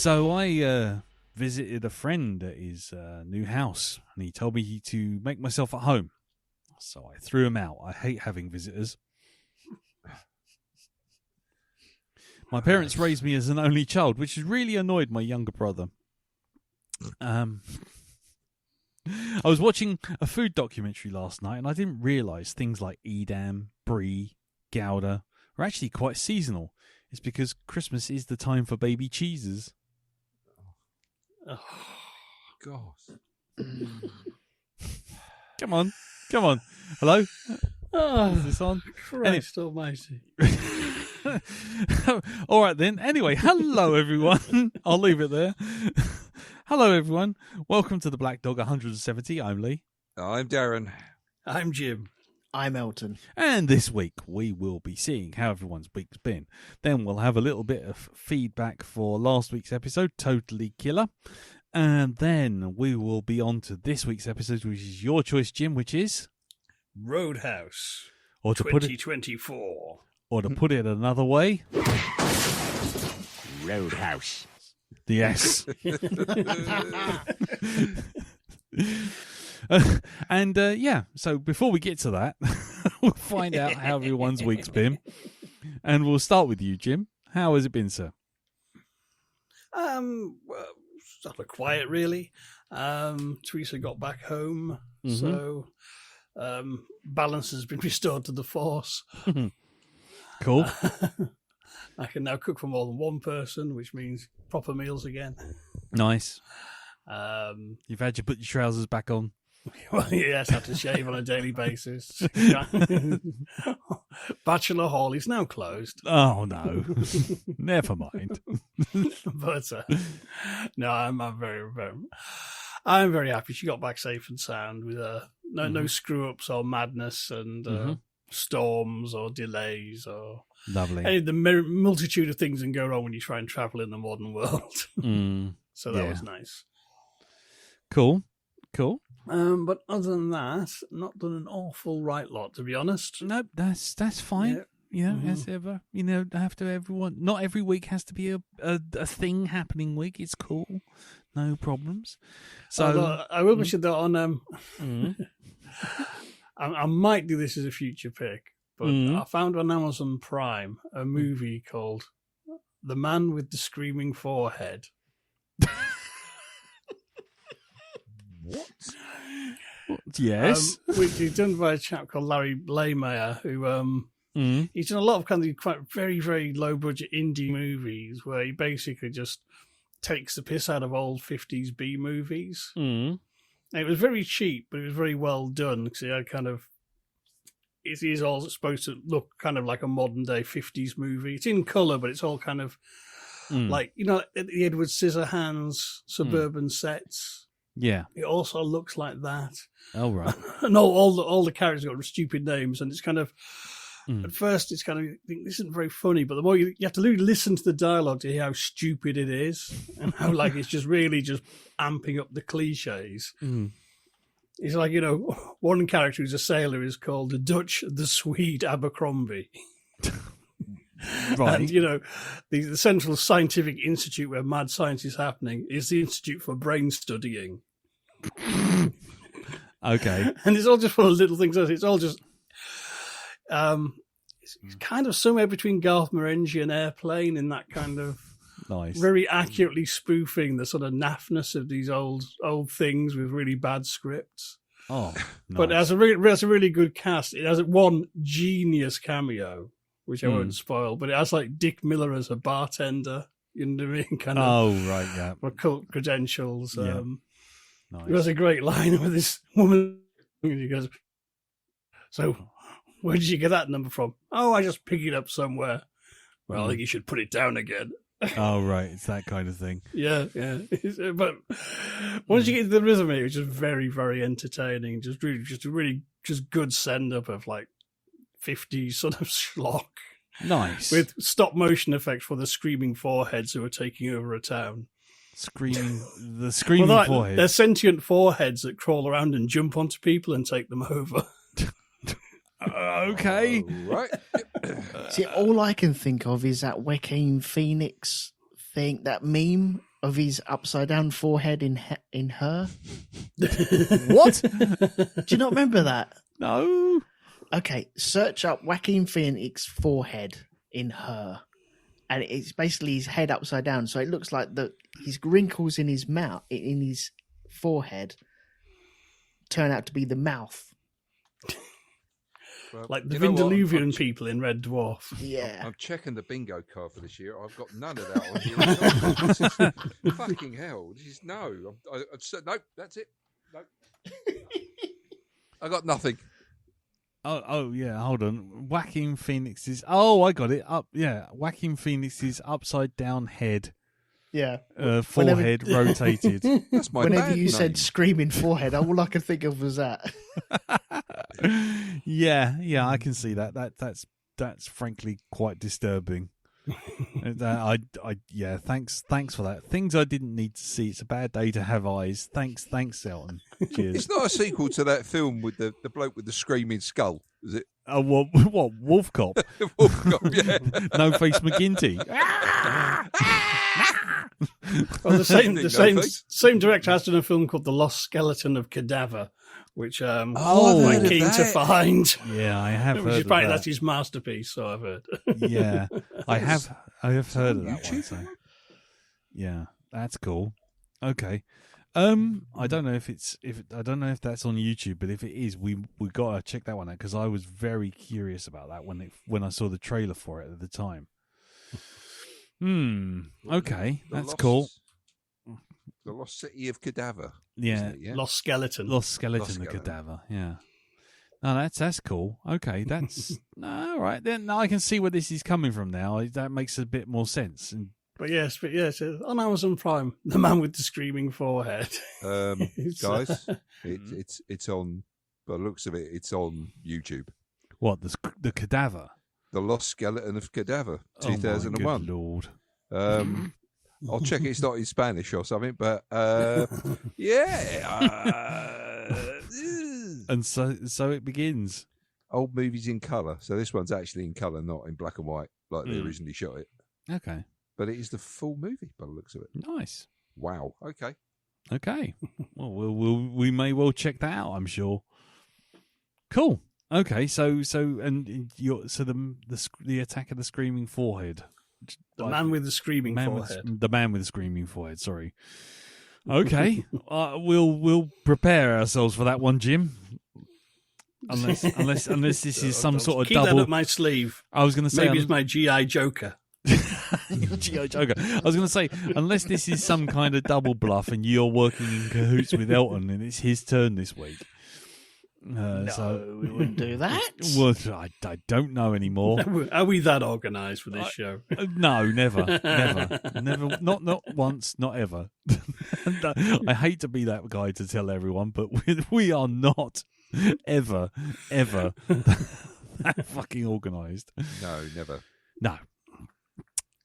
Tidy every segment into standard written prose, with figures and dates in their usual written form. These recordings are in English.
So I visited a friend at his new house, and he told me to make myself at home. So I threw him out. I hate having visitors. My parents raised me as an only child, which has really annoyed my younger brother. I was watching a food documentary last night, and I didn't realise things like Edam, Brie, Gouda are actually quite seasonal. It's because Christmas is the time for baby cheeses. Oh, gosh. Come on. Hello? Oh, Is this on? Christ almighty. All right then. Anyway, hello everyone. I'll leave it there. Hello everyone. Welcome to the Black Dog 170. I'm Lee. I'm Darren. I'm Jim. I'm Elton. And this week we will be seeing how everyone's week's been. Then we'll have a little bit of feedback for last week's episode, Totally Killer. And then we will be on to this week's episode, which is your choice, Jim, which is Roadhouse or to 2024. Or to put it another way, Roadhouse. Yes. So before we get to that, we'll find out how everyone's week's been. And we'll start with you, Jim. How has it been, sir? Well, sort of quiet, really. Teresa got back home, so balance has been restored to the force. Cool. I can now cook for more than one person, which means proper meals again. Nice. You've had to put your trousers back on. Well, yes, I have to shave on a daily basis. Bachelor Hall is now closed. Oh, no. Never mind. But no, I'm very happy she got back safe and sound with no screw-ups or madness and storms or delays or lovely. The multitude of things that go wrong when you try and travel in the modern world. So that was nice. Cool. But other than that, not done an awful right lot, to be honest. Nope, that's fine. Yeah. As ever. Not every week has to be a thing happening week. It's cool. No problems. So although, I will mention that on I might do this as a future pick, but I found on Amazon Prime a movie called The Man with the Screaming Forehead. What? Yes. Which is done by a chap called Larry Blaymeyer, who he's done a lot of kind of quite very, very low budget indie movies where he basically just takes the piss out of old 50s B movies. It was very cheap, but it was very well done because it is all supposed to look kind of like a modern day 50s movie. It's in colour, but it's all kind of like, the Edward Scissorhands suburban sets. Yeah. It also looks like that. Oh, right. And all the characters got stupid names, and it's kind of, at first it's kind of, you think this isn't very funny, but the more you have to listen to the dialogue to hear how stupid it is, and how like it's just really just amping up the cliches. It's like, one character who's a sailor is called the Dutch, the Swede Abercrombie. Right. And, the Central Scientific Institute where mad science is happening is the Institute for Brain Studying. Okay. And it's all just full of little things. It's all just... it's kind of somewhere between Garth Marenghi and Airplane in that kind of... Nice. Very accurately spoofing the sort of naffness of these old things with really bad scripts. Oh, nice. But it has a really good cast. It has one genius cameo, which I won't spoil, but it has like Dick Miller as a bartender. You know what I mean? Kind of. Oh, right, yeah. Occult credentials. Yeah. Nice. It has a great line with this woman. She goes, "So, where did you get that number from?" "Oh, I just picked it up somewhere." "Well, I think you should put it down again." Oh, right. It's that kind of thing. Yeah. But once you get into the rhythm of it, it's just very, very entertaining. Just a really good send-up of like 50s sort of schlock. Nice. With stop motion effects for the screaming foreheads who are taking over a town. Screaming foreheads. They're sentient foreheads that crawl around and jump onto people and take them over. Okay. Right. See, all I can think of is that Joaquin Phoenix thing, that meme of his upside down forehead in Her? What? Do you not remember that? No. Okay, search up Joaquin Phoenix forehead in Her, and it's basically his head upside down. So it looks like his wrinkles in his mouth, in his forehead, turn out to be the mouth. Well, Like the you know what? Vindelivian people in Red Dwarf. Yeah. I'm checking the bingo card for this year. I've got none of that on here. This is fucking hell. This is no. No, that's it. No. I got nothing. Oh yeah, hold on. Joaquin Phoenix's. Oh, I got it. Joaquin Phoenix's upside down head. Yeah. Forehead rotated. That's my Whenever bad you name. said screaming forehead, all I could think of was that. Yeah, I can see that. That's frankly quite disturbing. Thanks for that. Things I didn't need to see. It's a bad day to have eyes. Thanks, Elton. Cheers. It's not a sequel to that film with the bloke with the screaming skull, is it? What? Wolf Cop? Wolf Cop, yeah. No Face McGinty. Well, the face. same director has done a film called The Lost Skeleton of Cadaver, which I'm I've quite heard of keen to that. find. Yeah, I have Which heard is of apparently that. that's his masterpiece, so I've heard. Yeah, I have heard of that one. YouTube? So. Yeah, that's cool. Okay. I don't know if that's on YouTube, but if it is, we gotta check that one out because I was very curious about that when I saw the trailer for it at the time. Okay, that's cool. The Lost City of Cadaver. Yeah, isn't it? Yeah. Lost Skeleton. Lost Skeleton Lost of Skeleton. Cadaver. Yeah. No, that's cool. Okay, that's all right. Then I can see where this is coming from now. That makes a bit more sense. And But yes, on Amazon Prime, The Man with the Screaming Forehead. Guys, it's on. By the looks of it, it's on YouTube. what the cadaver? The Lost Skeleton of Cadaver, Oh, my 2001. good Lord. I'll check it's not in Spanish or something, but yeah. And so it begins. Old movies in colour. So this one's actually in colour, not in black and white like they originally shot it. Okay. But it is the full movie by the looks of it. Nice. Wow. Okay. Okay. Well, we may well check that out, I'm sure. Cool. Okay. So the attack of the screaming forehead. The Man with the Screaming Forehead. The man with the screaming forehead. Sorry. Okay. We'll prepare ourselves for that one, Jim. Unless this is some sort of Keep double. that up my sleeve. I was going to say Maybe it's my GI Joker. G.I. Joker. I was going to say, unless this is some kind of double bluff and you're working in cahoots with Elton and it's his turn this week. No, we wouldn't do that. Well, I don't know anymore. Are we that organised for this show? No, never. Not once, not ever. I hate to be that guy to tell everyone, but we are not ever that fucking organised. No, never. No.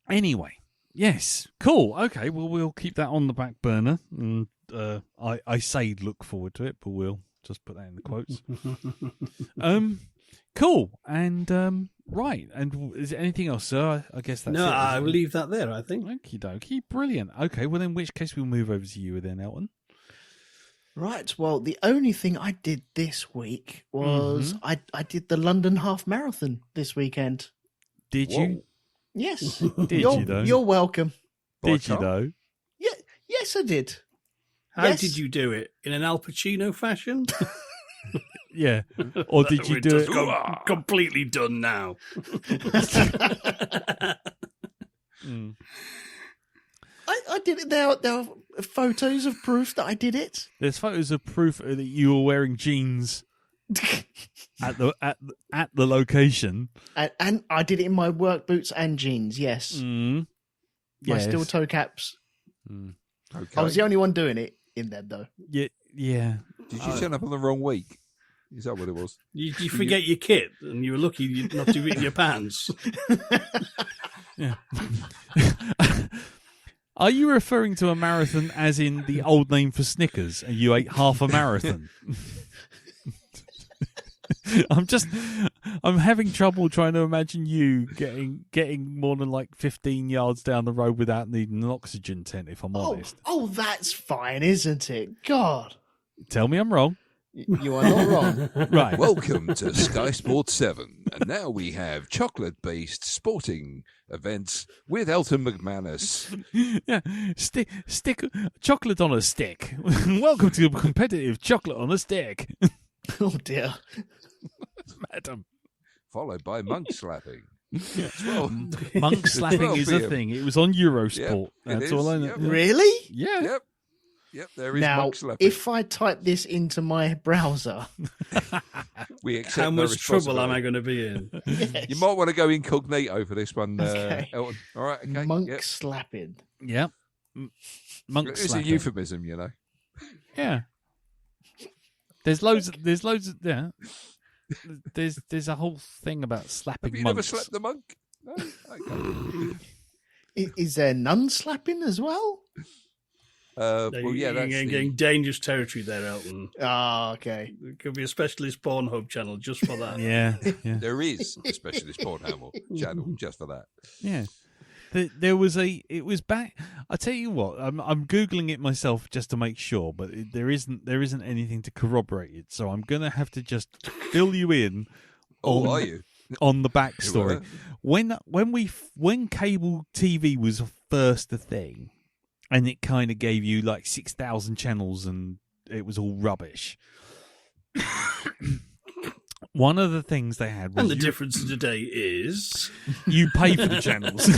Anyway, yes, cool. Okay, well, we'll keep that on the back burner. And I say look forward to it, but we'll just put that in the quotes. Cool. And right. And is there anything else, sir? I guess that's it. No, I isn't will it? leave that there, I think. Okie dokie. Brilliant. Okay, well, in which case we'll move over to you then, Elton. Right. Well, the only thing I did this week was I did the London Half Marathon this weekend. Did Whoa. you? Yes. Did you, though? You're welcome. Did you, Car? though? Yeah. Yes, I did. How Yes. did you do it? In an Al Pacino fashion? Yeah. Or did you We're do just it? completely done now. Mm. I did it. There are photos of proof that I did it. There's photos of proof that you were wearing jeans at the location. And I did it in my work boots and jeans, yes. Mm. My Yes. steel toe caps. Mm. Okay. I was the only one doing it in them, though. Yeah. Did you turn up on the wrong week? Is that what it was? You forget your kit, and you were lucky not to eat your pants. Yeah. Are you referring to a marathon as in the old name for Snickers and you ate half a marathon? I'm having trouble trying to imagine you getting more than like 15 yards down the road without needing an oxygen tent, if I'm honest. Oh, that's fine, isn't it? God. Tell me I'm wrong. You are not wrong. Right. Welcome to Sky Sports 7. And now we have chocolate-based sporting events with Elton McManus. Yeah, stick chocolate on a stick. Welcome to competitive chocolate on a stick. Oh, dear. Madam. Followed by monk slapping. Monk slapping is a thing. It was on Eurosport. Yep, That's all I know. Yep. Really? Yeah. Yep, there is Now, monk slapping. if I type this into my browser, We accept How no much trouble am I responsibility. going to be in? yes. You might want to go incognito for this one, Okay. Elton. All right, okay. Monk Yep. slapping. Yeah. Monk It's a slapping. euphemism, you know. Yeah. There's loads. Yeah. There's a whole thing about slapping Have you monks. never slapped the monk? No? Okay. Is there nun slapping as well? Well, yeah, that's You're the... getting dangerous territory there, Elton. Ah, okay. There could be a specialist Pornhub channel just for that. Yeah. There is a specialist porn channel just for that. Yeah. There was it was back. I tell you what, I'm googling it myself just to make sure, but there isn't anything to corroborate it. So I'm gonna have to just fill you in. Oh, are you? On the backstory, when cable TV was first a thing, and it kind of gave you like 6,000 channels, and it was all rubbish. One of the things they had was And the difference today is... you pay for the channels.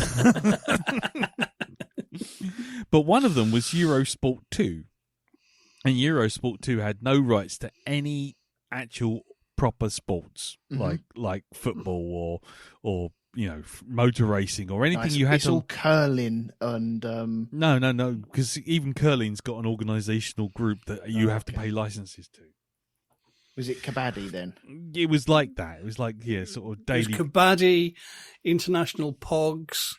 But one of them was Eurosport 2. And Eurosport 2 had no rights to any actual proper sports, like football or motor racing or anything. Nice. You had it's to all curling and no, because even curling's got an organisational group that you have to pay licenses to. Was it kabaddi then? It was like that. It was like sort of daily. There's kabaddi, international pogs,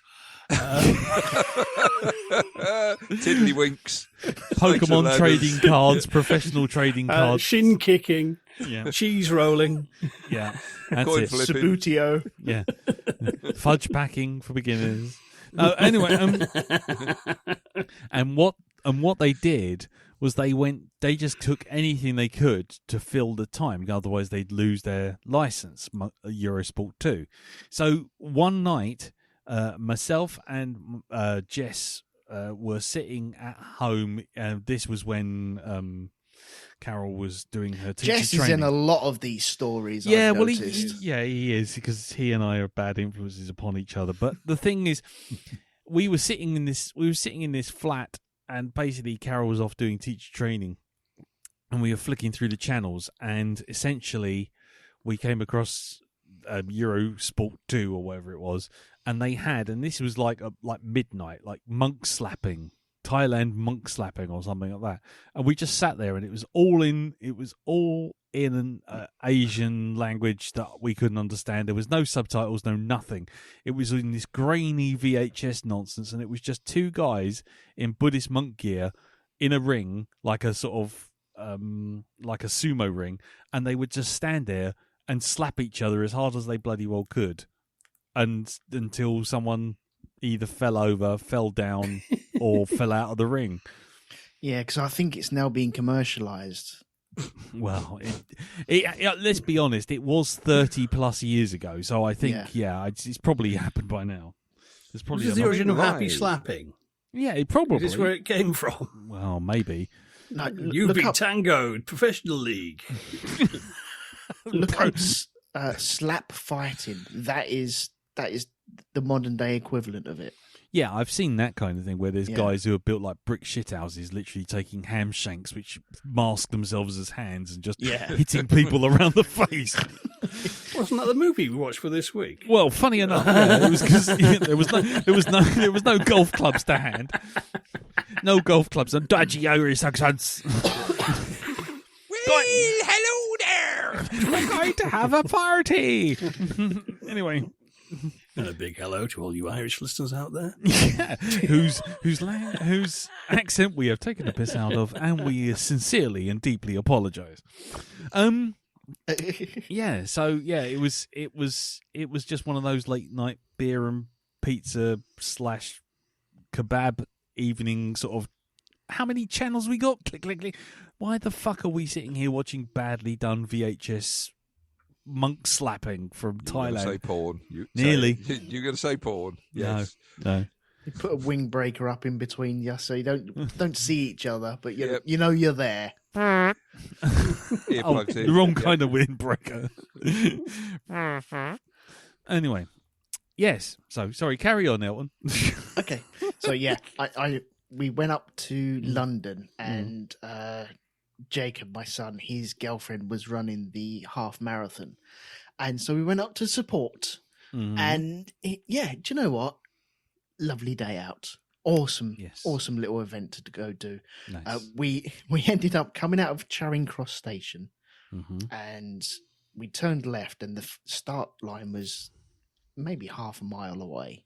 Tiddlywinks. Pokemon Ladders. trading cards, professional trading cards. shin kicking, Yeah, cheese rolling. yeah, that's Coin it. flipping. Sabutio. Yeah, fudge packing for beginners. Anyway, and what they did was they just took anything they could to fill the time, otherwise they'd lose their license, Eurosport 2. So one night, myself and Jess were sitting at home, and this was when Carol was doing her teacher Jess training. is in a lot of these stories. Yeah, I've well, noticed. he is, because he and I are bad influences upon each other. But the thing is, we were sitting in this flat, and basically Carol was off doing teacher training, and we were flicking through the channels, and essentially we came across Eurosport 2 or whatever it was, and they had, and this was like midnight, like monk slapping. Thailand monk slapping or something like that, and we just sat there, and it was all in an Asian language that we couldn't understand. There was no subtitles, no nothing. It was in this grainy VHS nonsense, and it was just two guys in Buddhist monk gear in a ring, like a sort of like a sumo ring, and they would just stand there and slap each other as hard as they bloody well could, and until someone either fell over, fell down, or fell out of the ring. Yeah, because I think it's now being commercialised. Well, let's be honest, it was 30 plus years ago, so I think, it's probably happened by now. There's probably This is the a- origin of happy Right. slapping. Yeah, it probably. This is where it came from. Well, maybe. No, You've look been up, tangoed, professional league. look up slap fighting. That is the modern day equivalent of it. Yeah, I've seen that kind of thing where there's Yeah. guys who are built like brick shithouses, literally taking ham shanks, which mask themselves as hands and just hitting people around the face. Wasn't that the movie we watched for this week? Well, funny enough, it was because there was no golf clubs to hand. No golf clubs and dodgy Irish accents. Well, hello there. We're going to have a party. Anyway, And a big hello to all you Irish listeners out there. yeah, whose accent we have taken the piss out of, and we sincerely and deeply apologise. Yeah, so yeah, it was just one of those late night beer and pizza / kebab evening sort of. How many channels we got? Click, click, click. Why the fuck are we sitting here watching badly done VHS monk slapping from Thailand? Say porn. Nearly. You're going to say porn. Yes. No. You put a windbreaker up in between you so you don't see each other, but Yep. you know you're there. Earplugs in. The wrong kind of windbreaker. Anyway, yes. So sorry. Carry on, Elton. Okay, so yeah, we went up to London, and Jacob, my son, his girlfriend was running the half marathon, and so we went up to support. And do you know what? Lovely day out. Awesome, awesome little event to go do. Nice. We ended up coming out of Charing Cross Station, and we turned left, and the start line was maybe half a mile away,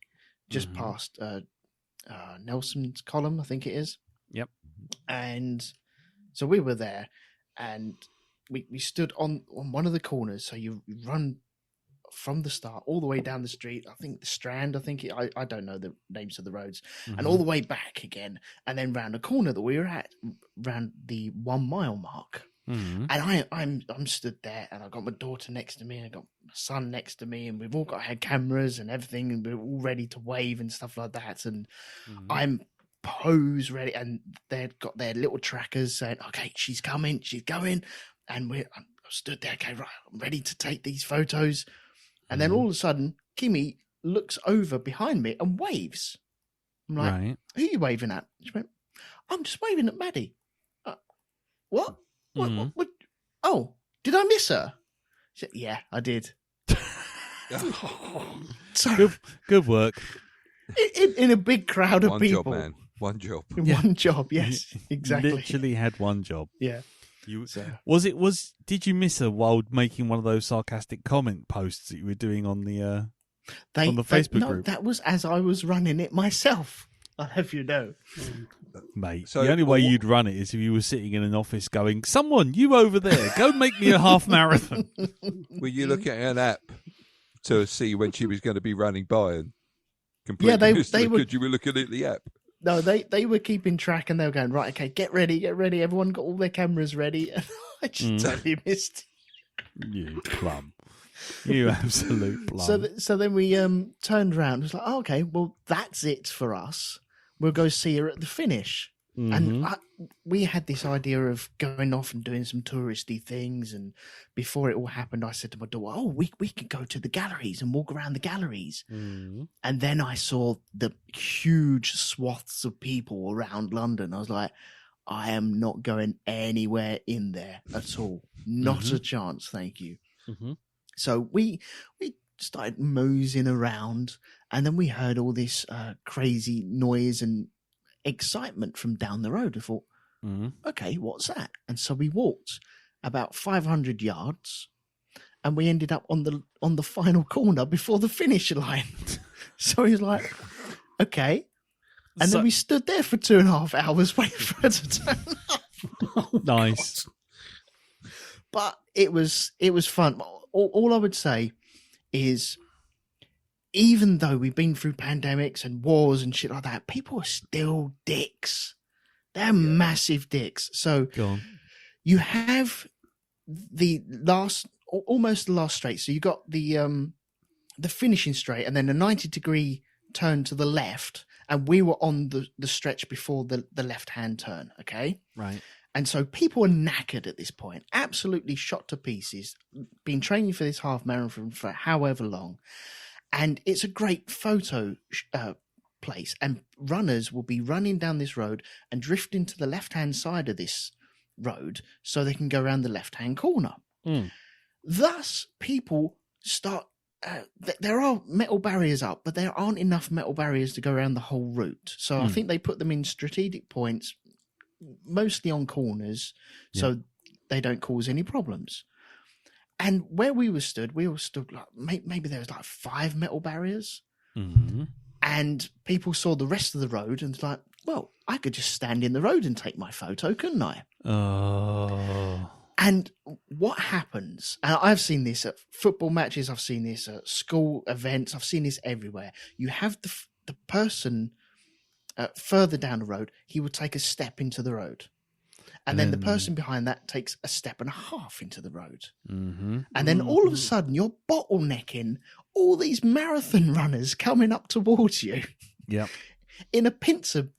just past Nelson's Column, I think it is. Yep. And so we were there, and we stood on one of the corners. So you run from the start all the way down the street. I think the Strand. I don't know the names of the roads, and all the way back again, and then round a corner that we were at, round the 1 mile mark. And I'm stood there, and I've got my daughter next to me, and I've got my son next to me, and we've all got our cameras and everything, and we're all ready to wave and stuff like that. And I'm pose ready, and they've got their little trackers saying, "Okay, she's coming, she's going," and I'm stood there, okay, right, I'm ready to take these photos. And then all of a sudden, Kimmy looks over behind me and waves. I'm like, right. Who are you waving at? She went, I'm just waving at Maddie. What? What? Oh, did I miss her? She said, yeah, I did. So, Good work. In a big crowd of people. One job, man. One job. One job, yes, exactly. Literally had one job. Yeah. Did you miss her while making one of those sarcastic comment posts that you were doing on the Facebook group? No, that was as I was running it myself. I'll have you know. Mate, the only way you'd run it is if you were sitting in an office going, someone, you over there, go make me a half marathon. Were you looking at an app to see when she was going to be running by and completely they were. Because you were looking at the app? No, they were keeping track, and they were going, right, okay, get ready. Everyone got all their cameras ready. And I just totally missed it. You plum. You absolute plum. So then we turned around. It was like, oh, okay, well, that's it for us. We'll go see her at the finish. And we had this idea of going off and doing some touristy things. And before it all happened, I said to my daughter, oh, we could go to the galleries and walk around the galleries. And then I saw the huge swaths of people around London. I was like, I am not going anywhere in there at all. Not a chance, thank you. So we started moseying around, and then we heard all this crazy noise and excitement from down the road. I thought, okay, what's that? And so we walked about 500 yards, and we ended up on the final corner before the finish line. So he was like, okay. And then we stood there for 2.5 hours waiting for her to turn up. Nice. But it was fun. All I would say is, even though we've been through pandemics and wars and shit like that, people are still dicks. They're massive dicks. So you have almost the last straight. So you got the finishing straight, and then a 90-degree turn to the left, and we were on the stretch before the left-hand turn. Okay, right. And so people are knackered at this point, absolutely shot to pieces, been training for this half marathon for however long. And it's a great photo place. And runners will be running down this road and drifting to the left-hand side of this road so they can go around the left-hand corner. Thus, people start... there are metal barriers up, but there aren't enough metal barriers to go around the whole route. So I think they put them in strategic points, mostly on corners, so they don't cause any problems. And where we were stood like maybe there was like 5 metal barriers, and people saw the rest of the road and was like, well, I could just stand in the road and take my photo, couldn't I? Oh. And what happens, and I've seen this at football matches, I've seen this at school events, I've seen this everywhere. You have the person further down the road, he will take a step into the road. And then the person behind that takes a step and a half into the road. Mm-hmm. And then all of a sudden, you're bottlenecking all these marathon runners coming up towards you. Yep. In a pincer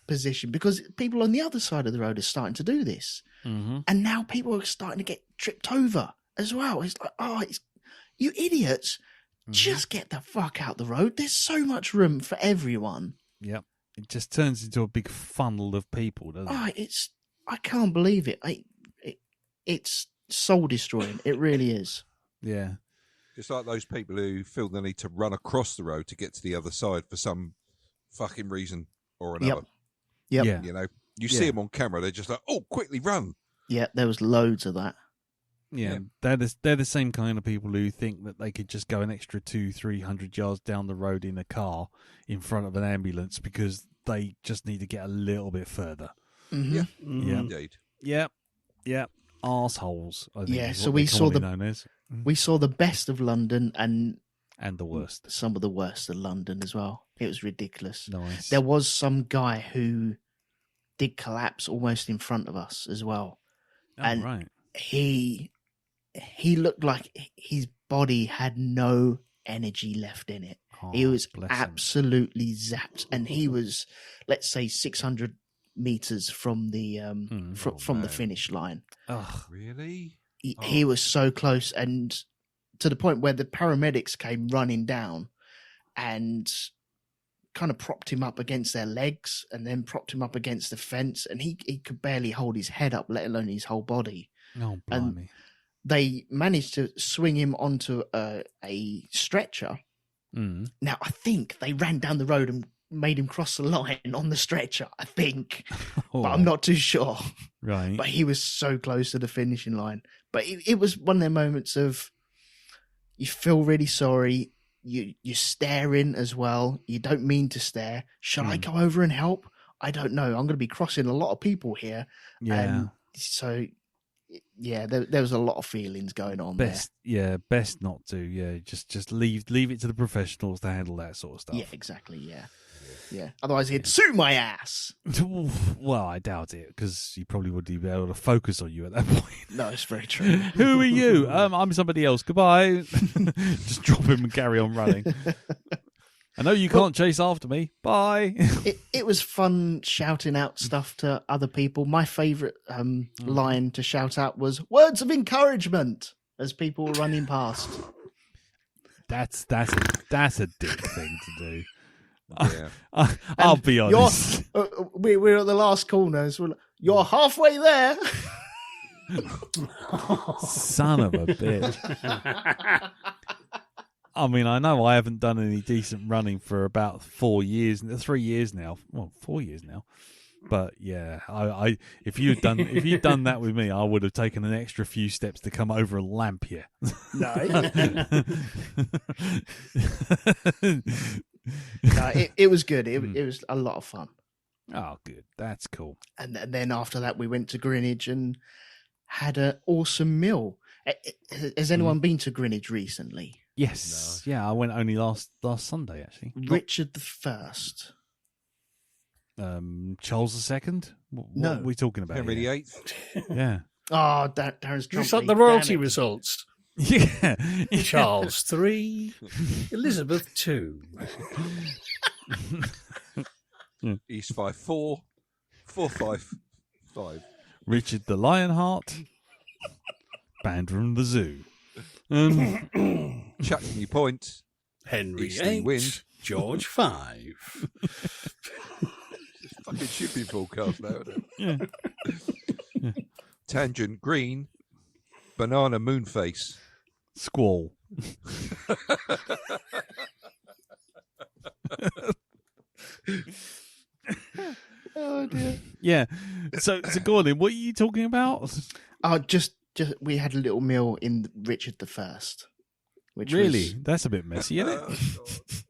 position, because people on the other side of the road are starting to do this. Mm-hmm. And now people are starting to get tripped over as well. It's like, you idiots, just get the fuck out the road. There's so much room for everyone. Yep. It just turns into a big funnel of people, doesn't it? I can't believe it. It's soul destroying. It really is. Yeah. It's like those people who feel the need to run across the road to get to the other side for some fucking reason or another. Yep. Yeah. You know, you see them on camera, they're just like, oh, quickly run. Yeah, there was loads of that. Yeah. They're the same kind of people who think that they could just go an extra 200-300 yards down the road in a car in front of an ambulance because they just need to get a little bit further. Mm-hmm. Yeah. Yeah. Indeed. Yep. Arseholes, I think. Yeah, is so what we they're saw commonly known as. We saw the best of London and the worst. some of the worst of London as well. It was ridiculous. Nice. There was some guy who did collapse almost in front of us as well. Oh, and right. He looked like his body had no energy left in it. Oh, He was bless him. absolutely zapped, and he was, let's say, 600 meters from the from the finish line. Ugh. Really? He was so close, and to the point where the paramedics came running down and kind of propped him up against their legs and then propped him up against the fence, and he could barely hold his head up, let alone his whole body. Oh, And blimey. they managed to swing him onto a stretcher. Mm. Now, I think they ran down the road and made him cross the line on the stretcher, I think. Oh, But I'm not too sure. right. But he was so close to the finishing line. But it was one of their moments of you feel really sorry. You're staring as well. You don't mean to stare. Should I go over and help? I don't know. I'm going to be crossing a lot of people here. Yeah. And so, yeah, there was a lot of feelings going on Best not to. Yeah, just leave it to the professionals to handle that sort of stuff. there. Yeah, exactly. Yeah. Otherwise, he'd sue my ass. Well, I doubt it because he probably wouldn't be able to focus on you at that point. No, it's very true. Who are you? I'm somebody else. Goodbye. Just drop him and carry on running. I know you can't chase after me. Bye. It was fun shouting out stuff to other people. My favourite line to shout out was "words of encouragement" as people were running past. That's a dick thing to do. Yeah. I'll be honest. We're at the last corner. So you're halfway there. Son of a bitch. I mean, I know I haven't done any decent running for about 3 years now. Well, 4 years now. But yeah, I if you'd done that with me, I would have taken an extra few steps to come over a lamp here. No, it was good. It was a lot of fun. Oh, good. That's cool. And then after that, we went to Greenwich and had an awesome meal. Has anyone been to Greenwich recently? Yes. No. Yeah, I went only last Sunday, actually. Richard the First. Charles II? What are we talking about? Henry VIII. Yeah. Oh, Darren's Trump. It's like the royalty results. Yeah. Charles III, Elizabeth II. East 5-4, 4-5-5. Richard the Lionheart. Banned from the zoo. Chuckney Point. Henry Eastleigh VIII. Wind. George V. Fucking shipping forecast now, isn't it? Yeah. Tangent Green. Banana Moonface. Squall. Oh dear. Yeah. So Gordon, what are you talking about? Just we had a little meal in Richard the First. Which Really? That's a bit messy, isn't it? was...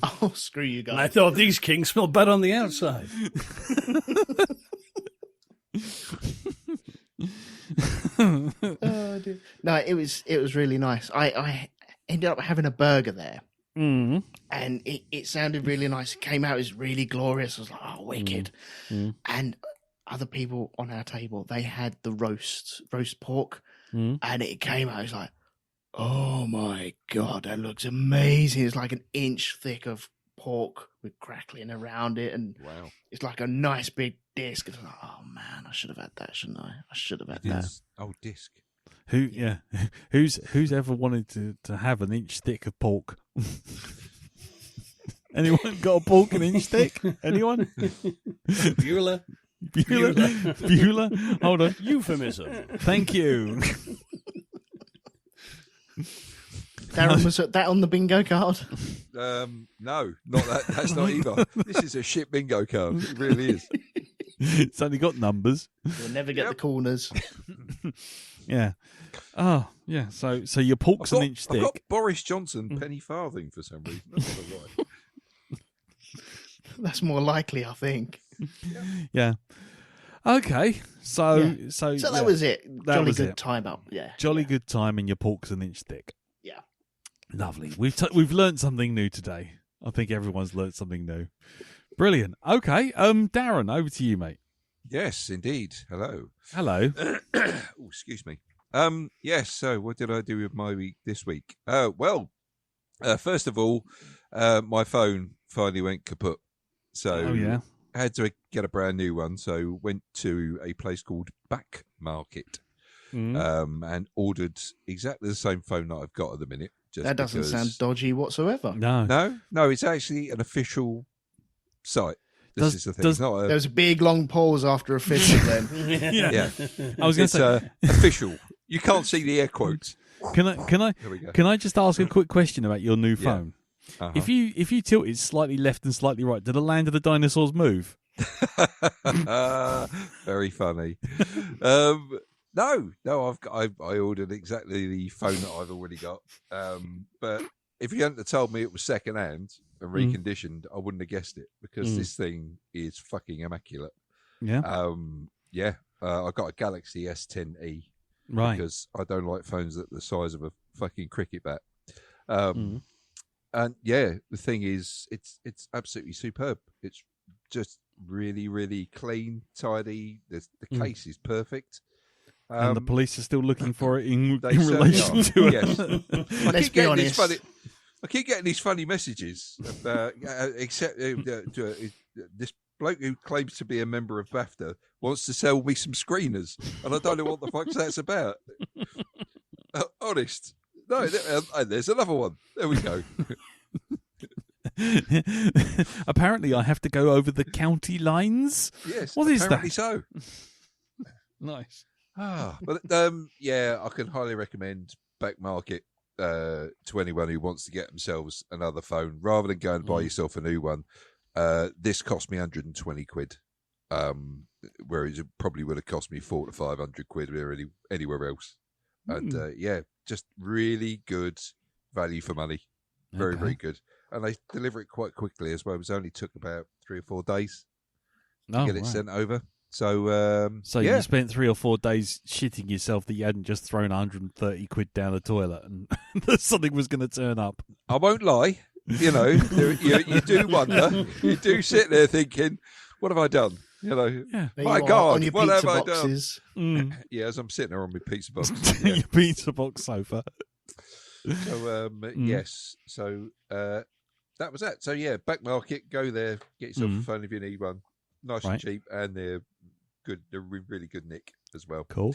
Oh, screw you guys. And I thought these kings smell bad on the outside. Oh, dear. No, it was really nice. I ended up having a burger there. Mm. And it sounded really nice. It came out, it was really glorious. I was like, oh, wicked. And other people on our table, they had the roast pork, and it came out, it was like, oh my God, that looks amazing. It's like an inch thick of pork with crackling around it, and Wow. it's like a nice big disc. It's like, oh man, I should have had that, shouldn't I? I should have had that. Oh, disc. Who's ever wanted to have an inch thick of pork? Anyone got a pork an inch thick? Anyone? Bueller. Bueller? Hold on. Euphemism. Thank you. Darren, was that on the bingo card? No, not that. That's not either. This is a shit bingo card. It really is. It's only got numbers. You'll never get the corners. Yeah. Oh, yeah. So your pork's an inch I've thick. got Boris Johnson penny farthing for some reason. That's not right. That's more likely, I think. Yeah. Okay. So that was it. That Jolly was good it. time up. Yeah. Jolly good time, and your pork's an inch thick. Yeah. Lovely. We've learned something new today. I think everyone's learned something new. Brilliant. Okay. Darren, over to you, mate. Yes, indeed. Hello. Hello. Oh, excuse me. Yes. So, what did I do with my week this week? First of all, my phone finally went kaput. So, I had to get a brand new one. So, went to a place called Back Market, and ordered exactly the same phone that I've got at the minute. That doesn't sound dodgy whatsoever. No. No. It's actually an official site. This is the thing. It's not there was a big long pause after official then. yeah. I was going to say official. You can't see the air quotes. Can I just ask a quick question about your new phone? Uh-huh. If you tilt it slightly left and slightly right, do the land of the dinosaurs move? Very funny. No. I ordered exactly the phone that I've already got. But if you hadn't told me it was second hand and reconditioned, I wouldn't have guessed it, because this thing is fucking immaculate. Yeah. I got a Galaxy S10e, right, because I don't like phones that the size of a fucking cricket bat. And yeah, the thing is, it's absolutely superb. It's just really, really clean, tidy. The case is perfect. And the police are still looking for it in certainly relation are. to it. Yes. Let's be honest. I keep getting these funny messages about, this bloke who claims to be a member of BAFTA wants to sell me some screeners, and I don't know what the fuck that's about. Honest. No, there's another one. There we go. Apparently, I have to go over the county lines. Yes, what is apparently that? So. Nice. But I can highly recommend Back Market to anyone who wants to get themselves another phone, rather than go and buy yourself a new one. This cost me 120 quid, whereas it probably would have cost me 400 to 500 quid anywhere else. And just really good value for money. Very, very good. And they deliver it quite quickly as well. It only took about 3 or 4 days to get it sent over. So, you spent 3 or 4 days shitting yourself that you hadn't just thrown 130 quid down the toilet and something was going to turn up. I won't lie. You know, you do wonder. You do sit there thinking, what have I done? You know, my God, what have I done? Yeah, as I'm sitting there on my pizza box. Yeah. Your pizza box sofa. So, yes. So, that was that. So, yeah, Back Market, go there, get yourself a phone if you need one. Nice and cheap, and they're good. They're really good nick as well. Cool.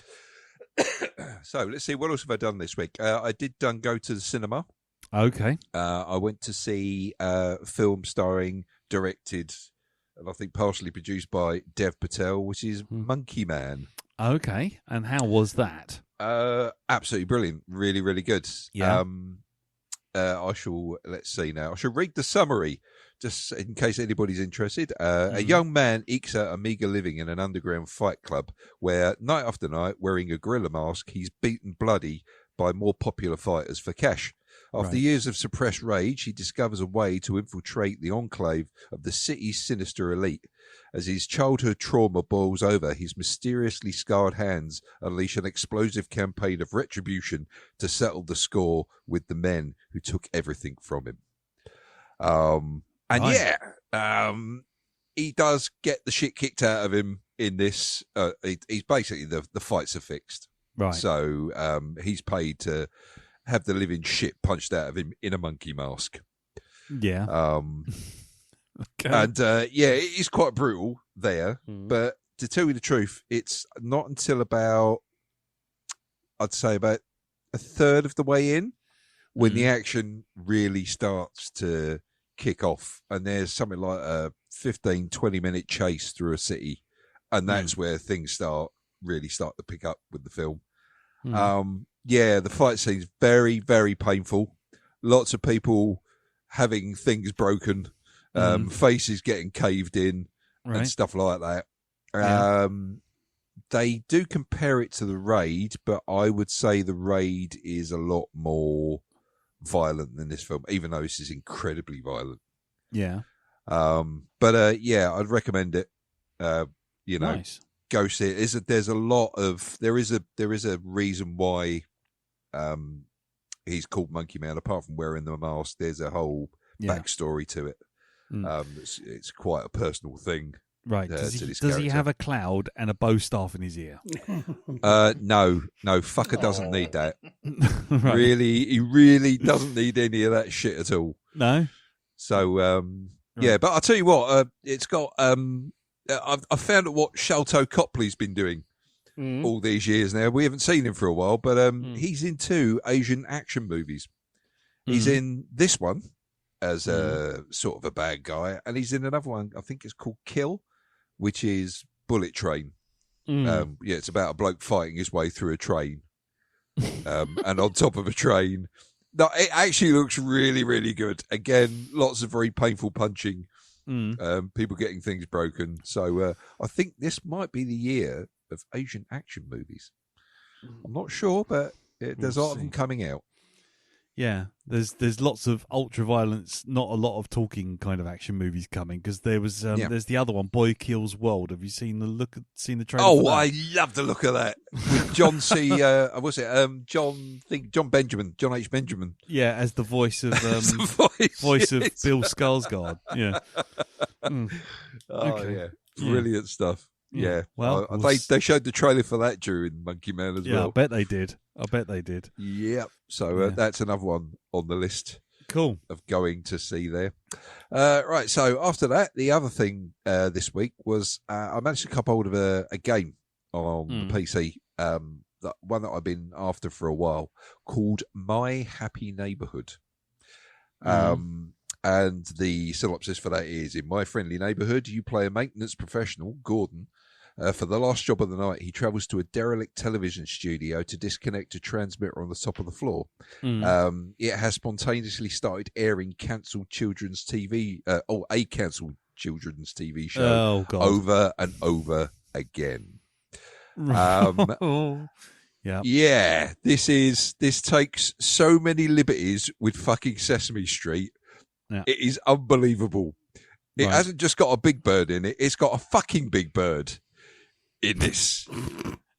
So, let's see. What else have I done this week? I did go to the cinema. Okay. I went to see a film directed, and I think partially produced by Dev Patel, which is Monkey Man. Okay. And how was that? Absolutely brilliant. Really, really good. Yeah. Let's see now. I shall read the summary, just in case anybody's interested. A young man ekes out a meagre living in an underground fight club where, night after night, wearing a gorilla mask, he's beaten bloody by more popular fighters for cash. After years of suppressed rage, he discovers a way to infiltrate the enclave of the city's sinister elite. As his childhood trauma boils over, his mysteriously scarred hands unleash an explosive campaign of retribution to settle the score with the men who took everything from him. He does get the shit kicked out of him in this. He's basically the fights are fixed. Right. So he's paid to have the living shit punched out of him in a monkey mask. Yeah. Okay. And it is quite brutal there. But to tell you the truth, it's not until I'd say about a third of the way in when the action really starts to kick off. And there's something like a 15, 20-minute chase through a city. And that's where things really start to pick up with the film. The fight scene's very, very painful. Lots of people having things broken. Faces getting caved in and stuff like that. They do compare it to The Raid, but I would say The Raid is a lot more violent than this film, even though this is incredibly violent. Yeah. I'd recommend it. Nice. Go see it. There is a reason why he's called Monkey Man. Apart from wearing the mask, there's a whole backstory to it. It's quite a personal thing. Right. Does he have a cloud and a bow staff in his ear? No, fucker doesn't need that. Right. He really doesn't need any of that shit at all. No. So, but I'll tell you what, it's got, I've found out what Sholto Copley's been doing all these years now. We haven't seen him for a while, but he's in 2 Asian action movies. He's in this one as a sort of a bad guy, and he's in another one, I think it's called Kill, which is Bullet Train. It's about a bloke fighting his way through a train, and on top of a train. No, it actually looks really, really good. Again, lots of very painful punching, people getting things broken. So I think this might be the year of Asian action movies. I'm not sure, but there's a lot of them coming out. Yeah, there's lots of ultra violence, not a lot of talking kind of action movies coming, because there's the other one, Boy Kills World. Have you seen the trailer? Oh, I love the look of that with John C. John H. Benjamin. Yeah, as the voice of voice of Bill Skarsgård. Yeah. Brilliant stuff. Yeah. Well, they showed the trailer for that during Monkey Man as well. Yeah, I bet they did. Yep. So that's another one on the list. Cool. Of going to see there. Right. So after that, the other thing this week was I managed to cup hold of a game on the PC, one that I've been after for a while, called My Happy Neighborhood. And the synopsis for that is: in my friendly neighborhood, you play a maintenance professional, Gordon. For the last job of the night, he travels to a derelict television studio to disconnect a transmitter on the top of the floor. It has spontaneously started airing cancelled children's TV, a cancelled children's TV show over and over again. Yeah, this takes so many liberties with fucking Sesame Street. Yeah. It is unbelievable. It hasn't just got a big bird in it; it's got a fucking big bird in this.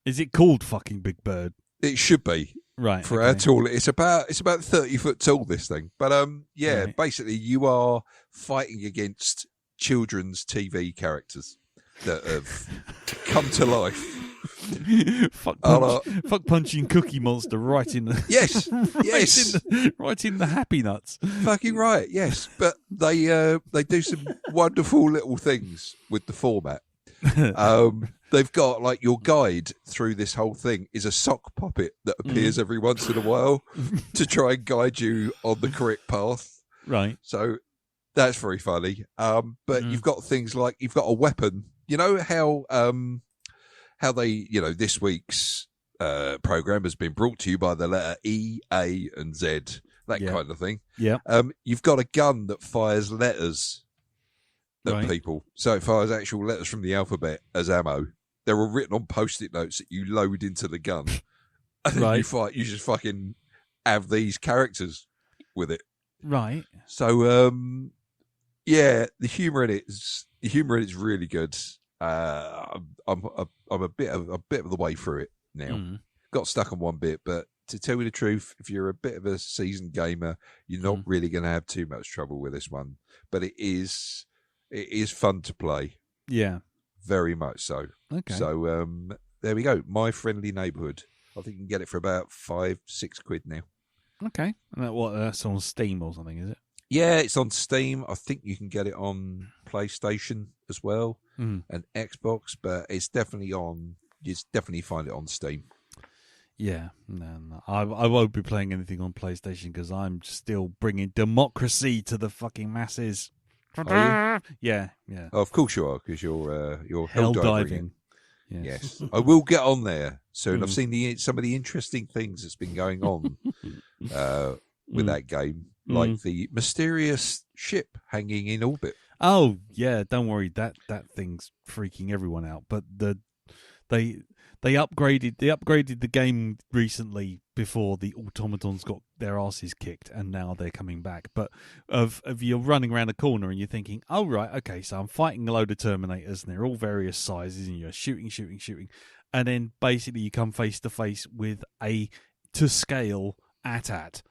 Is it called fucking Big Bird? It should be. Right. For how tall it's about 30 foot tall, this thing. But basically you are fighting against children's TV characters that have come to life. Fuck punching Cookie Monster right in the right in the Happy Nuts. Fucking right, yes. But they do some wonderful little things with the format. They've got, like, your guide through this whole thing is a sock puppet that appears every once in a while to try and guide you on the correct path. Right. So that's very funny. But you've got things like, you've got a weapon. You know how they, this week's program has been brought to you by the letter E, A, and Z, that kind of thing. Yeah. You've got a gun that fires letters at people. So it fires actual letters from the alphabet as ammo. They're all written on Post-it notes that you load into the gun. And then you just fucking have these characters. with it. Right. So, yeah, the humour in it is really good. I'm a bit of the way through it now. Got stuck on one bit, but to tell you the truth, if you're a bit of a seasoned gamer, you're not really going to have too much trouble with this one. But it is fun to play. Yeah, very much so. Okay. So there we go. My Friendly Neighbourhood. I think you can get it for about £5-6 now. Okay, and that's on Steam or something, is it? Yeah, it's on Steam. I think you can get it on PlayStation as well and Xbox, but it's definitely on. You definitely find it on Steam. Yeah, no. I won't be playing anything on PlayStation because I'm still bringing democracy to the fucking masses. Are you? Yeah. Oh, of course you are, because you're hell diving. Yes, I will get on there soon. I've seen some of the interesting things that's been going on with that game, like the mysterious ship hanging in orbit. Oh yeah, don't worry, that thing's freaking everyone out. But they upgraded the game recently before the automatons got their asses kicked, and now they're coming back. But of you're running around a corner and you're thinking, oh right, okay, so I'm fighting a load of Terminators and they're all various sizes, and you're shooting, and then basically you come face to face with a to scale AT-AT.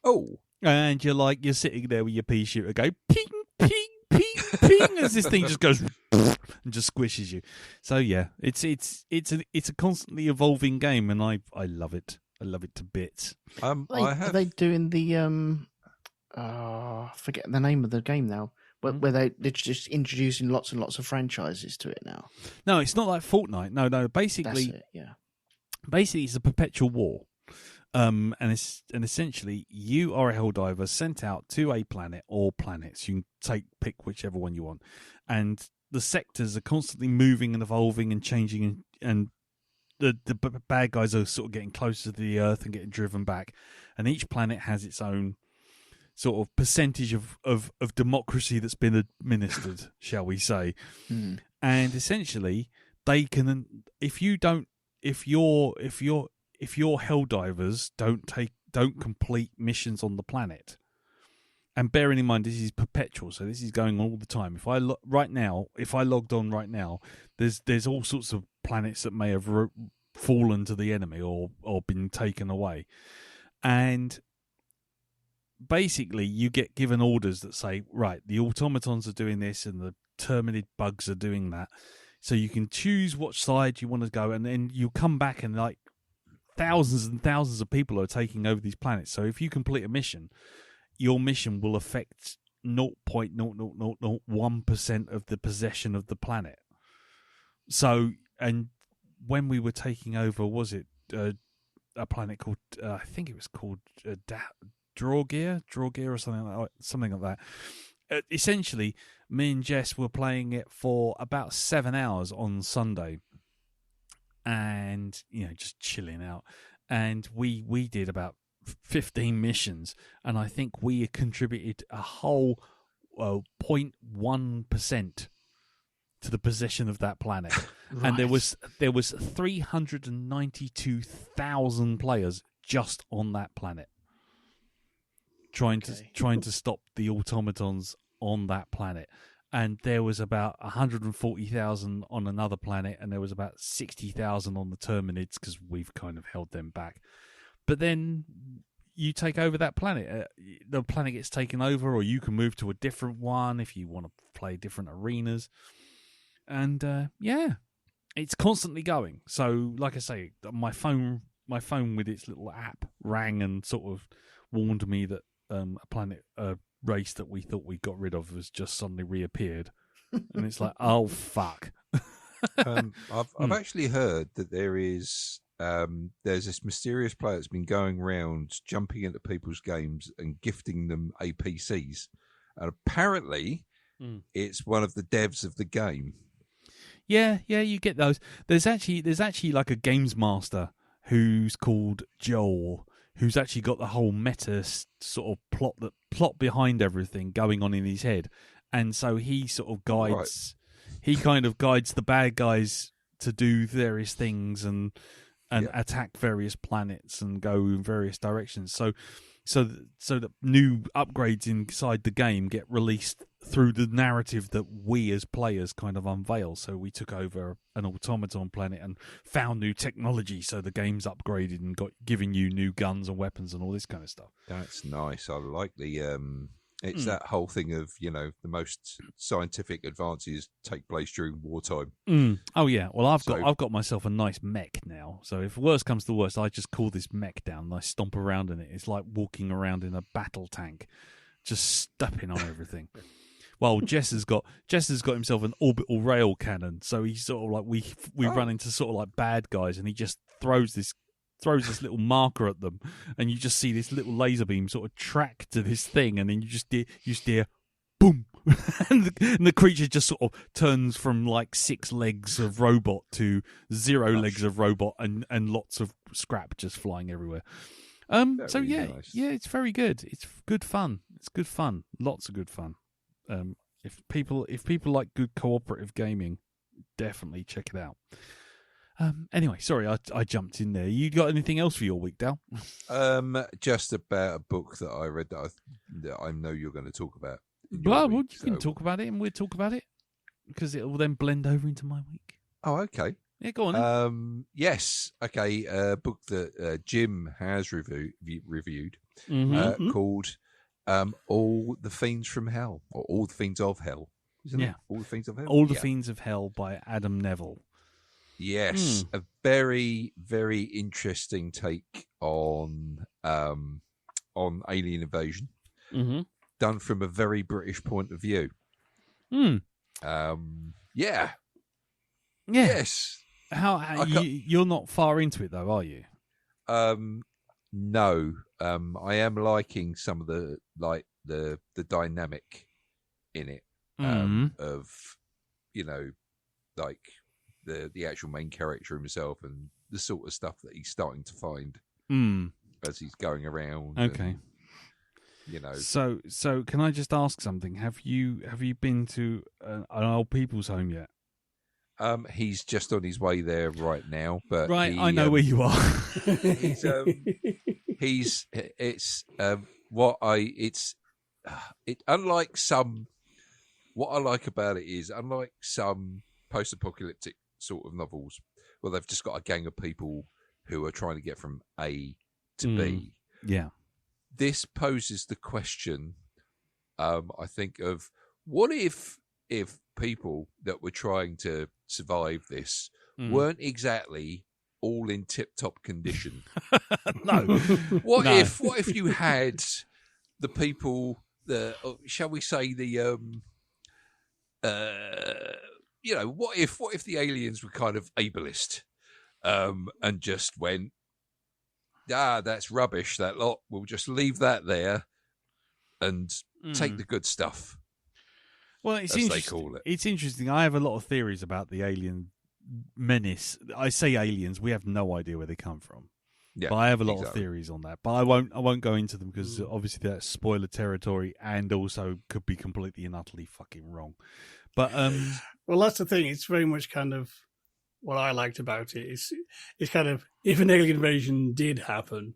Oh, and you're sitting there with your pea shooter, go ping, ping, ping, ping, as this thing just goes and just squishes you. So yeah, it's a constantly evolving game, and I love it. I love it to bits. Are they doing the I forget the name of the game now, where they're just introducing lots and lots of franchises to it now? No, it's not like Fortnite. No. Basically, that's it, yeah. Basically, it's a perpetual war. And essentially, you are a helldiver sent out to a planet or planets. You can pick whichever one you want, and the sectors are constantly moving and evolving and changing, and the bad guys are sort of getting closer to the Earth and getting driven back. And each planet has its own sort of percentage of democracy that's been administered, shall we say? And essentially, they can if your helldivers don't complete missions on the planet, and bearing in mind this is perpetual, so this is going on all the time. If I logged on right now, there's all sorts of planets that may have fallen to the enemy or been taken away, and basically you get given orders that say, right, the automatons are doing this and the terminid bugs are doing that, so you can choose which side you want to go, and then you come back and like thousands and thousands of people are taking over these planets. So if you complete a mission, your mission will affect 0.0001% of the possession of the planet. So, and when we were taking over, was it a planet called, I think it was called Drawgear or something like that. Essentially, me and Jess were playing it for about 7 hours on Sunday, and just chilling out. And we did about 15 missions, and I think we contributed a whole 0.1% to the possession of that planet. Right. And there was 392,000 players just on that planet trying to stop the automatons on that planet. And there was about 140,000 on another planet, and there was about 60,000 on the Terminids, because we've kind of held them back. But then you take over that planet. The planet gets taken over, or you can move to a different one if you want to play different arenas. And it's constantly going. So, like I say, my phone with its little app rang and sort of warned me that a race that we thought we got rid of has just suddenly reappeared, and it's like, oh fuck. I've actually heard that there's this mysterious player that's been going around jumping into people's games and gifting them APCs, and apparently it's one of the devs of the game. Yeah, you get those. There's actually like a games master who's called Joel, who's actually got the whole meta sort of plot behind everything going on in his head, and so he sort of guides. Right. He kind of guides the bad guys to do various things and attack various planets and go in various directions. So so that new upgrades inside the game get released through the narrative that we as players kind of unveil. So we took over an automaton planet and found new technology, so the game's upgraded and giving you new guns and weapons and all this kind of stuff. That's nice. I like the it's that whole thing of, the most scientific advances take place during wartime. Oh yeah. Well, I've got myself a nice mech now. So if worst comes to worst, I just call this mech down and I stomp around in it. It's like walking around in a battle tank, just stepping on everything. Well, Jess has got himself an orbital rail cannon. So he's sort of like we run into sort of like bad guys, and he just throws this little marker at them, and you just see this little laser beam sort of track to this thing, and then you just hear boom, and the creature just sort of turns from like 6 legs of robot to 0 legs of robot, and lots of scrap just flying everywhere. So yeah, nice. Yeah, it's very good. It's good fun. It's good fun. Lots of good fun. If people like good cooperative gaming, definitely check it out. Anyway, sorry, I jumped in there. You got anything else for your week, Dal? Just about a book that I read that I know you're going to talk about. Well, you can talk about it, and we'll talk about it because it will then blend over into my week. Oh, okay. Yeah, go on. Yes, okay. A book that Jim has reviewed called All the Fiends from Hell, or All the Fiends of Hell. Isn't it? All the Fiends of Hell. All the Fiends of Hell by Adam Neville. Yes, a very, very interesting take on alien invasion, done from a very British point of view. Yeah. Yes. You're not far into it though, are you? No. I am liking some of the dynamic in it of, like the actual main character himself and the sort of stuff that he's starting to find as he's going around. Okay. And, So can I just ask something? Have you been to an old people's home yet? He's just on his way there right now, but I know where you are. Unlike some. What I like about it is, unlike some post-apocalyptic sort of novels, where they've just got a gang of people who are trying to get from A to B. Yeah. This poses the question, I think, of what if people that were trying to survive this weren't exactly all in tip-top condition? No. What if you had the people that, shall we say, what if the aliens were kind of ableist, and just went, that's rubbish, that lot. We'll just leave that there and take the good stuff. Well, it's as they call it. It's interesting. I have a lot of theories about the alien menace. I say aliens. We have no idea where they come from. Yeah, but I have a lot of theories on that. But I won't go into them because obviously that's spoiler territory, and also could be completely and utterly fucking wrong. But well, that's the thing. It's very much kind of what I liked about it. It's kind of, if an alien invasion did happen,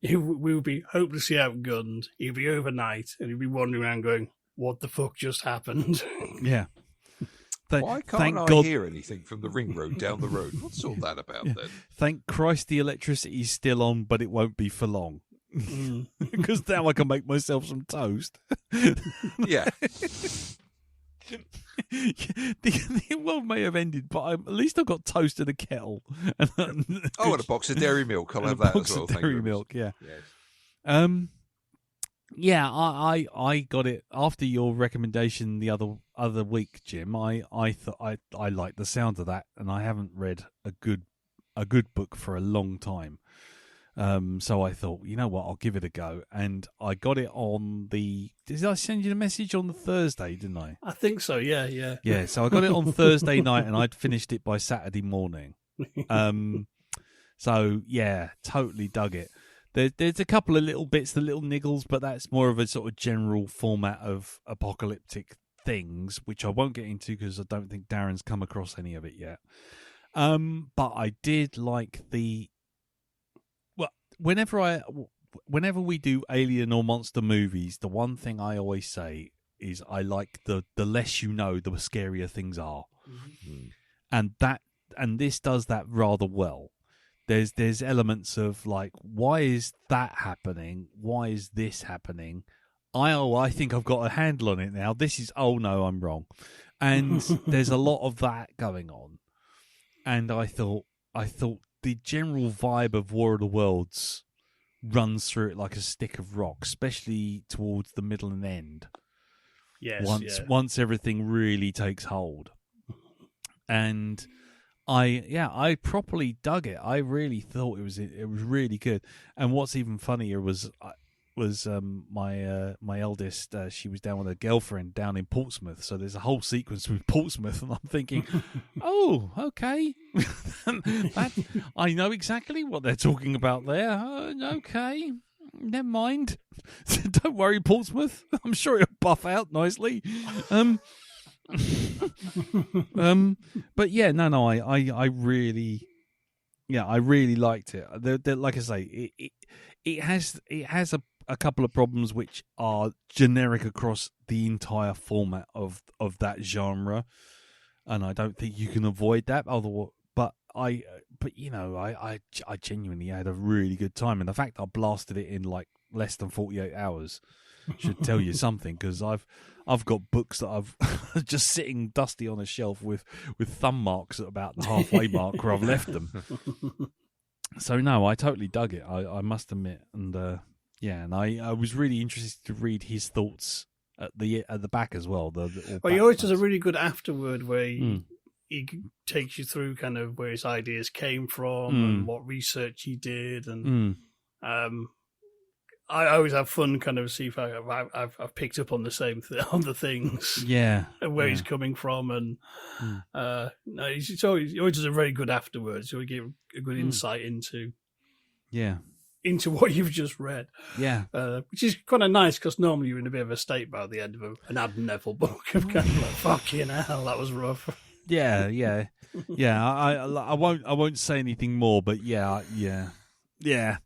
we would be hopelessly outgunned. It'd be overnight, and you'd be wandering around going, "What the fuck just happened?" Yeah. Why can't I hear anything from the ring road down the road? What's all that about then? Thank Christ the electricity's still on, but it won't be for long. Because now I can make myself some toast. Yeah. The world may have ended, but at least I've got toast and a kettle. And a box of dairy milk. I'll have that as well. Dairy milk, yeah. Yes. Yeah, I got it after your recommendation the other week, Jim. I thought I liked the sound of that, and I haven't read a good book for a long time. So I thought, you know what, I'll give it a go, and I got it on the. Did I send you the message on the Thursday? Didn't I? I think so. Yeah. Yeah. So I got it on Thursday night, and I'd finished it by Saturday morning. So yeah, totally dug it. There's a couple of little bits, the little niggles, but that's more of a sort of general format of apocalyptic things, which I won't get into because I don't think Darren's come across any of it yet. But I did like the... Well, whenever whenever we do alien or monster movies, the one thing I always say is I like the less you know, the scarier things are. Mm. And this does that rather well. There's elements of like, why is that happening? Why is this happening? I think I've got a handle on it now. This is, oh no, I'm wrong. And there's a lot of that going on. And I thought the general vibe of War of the Worlds runs through it like a stick of rock, especially towards the middle and end. Yes. Once everything really takes hold. And I properly dug it. I really thought it was really good. And what's even funnier was my eldest. She was down with her girlfriend down in Portsmouth. So there's a whole sequence with Portsmouth, and I'm thinking, oh, okay, I know exactly what they're talking about there. Okay, never mind. Don't worry, Portsmouth. I'm sure it'll buff out nicely. But yeah, no, I really liked it. Like I say, it has a couple of problems which are generic across the entire format of that genre, and I don't think you can avoid that. But I genuinely had a really good time, and the fact I blasted it in like less than 48 hours should tell you something, because I've got books that I've just sitting dusty on a shelf with thumb marks at about the halfway mark where I've left them. So no, I totally dug it. I must admit, and and I was really interested to read his thoughts at the back as well. He always does a really good afterword where he takes you through kind of where his ideas came from and what research he did, and I always have fun kind of see if I've picked up on the same on the things, and where he's coming from, and no, he always does a very good afterwards. So we give a good insight into what you've just read, which is kind of nice, because normally you're in a bit of a state by the end of an Adam Neville book of kind of like, fucking hell, that was rough. I won't say anything more, but yeah. Yeah. Yeah.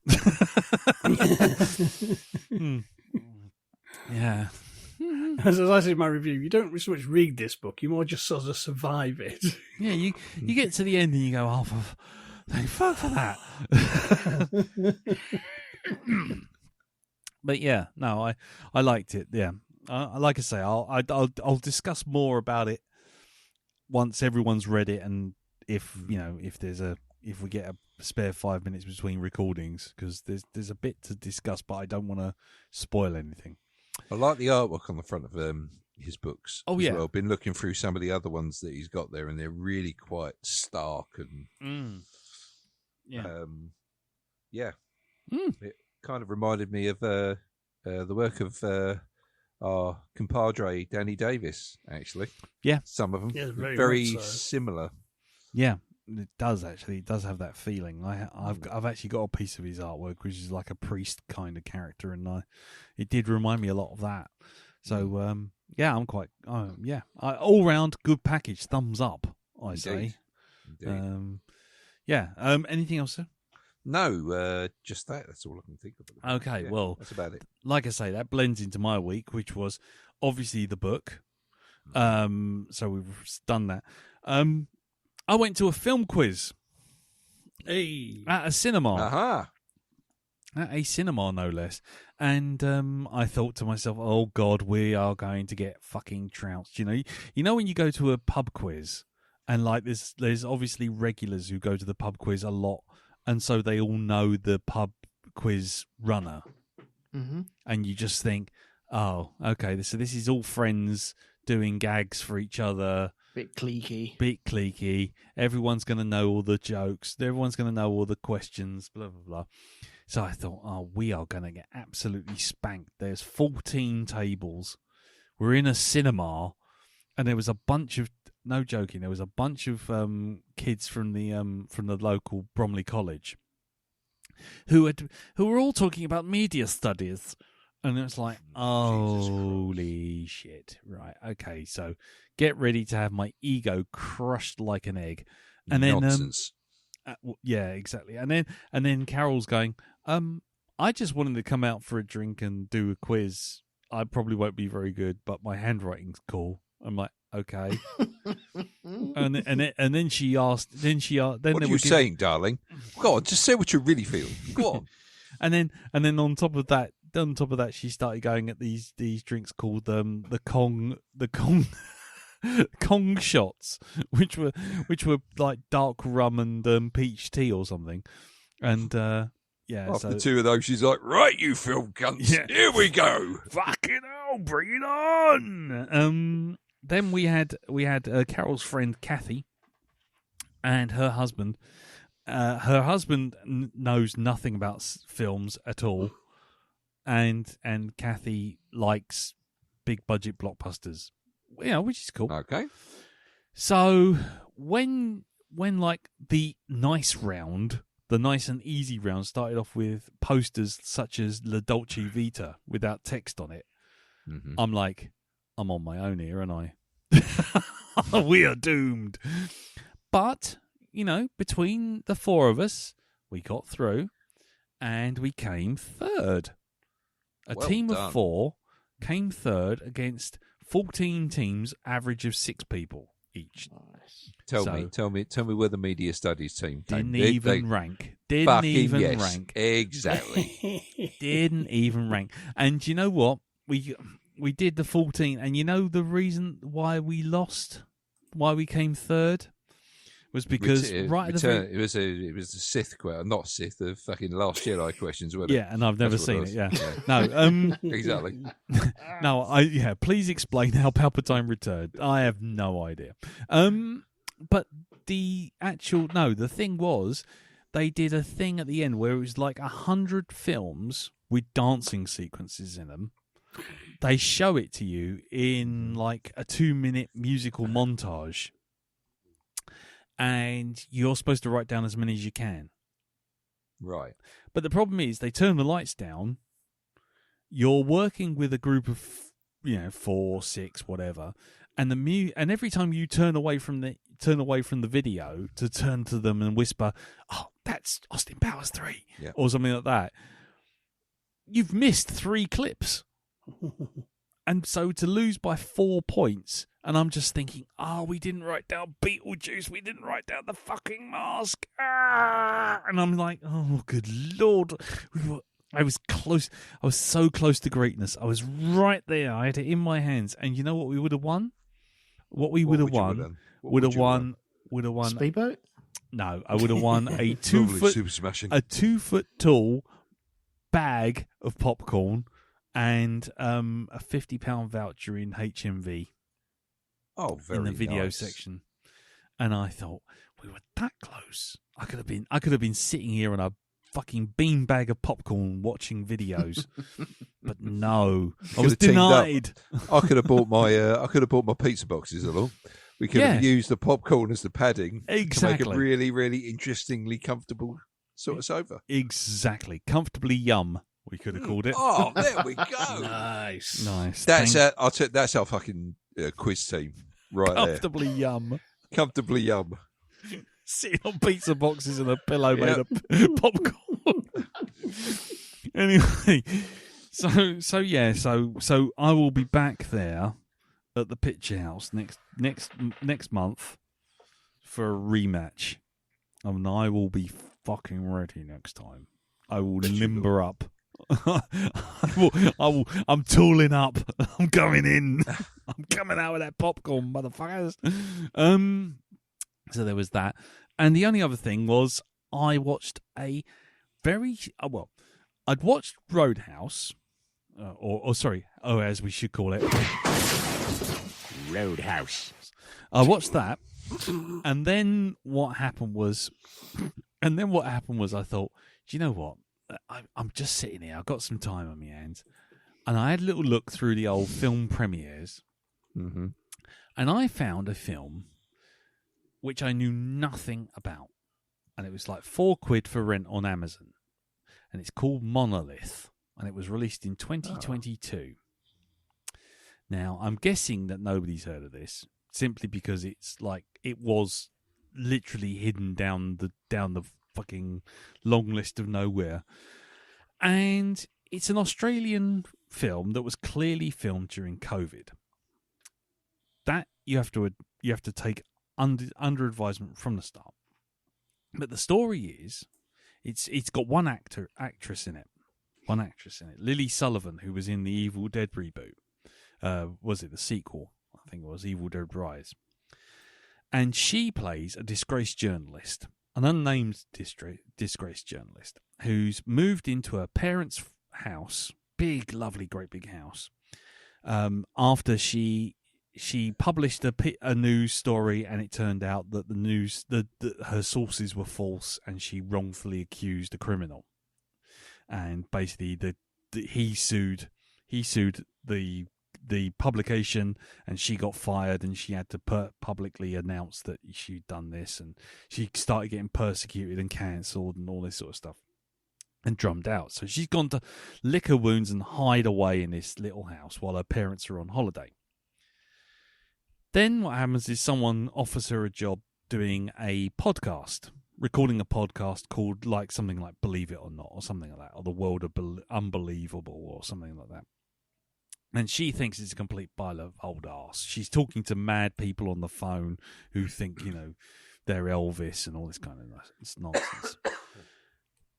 As I said in my review, you don't so much read this book, you more just sort of survive it. Yeah, you get to the end and you go, oh, thank fuck for that. But yeah, no, I liked it. Yeah, like I say, I'll discuss more about it once everyone's read it, and if we get a spare 5 minutes between recordings, because there's a bit to discuss, but I don't want to spoil anything. I like the artwork on the front of his books. Oh, as yeah. well. Been looking through some of the other ones that he's got there, and they're really quite stark and It kind of reminded me of the work of our compadre Danny Davis. Actually, some of them very similar. Yeah. It does actually. It does have that feeling. I've actually got a piece of his artwork, which is like a priest kind of character, and it did remind me a lot of that. So I'm quite all round good package. Thumbs up, I say. Indeed. Anything else, sir? No, just that. That's all I can think of. Okay, well, that's about it. Like I say, that blends into my week, which was obviously the book. So we've done that. I went to a film quiz at a cinema. Aha! At a cinema, no less. And I thought to myself, oh, God, we are going to get fucking trounced. You know when you go to a pub quiz, and like there's obviously regulars who go to the pub quiz a lot, and so they all know the pub quiz runner. Mm-hmm. And you just think, oh, okay, so this is all friends doing gags for each other. Bit cliquey. Everyone's going to know all the jokes. Everyone's going to know all the questions, blah, blah, blah. So I thought, oh, we are going to get absolutely spanked. There's 14 tables. We're in a cinema, and there was a bunch of, no joking, there was a bunch of kids from the local Bromley College who were all talking about media studies. And it was like, holy shit. Right, okay, so get ready to have my ego crushed like an egg. And then nonsense. Yeah, exactly. And then Carol's going, I just wanted to come out for a drink and do a quiz. I probably won't be very good, but my handwriting's cool. I'm like, okay. and then she asked. Then what are you saying, darling? Go on, just say what you really feel. Go on. and then on top of that, she started going at these drinks called the Kong Kong shots, which were like dark rum and peach tea or something, and after two of those, she's like, right, you film cunts, here we go. Fucking hell, bring it on. Then we had Carol's friend Kathy and her husband. Her husband knows nothing about films at all, and Kathy likes big budget blockbusters, which is cool. Okay. So when like the nice and easy round started off with posters such as La Dolce Vita without text on it, I'm like, I'm on my own here, and we are doomed. But, between the four of us, we got through and we came third. A team of 4 came third against 14 teams, average of 6 people each. Nice. Tell me where the media studies team didn't came. Even rank. Didn't even yes, rank. Exactly. Didn't even rank. And you know what? We did the 14, and you know the reason why we lost, why we came third, was because it was the Sith question, not Sith, the fucking Last Jedi questions, weren't it? Yeah, and I've never seen it. Yeah, no, exactly. No, please explain how Palpatine returned. I have no idea. But the thing was, they did a thing at the end where it was like 100 films with dancing sequences in them. They show it to you in like a 2-minute musical montage, and you're supposed to write down as many as you can. Right. But the problem is they turn the lights down. You're working with a group of 4, 6, whatever, and and every time you turn away from the video to turn to them and whisper, "Oh, that's Austin Powers 3," or something like that, you've missed 3 clips. And so to lose by 4 points, and I'm just thinking, we didn't write down Beetlejuice, we didn't write down The Fucking Mask, and I'm like, oh, good Lord. I was close. I was so close to greatness. I was right there. I had it in my hands. And you know what we would have won? What we would have won would have won Speedboat? No, I would have won a 2 foot tall bag of popcorn and a £50 voucher in HMV. Oh, very in the video nice. section. And I thought, we were that close. I could have been sitting here on a fucking beanbag of popcorn watching videos. But no, I was denied. I could have bought my pizza boxes along. We could have used the popcorn as the padding to make a really, really interestingly comfortable sort of sofa. Exactly. Comfortably yum, we could have called it. Oh, there we go. Nice. That's our fucking quiz team right Comfortably yum. Comfortably yum. Sitting on pizza boxes and a pillow made of popcorn. Anyway, so I will be back there at the Picture House next month for a rematch, and I will be fucking ready next time. I will limber up. I'm tooling up. I'm going in. I'm coming out with that popcorn, motherfuckers. So there was that. And the only other thing was I watched I'd watched Roadhouse, as we should call it. Roadhouse. I watched that, and then what happened was I thought, do you know what? I'm just sitting here. I've got some time on my hands, and I had a little look through the old film premieres, and I found a film which I knew nothing about, and it was like £4 for rent on Amazon, and it's called Monolith, and it was released in 2022. Now, I'm guessing that nobody's heard of this, simply because it's like it was literally hidden down the fucking long list of nowhere. And it's an Australian film that was clearly filmed during COVID. That you have to take under advisement from the start. But the story is, it's got one actress in it, Lily Sullivan, who was in the Evil Dead reboot. Was it the sequel? I think it was Evil Dead Rise. And she plays a disgraced journalist, an unnamed disgraced journalist, who's moved into her parents' house, big, lovely, great big house, after she published a news story, and it turned out that her sources were false, and she wrongfully accused a criminal. And basically, he sued the publication, and she got fired, and she had to publicly announce that she'd done this, and she started getting persecuted and cancelled and all this sort of stuff, and drummed out. So she's gone to lick her wounds and hide away in this little house while her parents are on holiday. Then what happens is someone offers her a job doing a podcast, recording a podcast called something like Believe It or Not, or something like that, or The World of Unbelievable, or something like that. And she thinks it's a complete pile of old arse. She's talking to mad people on the phone who think, they're Elvis and all this kind of nonsense.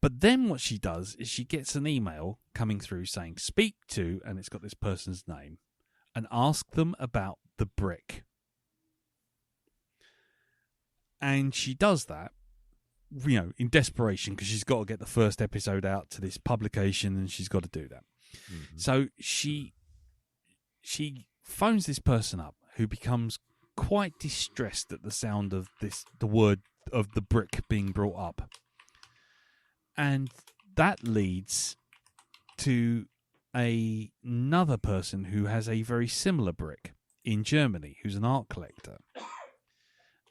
But then what she does is she gets an email coming through saying, speak to, and it's got this person's name, and ask them about the brick. And she does that, in desperation, because she's got to get the first episode out to this publication, and she's got to do that. Mm-hmm. So she phones this person up, who becomes quite distressed at the sound of the word of the brick being brought up. And that leads to another person who has a very similar brick in Germany, who's an art collector.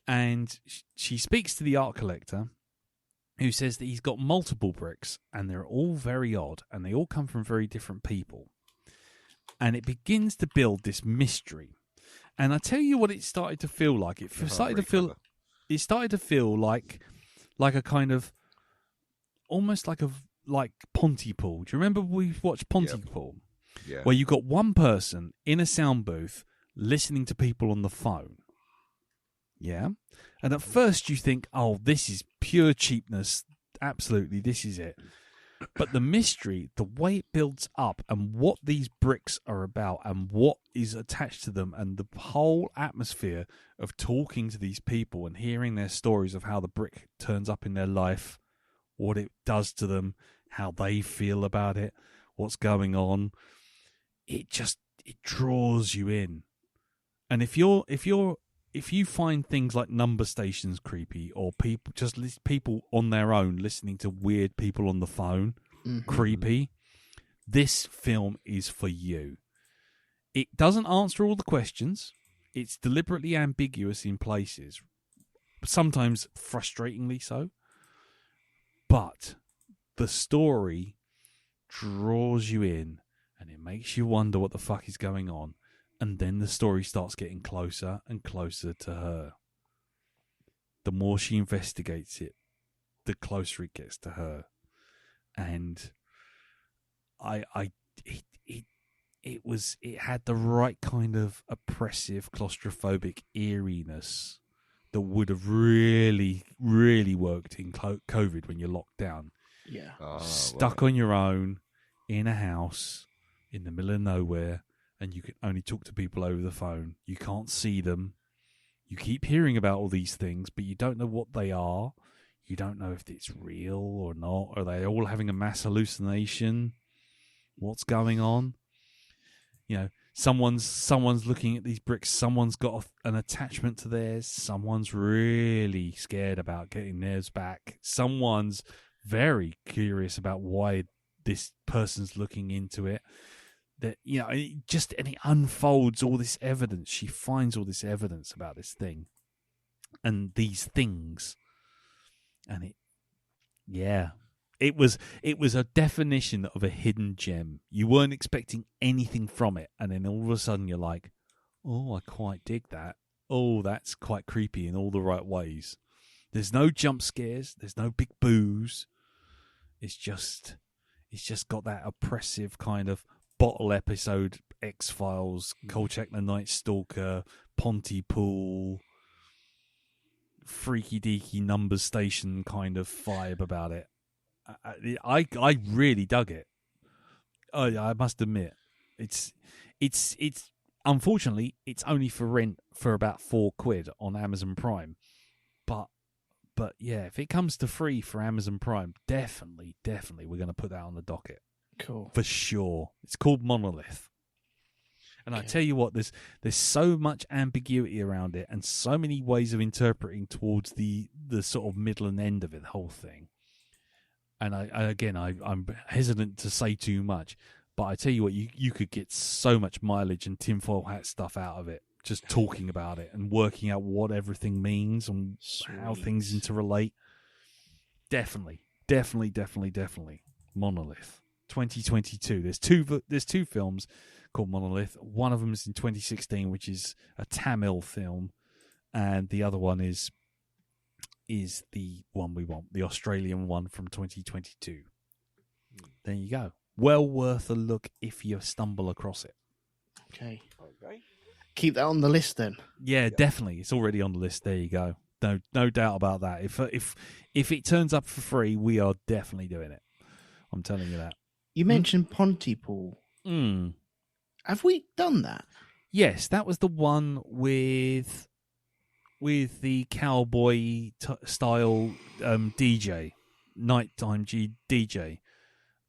And she speaks to the art collector, who says that he's got multiple bricks, and they're all very odd, and they all come from very different people. And it begins to build this mystery. And I tell you what it started to feel like. It started to feel like a kind of, almost like Pontypool. Do you remember we watched Pontypool? Yeah. Where you got one person in a sound booth listening to people on the phone. Yeah? And at first you think, oh, this is pure cheapness. Absolutely, this is it. But the mystery, the way it builds up, and what these bricks are about, and what is attached to them, and the whole atmosphere of talking to these people and hearing their stories of how the brick turns up in their life, what it does to them, how they feel about it, what's going on, it draws you in. And if you find things like number stations creepy, or people on their own listening to weird people on the phone creepy, this film is for you. It doesn't answer all the questions. It's deliberately ambiguous in places, sometimes frustratingly so. But the story draws you in, and it makes you wonder what the fuck is going on. And then the story starts getting closer and closer to her. The more she investigates it, the closer it gets to her. And it had the right kind of oppressive, claustrophobic eeriness that would have really, really worked in COVID when you're locked down. Yeah. Stuck on your own in a house in the middle of nowhere. And you can only talk to people over the phone. You can't see them. You keep hearing about all these things, but you don't know what they are. You don't know if it's real or not. Are they all having a mass hallucination? What's going on? Someone's looking at these bricks. Someone's got an attachment to theirs. Someone's really scared about getting theirs back. Someone's very curious about why this person's looking into it. That it unfolds all this evidence. She finds all this evidence about this thing and these things, and it was a definition of a hidden gem. You weren't expecting anything from it, and then all of a sudden you're like, "Oh, I quite dig that. Oh, that's quite creepy in all the right ways." There's no jump scares. There's no big boos. It's just It's just got that oppressive kind of bottle episode, X-Files, Kolchak the Night Stalker, Pontypool, freaky deaky numbers station kind of vibe about it. I really dug it. I must admit, it's unfortunately it's only for rent for about £4 on Amazon Prime, but yeah, if it comes to free for Amazon Prime, definitely we're going to put that on the docket. Cool. For sure. It's called Monolith. And Okay. I tell you what, there's so much ambiguity around it and so many ways of interpreting towards the sort of middle and end of it, the whole thing. And I'm hesitant to say too much, but I tell you what, you could get so much mileage and tinfoil hat stuff out of it, just talking about it and working out what everything means and how things interrelate. Definitely. Monolith. 2022. There's two films called Monolith. One of them is in 2016, which is a Tamil film, and the other one is the one we want, the Australian one from 2022. There you go. Well worth a look if you stumble across it. Okay. Keep that on the list then. Yeah, definitely. It's already on the list. There you go. No doubt about that. If it turns up for free, we are definitely doing it. I'm telling you that. You mentioned Pontypool. Mm. Have we done that? Yes, that was the one with the cowboy style DJ, nighttime DJ,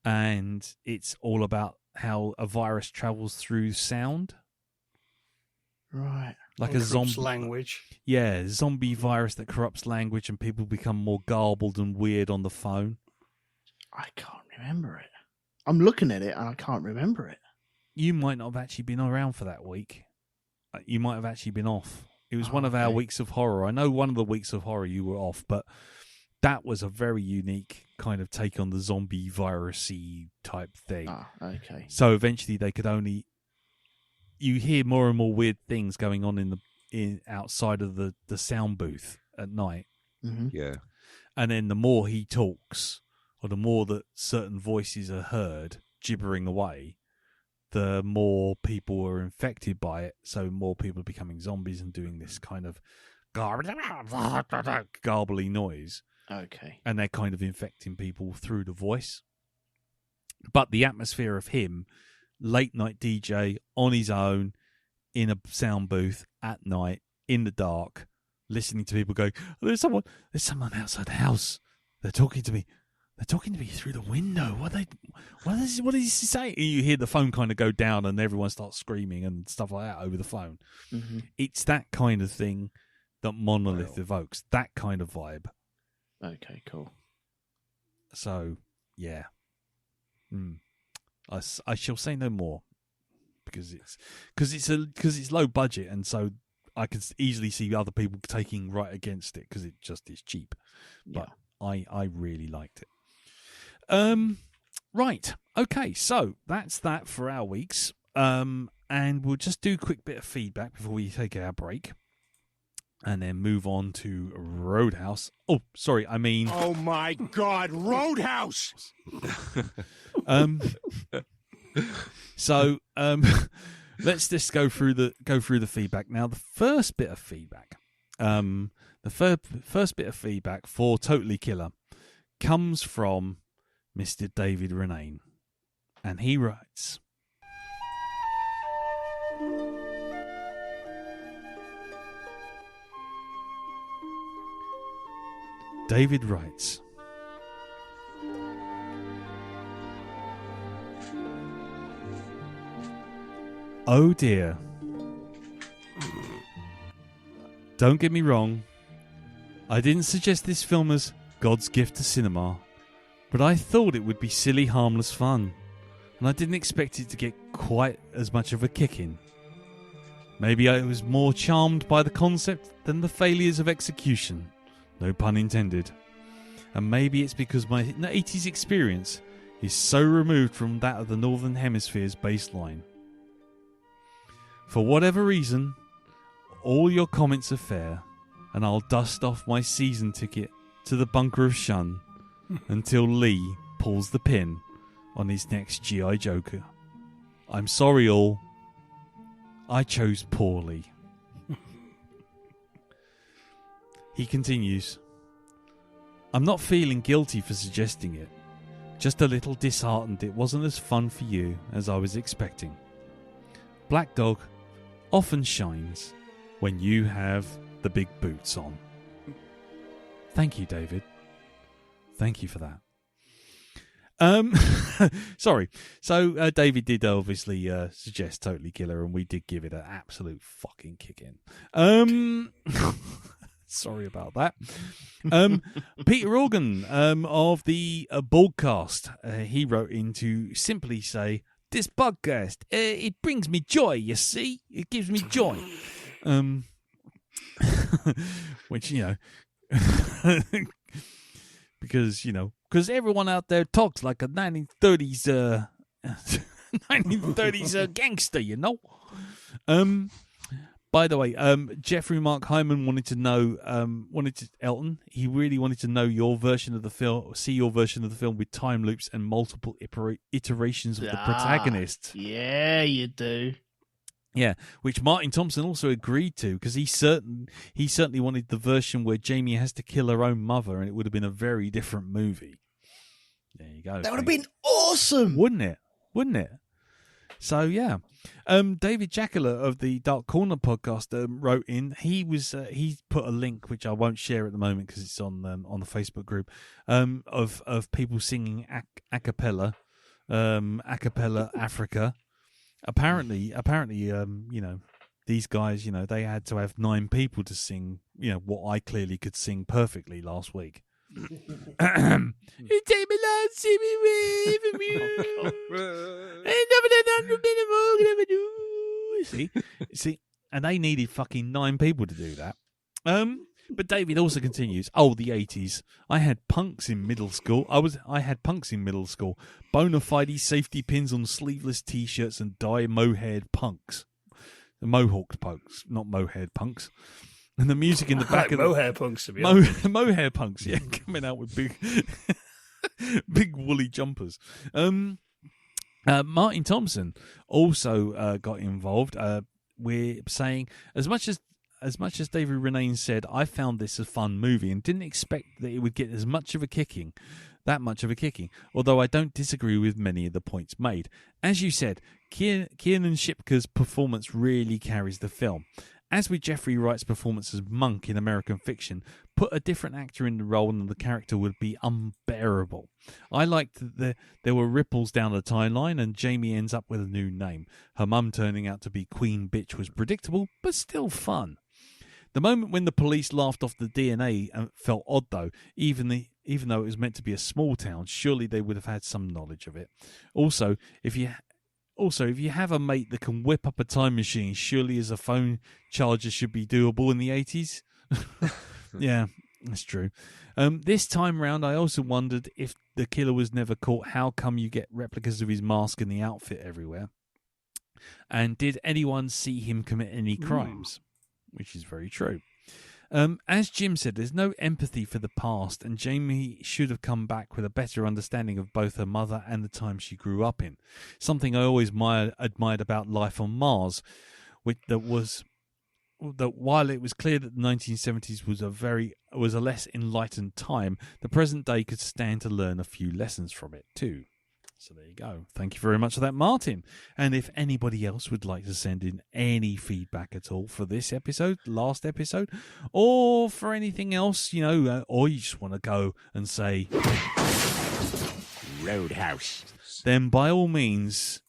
and it's all about how a virus travels through sound, Right. like And a zombie language. Yeah, zombie virus that corrupts language, and people become more garbled and weird on the phone. I can't remember it. I'm looking at it and I can't remember it. You might not have actually been around for that week. You might have actually been off. It was one of our weeks of horror. I know one of the weeks of horror you were off, but that was a very unique kind of take on the zombie virusy type thing. Okay. So eventually they could only... You hear more and more weird things going on in outside of the sound booth at night. Mm-hmm. Yeah. And then the more he talks, or the more that certain voices are heard gibbering away, the more people are infected by it. So more people are becoming zombies and doing this kind of garbly noise. Okay. And they're kind of infecting people through the voice. But the atmosphere of him, late night DJ, on his own, in a sound booth at night, in the dark, listening to people go, there's someone outside the house. They're talking to me. They're talking to me through the window. What is he saying? And you hear the phone kind of go down and everyone starts screaming and stuff like that over the phone. Mm-hmm. It's that kind of thing that Monolith evokes. That kind of vibe. Okay, cool. So, yeah. I shall say no more because it's low budget, and so I could easily see other people taking right against it because it just is cheap. But I really liked it. Right. Okay. So that's that for our weeks. And we'll just do a quick bit of feedback before we take our break, and then move on to Roadhouse. Oh, sorry. I mean. Oh my God, Roadhouse! So let's just go through the feedback now. The first bit of feedback, first bit of feedback for Totally Killer comes from Mr. David Renane, and he writes, David writes, oh dear. Don't get me wrong. I didn't suggest this film as God's gift to cinema, but I thought it would be silly, harmless fun, and I didn't expect it to get quite as much of a kick in. Maybe I was more charmed by the concept than the failures of execution. No pun intended. And maybe it's because my 80s experience is so removed from that of the Northern Hemisphere's baseline. For whatever reason, all your comments are fair, and I'll dust off my season ticket to the bunker of shun until Lee pulls the pin on his next G.I. Joker. I'm sorry all. I chose poorly. He continues, I'm not feeling guilty for suggesting it. Just a little disheartened it wasn't as fun for you as I was expecting. Black Dog often shines when you have the big boots on. Thank you, David. Thank you for that. Sorry. So David did obviously suggest Totally Killer, and we did give it an absolute fucking kick in. Sorry about that. Peter Organ of the broadcast, he wrote in to simply say, this podcast, it brings me joy, you see? It gives me joy. Which, you know, because everyone out there talks like a 1930s, 1930s gangster, you know? By the way, Jeffrey Mark Hyman wanted to know, Elton, he really wanted to know your version of the film, see your version of the film with time loops and multiple iterations of the protagonist. Yeah, you do. Yeah, which Martin Thompson also agreed to, because he certainly wanted the version where Jamie has to kill her own mother, and it would have been a very different movie. There you go. That would have been awesome, wouldn't it? So yeah, David Jackala of the Dark Corner podcast wrote in. He put a link which I won't share at the moment because it's on the Facebook group of people singing a cappella Africa. Apparently, you know, these guys, you know, they had to have 9 people to sing, you know, what I clearly could sing perfectly last week. You take me love, see me away from you. See, and they needed fucking 9 people to do that. But David also continues, the 80s. I had punks in middle school. I had punks in middle school. Bona fide safety pins on sleeveless t-shirts and mohawked punks. The mohawked punks, not mohaired punks. And the music in the back of the mohair punks, to be honest. Mohair punks, yeah, coming out with big woolly jumpers. Martin Thompson also got involved. We're saying as much as David Renane said, I found this a fun movie and didn't expect that it would get that much of a kicking. Although I don't disagree with many of the points made. As you said, Kiernan Shipka's performance really carries the film. As with Jeffrey Wright's performance as Monk in American Fiction, put a different actor in the role and the character would be unbearable. I liked that there were ripples down the timeline and Jamie ends up with a new name. Her mum turning out to be Queen Bitch was predictable, but still fun. The moment when the police laughed off the DNA felt odd, though. Even though it was meant to be a small town, surely they would have had some knowledge of it. Also, if you have a mate that can whip up a time machine, surely as a phone charger should be doable in the 80s. Yeah, that's true. This time round, I also wondered if the killer was never caught, how come you get replicas of his mask and the outfit everywhere? And did anyone see him commit any crimes? Which is very true. As Jim said, there's no empathy for the past, and Jamie should have come back with a better understanding of both her mother and the time she grew up in. Something I always admired about Life on Mars, that while it was clear that the 1970s was a less enlightened time, the present day could stand to learn a few lessons from it too. So there you go. Thank you very much for that, Martin. And if anybody else would like to send in any feedback at all for this episode, last episode, or for anything else, you know, or you just want to go and say Roadhouse, then by all means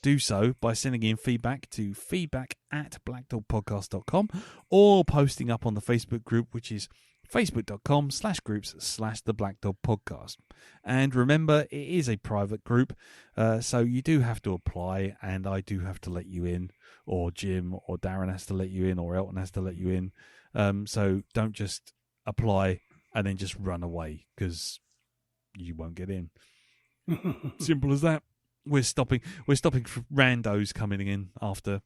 do so by sending in feedback to feedback@blackdogpodcast.com or posting up on the Facebook group, which is facebook.com/groups/the Black Dog Podcast. And remember, it is a private group, so you do have to apply, and I do have to let you in, or Jim or Darren has to let you in, or Elton has to let you in. So don't just apply and then just run away, because you won't get in. Simple as that. We're stopping for randos coming in after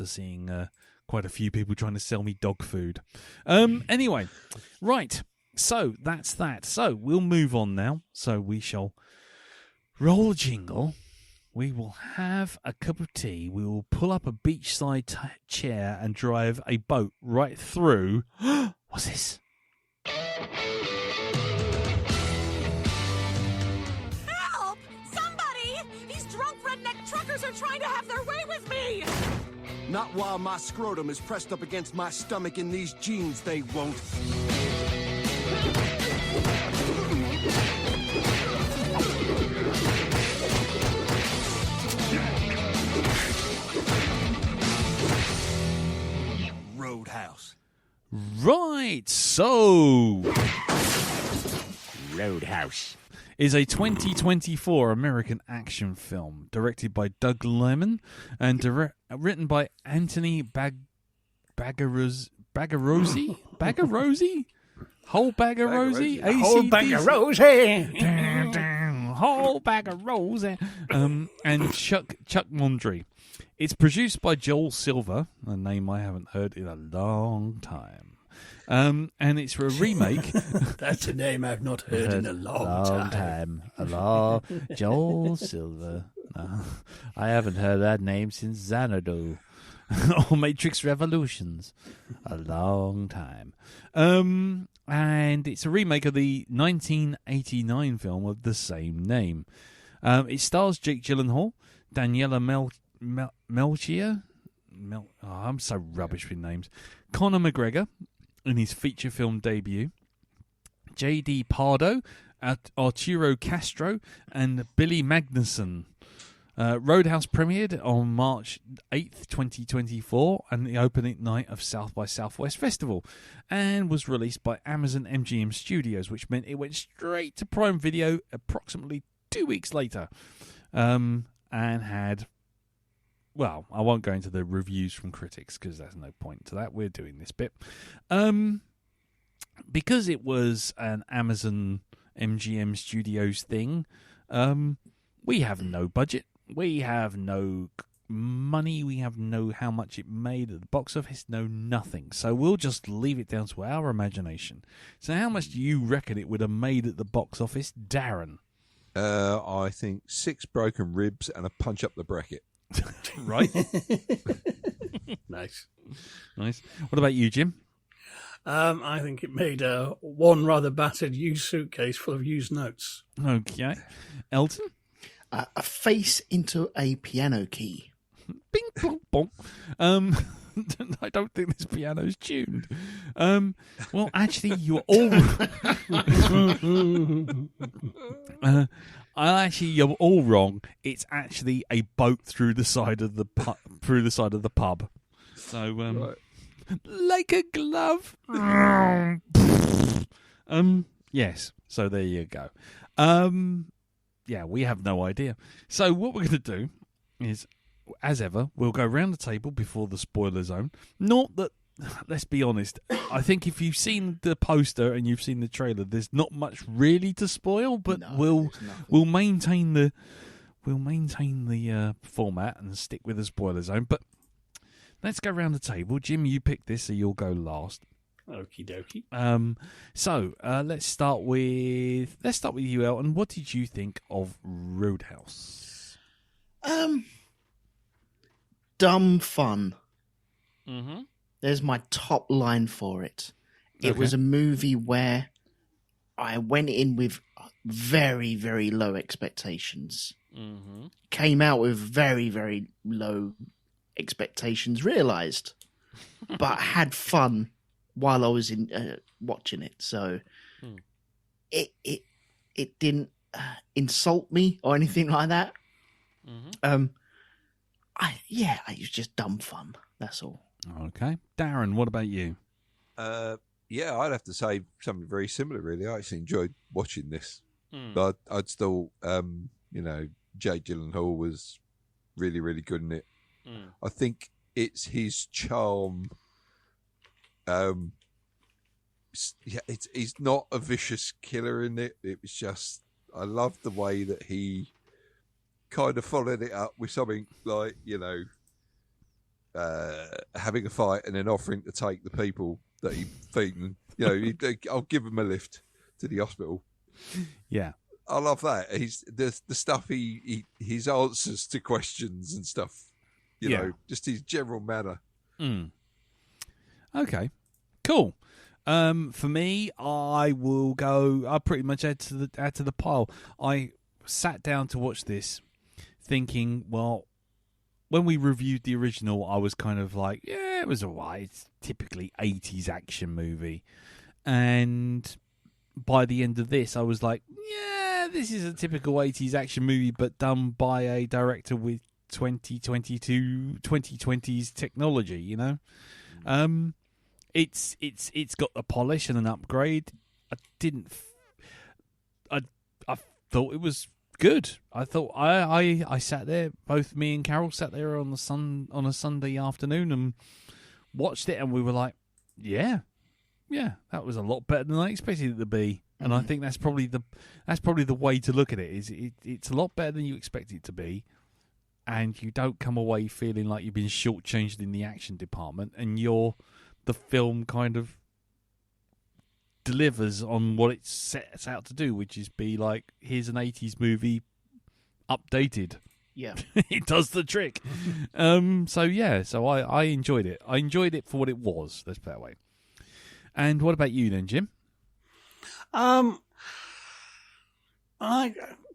seeing quite a few people trying to sell me dog food. Anyway, right. So that's that. So we'll move on now. So we shall roll jingle. We will have a cup of tea. We will pull up a beachside chair and drive a boat right through. What's this? Help! Somebody! These drunk redneck truckers are trying to have their way with me! Not while my scrotum is pressed up against my stomach in these jeans, they won't. Roadhouse. Right, so Roadhouse is a 2024 American action film directed by Doug Liman and written by Anthony Bagarozzi? Whole Bagarozzi? Whole bag of rosy. Whole bag of rose. And Chuck Mondry. It's produced by Joel Silver, a name I haven't heard in a long time. And it's a remake. That's a name I've not heard in a long time. Hello, Joel Silver. No, I haven't heard that name since Xanadu or Matrix Revolutions. A long time. And it's a remake of the 1989 film of the same name. It stars Jake Gyllenhaal, Daniela Melchior. I'm so rubbish with names. Conor McGregor in his feature film debut. J.D. Pardo, Arturo Castro, and Billy Magnuson. Roadhouse premiered on March 8th, 2024, and the opening night of South by Southwest Festival, and was released by Amazon MGM Studios, which meant it went straight to Prime Video approximately 2 weeks later, and had... Well, I won't go into the reviews from critics because there's no point to that. We're doing this bit. Because it was an Amazon MGM Studios thing, we have no budget. We have no money. We have no how much it made at the box office. No nothing. So we'll just leave it down to our imagination. So how much do you reckon it would have made at the box office, Darren? I think 6 broken ribs and a punch up the bracket. Right. Nice. What about you, Jim? I think it made one rather battered used suitcase full of used notes. Okay. Elton? A face into a piano key. Bing, bong, bong. I don't think this piano's tuned. Well, actually, you're all... you're all wrong. It's actually a boat through the side of the pub. So, Right. like a glove. Yes. So there you go. Yeah, we have no idea. So what we're going to do is, as ever, we'll go round the table before the spoiler zone. Not that, let's be honest, I think if you've seen the poster and you've seen the trailer, there's not much really to spoil, but we'll maintain the format and stick with the spoiler zone. But let's go round the table. Jim, you pick this, so you'll go last. Okie dokie. So let's start with you, Elton. What did you think of Roadhouse? Dumb fun. Mm-hmm. There's my top line for it. It Okay. was a movie where I went in with very, very low expectations. Mm-hmm. Came out with very, very low expectations, realised, but had fun while I was in watching it. So it didn't insult me or anything like that. Mm-hmm. It was just dumb fun. That's all. Okay. Darren, what about you? Yeah, I'd have to say something very similar, really. I actually enjoyed watching this. Mm. But I'd still, Jake Gyllenhaal was really, really good in it. Mm. I think it's his charm. He's not a vicious killer in it. It was just, I loved the way that he kind of followed it up with something like, having a fight and then offering to take the people that he'd beaten. I'll give him a lift to the hospital. Yeah. I love that. He's the stuff his answers to questions and stuff. You know, just his general manner. Mm. Okay, cool. For me, I'll pretty much add to the pile. I sat down to watch this, thinking, well, when we reviewed the original, I was kind of like, yeah, it was alright. It's typically 80s action movie, and by the end of this, I was like, yeah, this is a typical 80s action movie, but done by a director with 2020's technology. You know. It's got a polish and an upgrade. I thought it was good. I thought I sat there, both me and Carol sat there on a Sunday afternoon and watched it, and we were like, yeah, that was a lot better than I expected it to be. And I think that's probably the way to look at it. It's a lot better than you expect it to be, and you don't come away feeling like you've been shortchanged in the action department, and the film kind of delivers on what it sets out to do, which is be like, here's an 80s movie updated. Yeah. It does the trick. So I enjoyed it. I enjoyed it for what it was, let's put it that way. And what about you then, Jim? I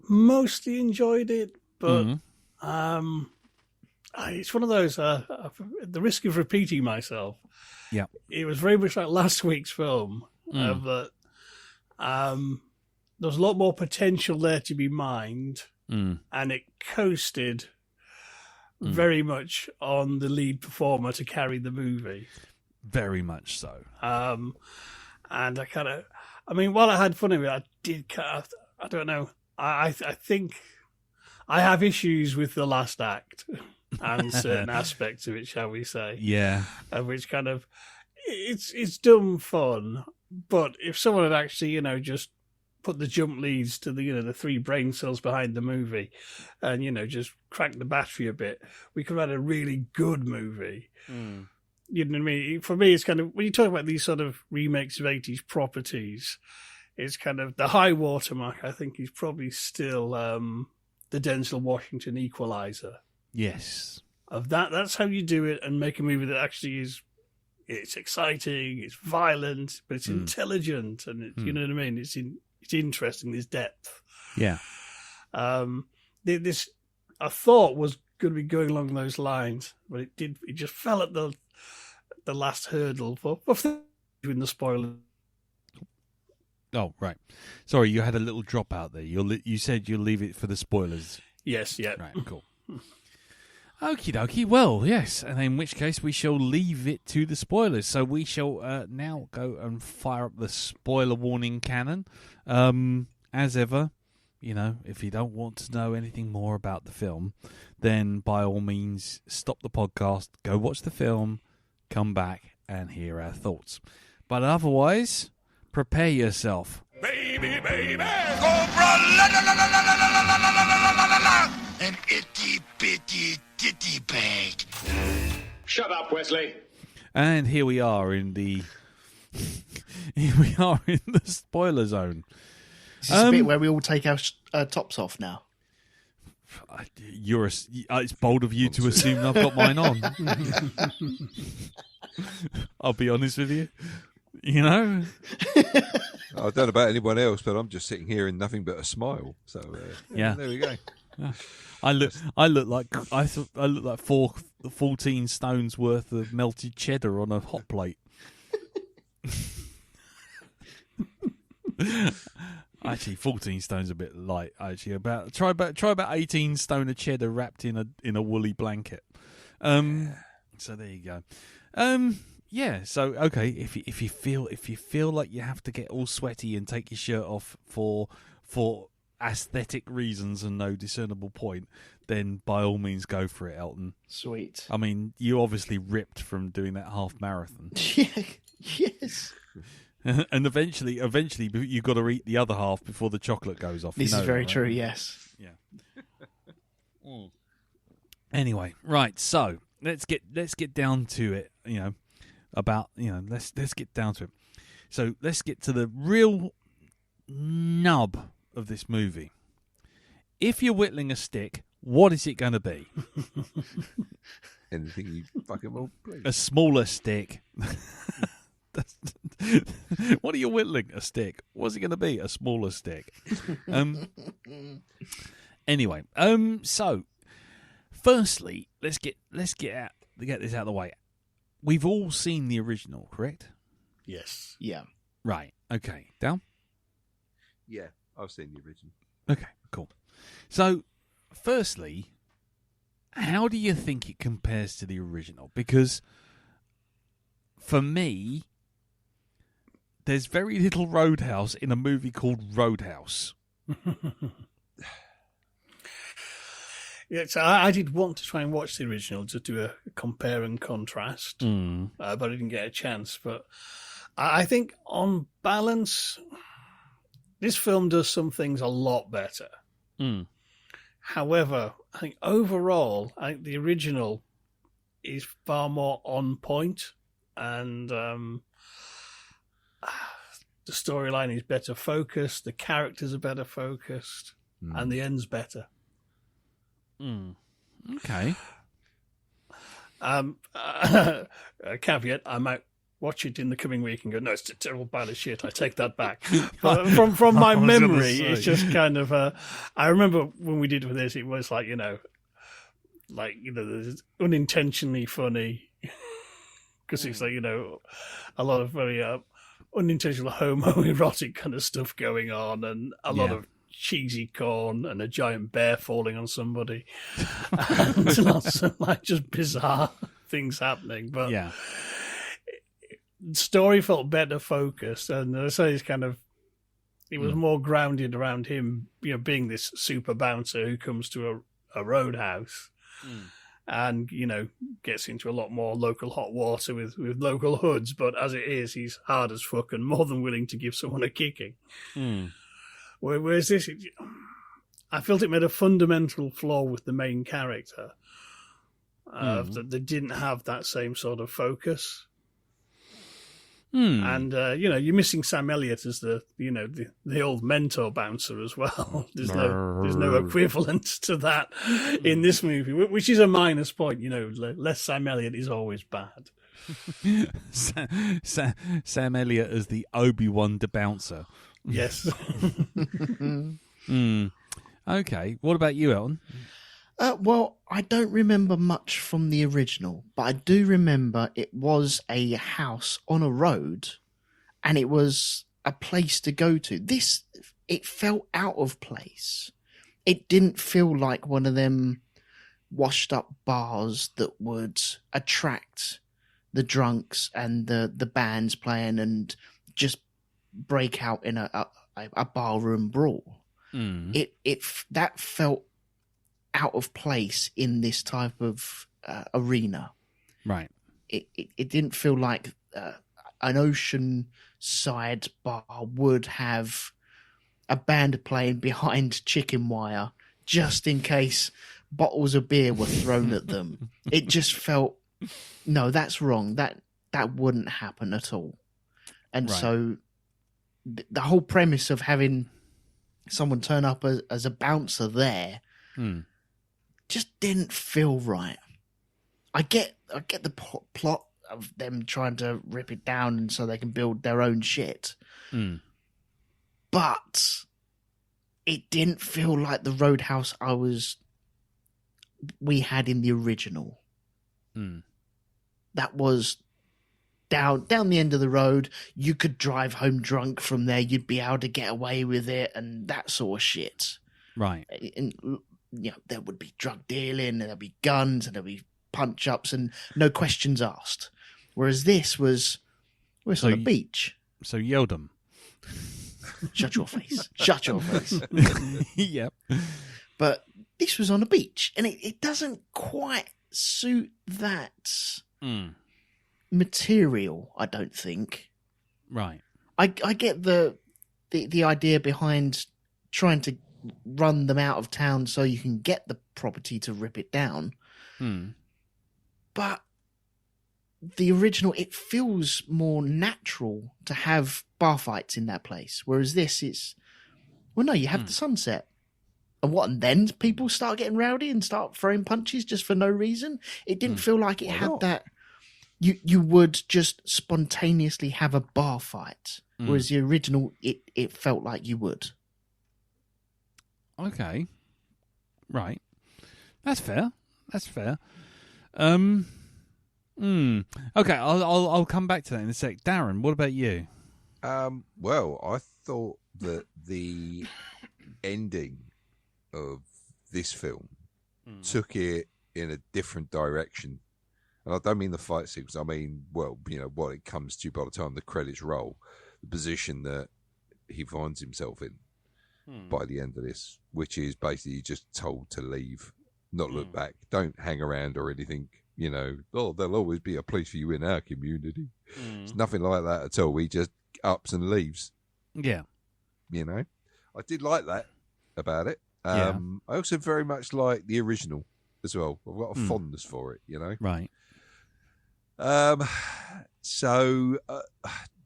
mostly enjoyed it, but it's one of those, at the risk of repeating myself, it was very much like last week's film, that there was a lot more potential there to be mined, and it coasted very much on the lead performer to carry the movie. Very much so. And while I had fun with it, I did I don't know, I think I have issues with the last act and certain aspects of it, shall we say. Yeah. Which kind of, it's dumb fun, but if someone had actually, just put the jump leads to the 3 brain cells behind the movie and, just crank the battery a bit, we could have had a really good movie. You know what I mean? For me, it's kind of, when you talk about these sort of remakes of 80s properties, it's kind of the high watermark, I think, is probably still the Denzel Washington Equalizer. Yes. Of that's how you do it and make a movie that actually it's exciting, it's violent, but it's intelligent, and you know what I mean? It's interesting, there's depth. Yeah. This I thought was going to be going along those lines, but it just fell at the last hurdle for doing the spoilers. Oh, right. Sorry, you had a little drop out there. You said you'll leave it for the spoilers. Yes, yeah. Right, cool. Okie dokie. Well, yes, and in which case we shall leave it to the spoilers. So we shall now go and fire up the spoiler warning cannon. As ever, if you don't want to know anything more about the film, then by all means stop the podcast, go watch the film, come back and hear our thoughts. But otherwise, prepare yourself. Baby, Cobra, la la la la la la la la la la la la. An itty bitty ditty bag. Shut up, Wesley. And here we are in the spoiler zone. Is this a bit where we all take our tops off now? It's bold of you to assume I've got mine on. I'll be honest with you. I don't know about anyone else, but I'm just sitting here in nothing but a smile. So yeah, there we go. I look like 14 stones worth of melted cheddar on a hot plate. Actually, 14 stones a bit light. Actually, try about 18 stone of cheddar wrapped in a woolly blanket. So there you go. Yeah. So okay, if you feel like you have to get all sweaty and take your shirt off for aesthetic reasons and no discernible point, then by all means go for it, Elton. Sweet. I mean, you obviously ripped from doing that half marathon. Yes. And eventually, you've got to eat the other half before the chocolate goes off. This is very that, right? true. Yes. Yeah. Anyway, right. So let's get down to it. Let's get down to it. So let's get to the real nub of this movie. If you're whittling a stick, what is it going to be? Anything you fucking want, please. A smaller stick. What are you whittling? A stick. What's it going to be? A smaller stick. Anyway, so firstly, let's get this out of the way. We've all seen the original, correct? Yes. Yeah. Right. Okay. Down? Yeah, I've seen the original. Okay, cool. So, firstly, how do you think it compares to the original? Because for me, there's very little Roadhouse in a movie called Roadhouse. Yeah, so I did want to try and watch the original to do a compare and contrast, but I didn't get a chance. But I think on balance, this film does some things a lot better. However, I think overall, the original is far more on point, and the storyline is better focused, the characters are better focused, and the end's better. Okay. Caveat, I might watch it in the coming week and go, no, it's a terrible pile of shit. I take that back. But from my memory, it's just kind of, I remember when we did with this, it was like, there's unintentionally funny because it's like, a lot of very unintentional homoerotic kind of stuff going on and a lot of cheesy corn and a giant bear falling on somebody and lots of just bizarre things happening. But the story felt better focused, and I say it was more grounded around him, being this super bouncer who comes to a roadhouse and, gets into a lot more local hot water with local hoods. But as it is, he's hard as fuck and more than willing to give someone a kicking. Whereas this, I felt it made a fundamental flaw with the main character, that they didn't have that same sort of focus. And, you're missing Sam Elliott as the old mentor bouncer as well. There's no equivalent to that in this movie, which is a minus point. Less Sam Elliott is always bad. Sam Elliott as the Obi-Wan the bouncer. Yes. Okay. What about you, Elton? Well, I don't remember much from the original, but I do remember it was a house on a road and it was a place to go to. It felt out of place. It didn't feel like one of them washed up bars that would attract the drunks and the bands playing and just break out in a barroom brawl. That felt out of place in this type of arena. Right. It didn't feel like an oceanside bar would have a band playing behind chicken wire just in case bottles of beer were thrown at them. It just felt, no, that's wrong. That wouldn't happen at all. And so the whole premise of having someone turn up as a bouncer there just didn't feel right. I get the plot of them trying to rip it down and so they can build their own shit. But it didn't feel like the Roadhouse we had in the original. That was down the end of the road. You could drive home drunk from there. You'd be able to get away with it and that sort of shit. Right. And there would be drug dealing and there'd be guns and there'd be punch ups and no questions asked. Whereas this was, we're on a beach. So Yeldum. Shut your face. Shut your face. Yep. But this was on a beach and it doesn't quite suit that material, I don't think. Right. I get the idea behind trying to run them out of town so you can get the property to rip it down. But the original, it feels more natural to have bar fights in that place. Whereas this, Well, no, you have the sunset. And what? And then people start getting rowdy and start throwing punches just for no reason. It didn't feel like it had that. You would just spontaneously have a bar fight, whereas the original, it felt like you would. Okay, right, that's fair. Okay, I'll come back to that in a sec. Darren, what about you? Well, I thought that the ending of this film took it in a different direction. And I don't mean the fight sequence. I mean, well, what it comes to by the time the credits roll, the position that he finds himself in by the end of this, which is basically just told to leave, not look back, don't hang around or anything. There'll always be a place for you in our community. It's nothing like that at all. He just ups and leaves. Yeah. I did like that about it. I also very much like the original as well. I've got a fondness for it, Right. So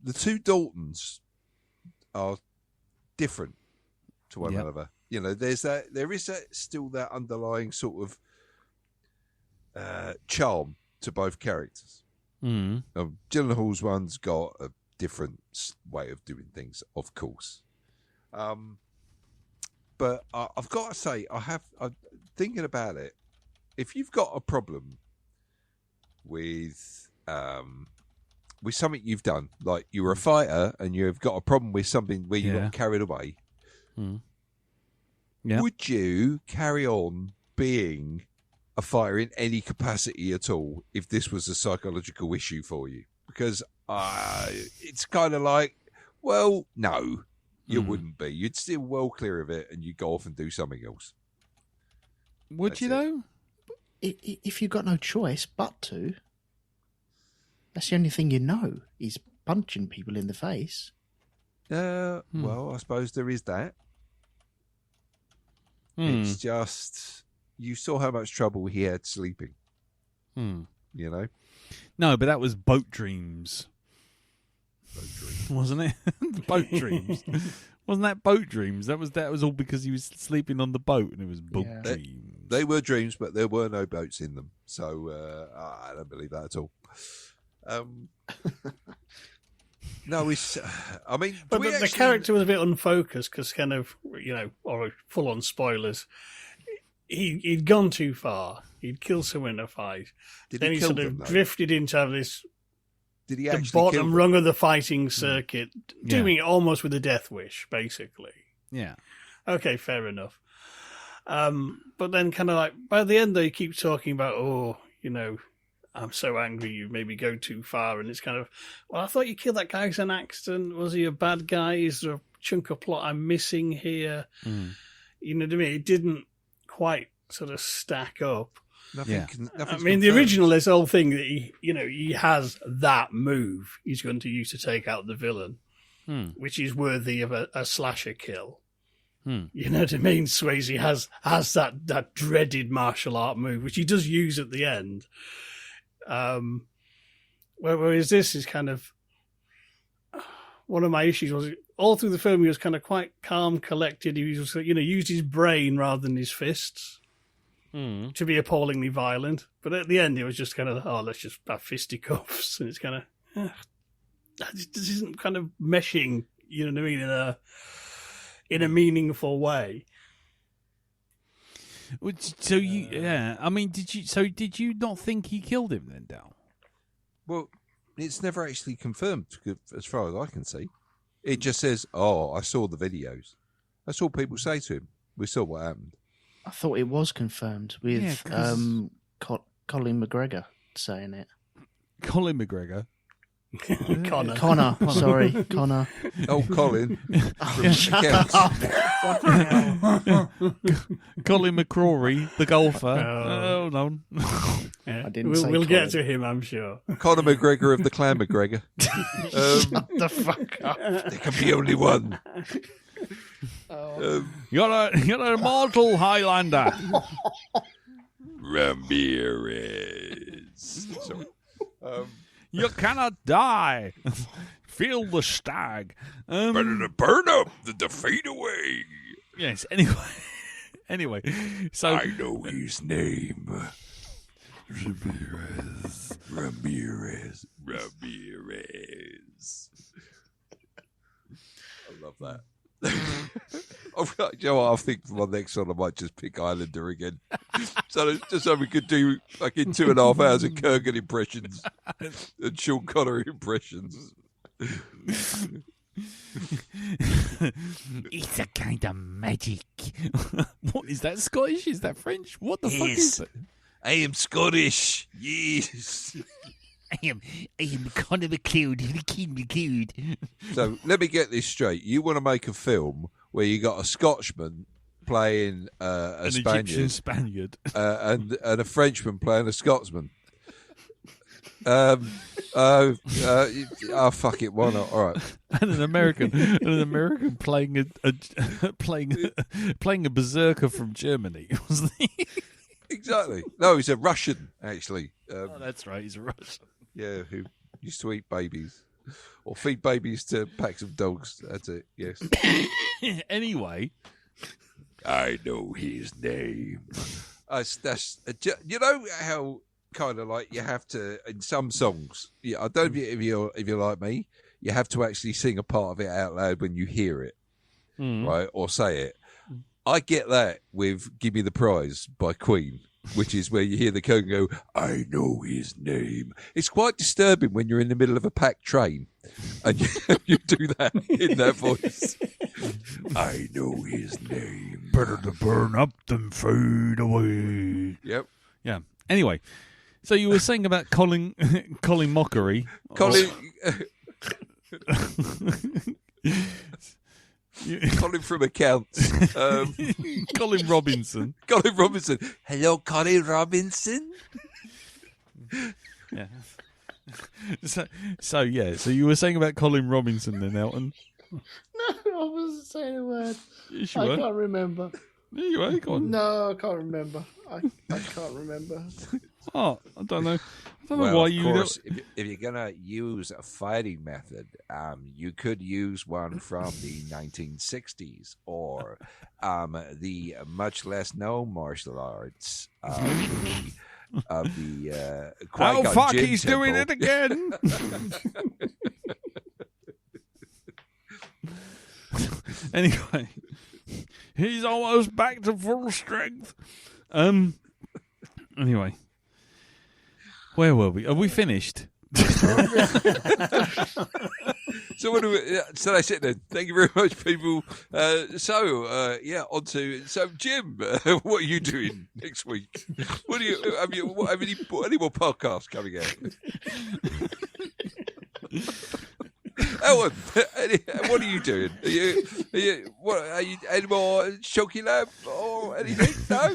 the two Daltons are different to one another. There is still that underlying sort of charm to both characters. Gyllenhaal's one's got a different way of doing things, of course. But I've got to say, I'm thinking about it. If you've got a problem with something you've done, like you were a fighter and you've got a problem with something where you got carried away, would you carry on being a fighter in any capacity at all if this was a psychological issue for you? Because it's kind of like, well, no, you wouldn't be. You'd still well clear of it and you'd go off and do something else. Would you, though? If you've got no choice but to, that's the only thing is punching people in the face. Well, I suppose there is that. It's just, you saw how much trouble he had sleeping. No, but that was Boat Dreams. Wasn't it? Boat Dreams. Wasn't that Boat Dreams? That was all because he was sleeping on the boat and it was Boat Dreams. They were dreams, but there were no boats in them. So I don't believe that at all. No, I mean... But the character was a bit unfocused because or full-on spoilers. He'd gone too far. He'd killed someone in a fight. Then he sort of drifted into this... Did he the bottom rung of the fighting circuit, doing it almost with a death wish, basically. Yeah. Okay, fair enough. But then kind of like, by the end, they keep talking about, I'm so angry you maybe go too far. And it's kind of, well, I thought you killed that guy as an accident. Was he a bad guy? Is there a chunk of plot I'm missing here? You know what I mean? It didn't quite sort of stack up. The original, this whole thing that he has that move he's going to use to take out the villain, which is worthy of a slasher kill. You know what I mean? Swayze has that dreaded martial art move, which he does use at the end. Whereas this is kind of one of my issues was all through the film he was kind of quite calm, collected. He was used his brain rather than his fists. To be appallingly violent, but at the end it was just kind of, let's just have fisticuffs, and it's kind of this isn't kind of meshing, you know what I mean, in a meaningful way. So did you not think he killed him then, Dal? Well, it's never actually confirmed, as far as I can see. It just says, I saw the videos. That's all people say to him. We saw what happened. I thought it was confirmed with Colin McGregor saying it. Colin McGregor? Connor. Sorry, Connor. Oh, Colin. Shut up. Colin McCrory, the golfer. Oh, no. Yeah. I didn't say We'll Colin. get to him, I'm sure. Conor McGregor of the Clan McGregor. Shut the fuck up. There can be only one. You're an immortal Highlander. Ramirez. Sorry. You cannot die. Feel the stag. Better to burn up than to fade away. Yes, anyway. So I know his name. Ramirez. I love that. You know what, I think for my next one I might just pick Islander again. So we could do like in 2.5 hours of Kurgan impressions and Sean Connery impressions. It's a kind of magic. What is that? Scottish? Is that French? What the fuck is that? I am Scottish. Yes. I am Conor McLeod, the King McLeod. So let me get this straight. You want to make a film where you got a Scotsman playing a Spaniard, Egyptian Spaniard, and a Frenchman playing a Scotsman. Fuck it, why not? All right. And an American playing a berserker from Germany, wasn't he? Exactly. No, he's a Russian, actually. That's right, he's a Russian. Yeah, who used to eat babies. Or feed babies to packs of dogs. That's it, yes. Anyway. I know his name. You know how kind of like you have to, in some songs, I don't know if you're like me, you have to actually sing a part of it out loud when you hear it, right, or say it. I get that with "Give Me the Prize" by Queen, which is where you hear the Kogan go, "I know his name." It's quite disturbing when you're in the middle of a packed train and you do that in that voice. I know his name. Better to burn up than fade away. Yep. Yeah. Anyway, so you were saying about Colin Mockery. Colin from accounts. Colin Robinson. Colin Robinson. Hello, Colin Robinson. Yeah. So you were saying about Colin Robinson then, Elton? No, I wasn't saying a word. Yes, you I were. can't remember. There you are. Go on. No, I can't remember. I can't remember. Oh, I don't know. I don't know why you. Of course, if you're gonna use a fighting method, you could use one from the 1960s or the much less known martial arts of the Oh fuck! Jin He's Temple. doing it again. Anyway, he's almost back to full strength. Anyway, where were we? Are we finished? So that's it then. Thank you very much, people. On to Jim. What are you doing next week? What do you have any more podcasts coming out? Ellen, what are you doing? Are you any more Shoky Lab or anything? No.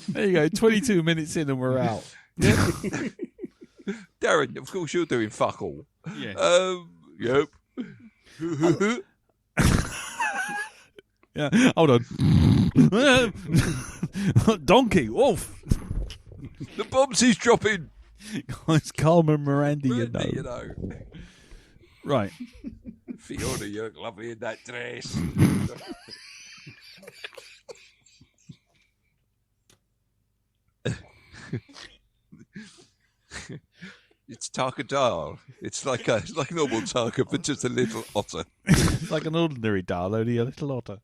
There you go. 22 minutes in and we're out. Yeah. Darren, of course you're doing fuck all. Yeah. Yep. Yeah. Hold on. Donkey. Wolf. The bombs he's dropping. It's Carmen Miranda, you know. Right. Fiona, you look lovely in that dress. It's Tarka. It's like normal Tarka, but just a little otter. It's like an ordinary Dal, only a little otter.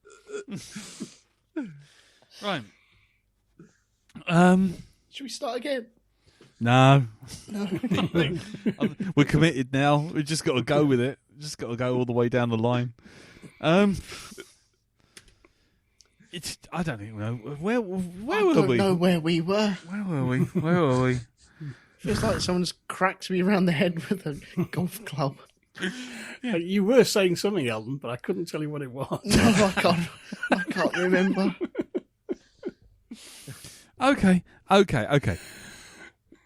Right. Should we start again? No. We're committed now. We've just got to go with it. Just got to go all the way down the line. I don't even know where were we? I don't know where we were. Where were we? Feels like someone's cracked me around the head with a golf club. Yeah. You were saying something, Elton, but I couldn't tell you what it was. No, I can't remember. Okay.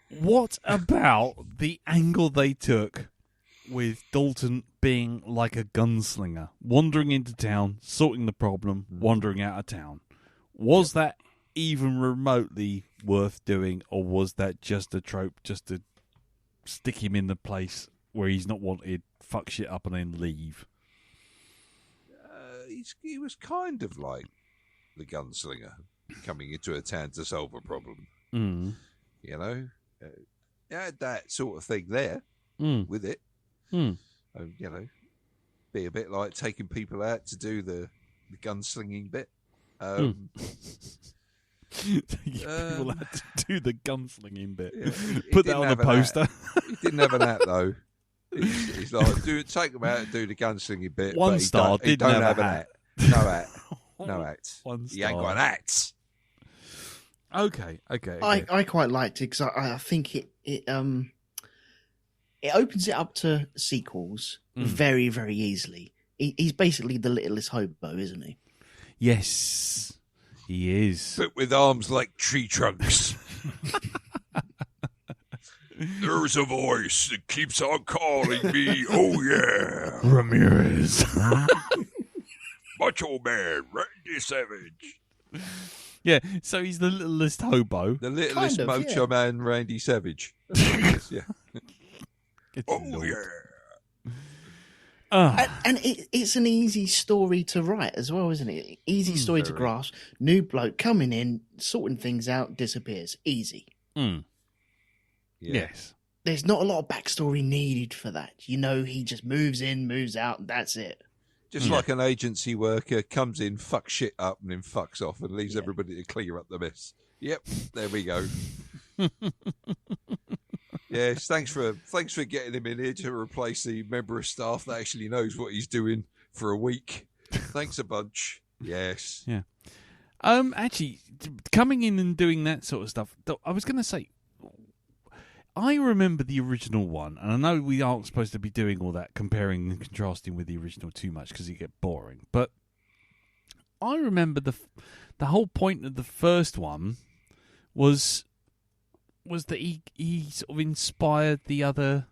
What about the angle they took with Dalton being like a gunslinger, wandering into town, sorting the problem, wandering out of town? Was that even remotely worth doing, or was that just a trope just to stick him in the place where he's not wanted, fuck shit up, and then leave. He was kind of like the gunslinger coming into a town to solve a problem. Mm. You know, he had that sort of thing there with it. Mm. You know, be a bit like taking people out to do the gunslinging bit. People had to do the gunslinging bit. Yeah, Put that on a poster. He didn't have an hat though. He's like, take them out and do the gunslinging bit. One but star he didn't don't have a an hat. No hat. No hat. One He ain't star. got an hat. Okay. I quite liked it because I think it opens it up to sequels very, very easily. He's basically the littlest hobo, isn't he? Yes, he is. But with arms like tree trunks. There's a voice that keeps on calling me. Oh, yeah. Ramirez. Macho Man, Randy Savage. Yeah, so he's the littlest hobo. The littlest Kind of, Macho yeah. Man, Randy Savage. Yeah. It's Oh, Lord. yeah. And it's an easy story to write as well, isn't it? Easy story to very. grasp. New bloke coming in, sorting things out, disappears. Easy. Mm. Yeah. Yes. There's not a lot of backstory needed for that. You know, he just moves in, moves out, and that's it. Just like an agency worker comes in, fucks shit up, and then fucks off and leaves everybody to clear up the mess. Yep, there we go. Yes, thanks for getting him in here to replace the member of staff that actually knows what he's doing for a week. Thanks a bunch. Yes. Yeah. Actually, coming in and doing that sort of stuff, I was going to say, I remember the original one, and I know we aren't supposed to be doing all that comparing and contrasting with the original too much because it get boring. But I remember the whole point of the first one was that he sort of inspired the other.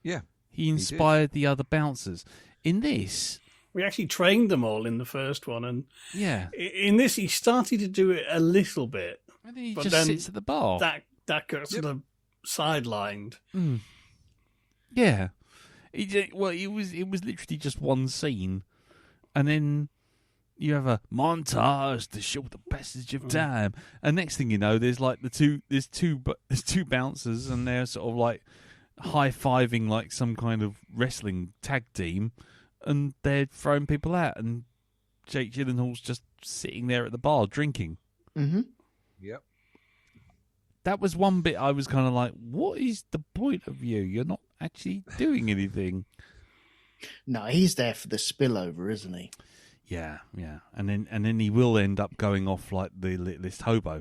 Yeah. He inspired the other bouncers. In this, We actually trained them all in the first one, and yeah, in this he started to do it a little bit. and then he But just then sits at the bar. That got sort of sidelined. Yeah, it was literally just one scene, and then you have a montage to show the passage of time, and next thing you know, there's two bouncers, and they're sort of like high-fiving like some kind of wrestling tag team, and they're throwing people out, and Jake Gyllenhaal's just sitting there at the bar drinking. Mm-hmm. Yep. That was one bit I was kind of like, what is the point of you? You're not actually doing anything. No, he's there for the spillover, isn't he? Yeah, and then he will end up going off like the littlest hobo.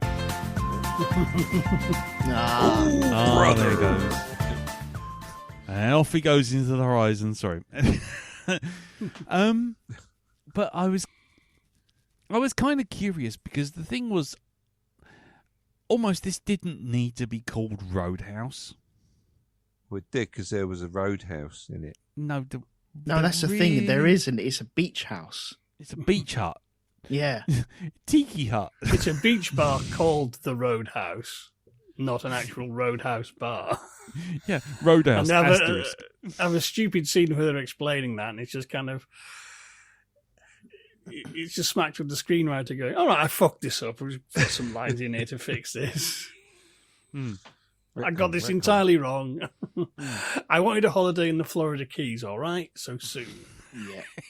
Ah, There he goes. And off he goes into the horizon. Sorry. But I was kind of curious because the thing was, almost this didn't need to be called Roadhouse. Well, it did because there was a Roadhouse in it. No, that's the thing. There isn't. It's a beach house. It's a beach hut, Yeah. tiki hut. It's a beach bar called the Roadhouse, not an actual Roadhouse bar. Yeah, Roadhouse. And I asterisk. have a stupid scene where they're explaining that, and it's just kind of. It's just smacked with the screenwriter going, all right, I fucked this up. We'll just put some lines in here to fix this. I got this entirely wrong. I wanted a holiday in the Florida Keys, all right? So soon.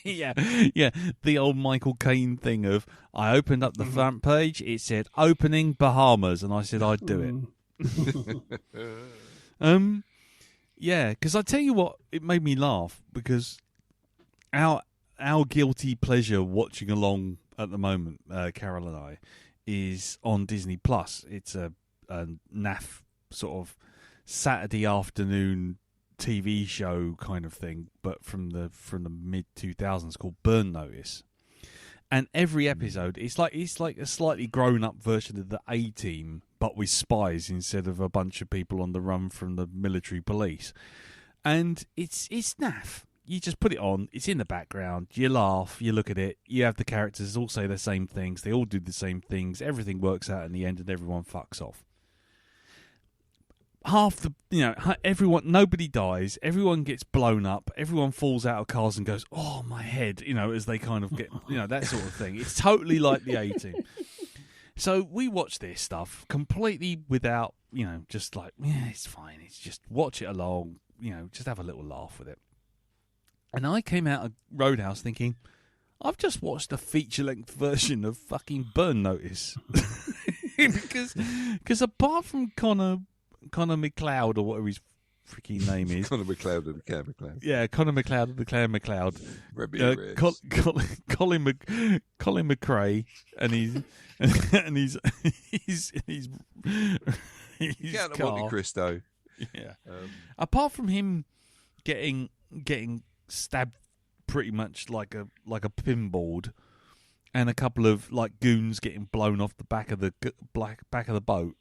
Yeah. yeah. The old Michael Caine thing of, I opened up the front page, it said opening Bahamas, and I said I'd do it. Yeah, because I tell you what, it made me laugh because our guilty pleasure watching along at the moment, Carol and I, is on Disney Plus. It's a naff sort of Saturday afternoon TV show kind of thing, but from the mid 2000s, called Burn Notice. And every episode, it's like a slightly grown up version of the A-Team, but with spies instead of a bunch of people on the run from the military police. And it's naff. You just put it on, it's in the background, you laugh, you look at it, you have the characters all say the same things, they all do the same things, everything works out in the end, and everyone fucks off. half the, everyone, nobody dies, everyone gets blown up, everyone falls out of cars and goes, "Oh, my head," as they kind of get, that sort of thing. It's totally like the A-Team. So we watch this stuff completely without, just like, yeah, it's fine. It's just watch it along, just have a little laugh with it. And I came out of Roadhouse thinking, I've just watched a feature-length version of fucking Burn Notice. Because apart from Connor McLeod, or whatever his freaking name is. Connor McLeod and the Claire McLeod. Yeah, Connor McLeod and the Claire McLeod. Colin McRae and his Yeah, car. Monte Cristo. Yeah. Apart from him getting stabbed pretty much like a pinboard, and a couple of like goons getting blown off the back of the boat,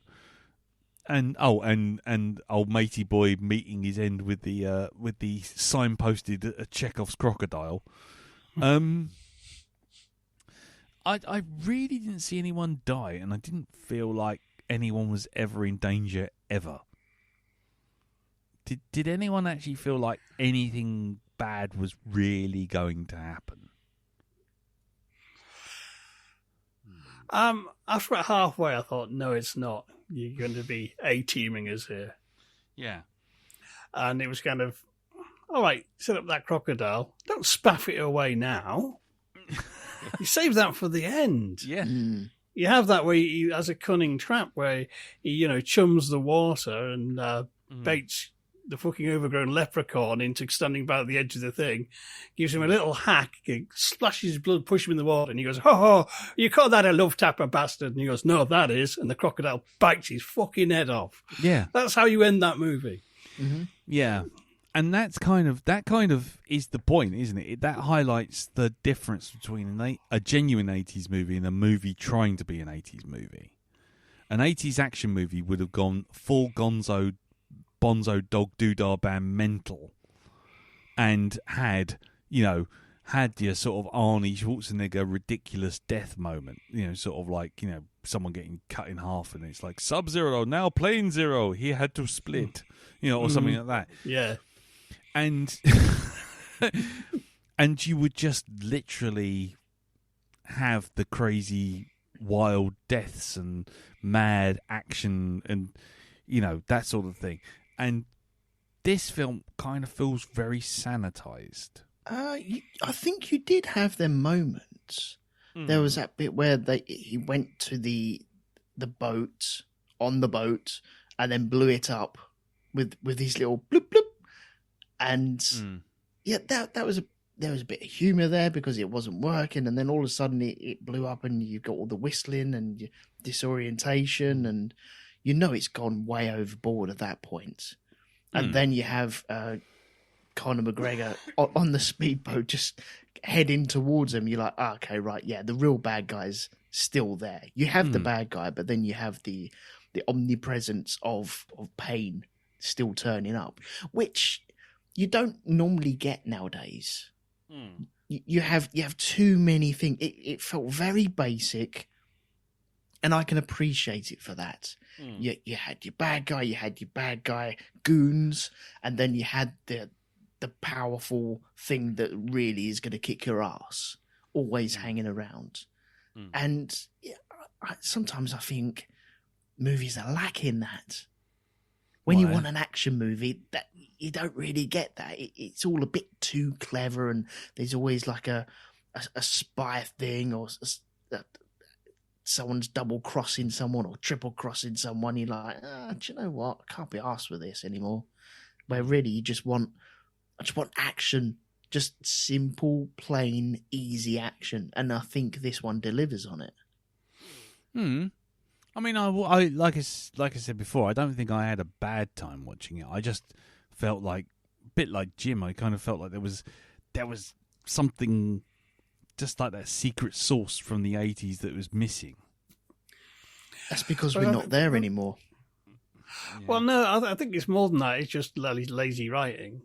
and old matey boy meeting his end with the signposted Chekhov's crocodile. I really didn't see anyone die, and I didn't feel like anyone was ever in danger ever. Did anyone actually feel like anything bad was really going to happen? After about halfway, I thought, no, it's not. You're going to be A-teaming us here. Yeah. And it was kind of, all right, set up that crocodile. Don't spaff it away now. You save that for the end. Yeah. You have that where he has a cunning trap where he, chums the water and baits the fucking overgrown leprechaun into standing by at the edge of the thing, gives him a little hack, splashes his blood, pushes him in the water, and he goes, "Ho, you call that a love tapper, bastard?" And he goes, "No, that is." And the crocodile bites his fucking head off. Yeah. That's how you end that movie. Mm-hmm. Yeah. And that kind of is the point, isn't it? That highlights the difference between a genuine 80s movie and a movie trying to be an 80s movie. An 80s action movie would have gone full Bonzo Dog Doodah Band mental, and had your sort of Arnie Schwarzenegger ridiculous death moment, sort of like, someone getting cut in half and it's like Sub-Zero, now Plane Zero, he had to split, or something like that. Yeah. And and you would just literally have the crazy wild deaths and mad action and that sort of thing. And this film kind of feels very sanitized. I think you did have them moments. There was that bit where he went to the boat, on the boat, and then blew it up with his little bloop bloop. And there was a bit of humour there because it wasn't working, and then all of a sudden it blew up, and you got all the whistling and disorientation, and it's gone way overboard at that point. And then you have Conor McGregor on the speedboat just heading towards him. You're like, okay, right, yeah, the real bad guy's still there. You have the bad guy, but then you have the omnipresence of pain still turning up, which you don't normally get nowadays. You have too many things. It felt very basic, and I can appreciate it for that. You had your bad guy, goons, and then you had the powerful thing that really is going to kick your ass, always hanging around. And sometimes I think movies are lacking that. When you want an action movie, that you don't really get that. It's all a bit too clever, and there's always like a spy thing, or someone's double crossing someone or triple crossing someone. You're like, do you know what? I can't be arsed with this anymore. Where really you just want action, just simple, plain, easy action, and I think this one delivers on it. I mean, I like I said before, I don't think I had a bad time watching it. I just felt like, a bit like Jim, I kind of felt like there was something just like that secret sauce from the 80s that was missing. That's because we're not there anymore. Yeah. Well, no, I think it's more than that. It's just lazy writing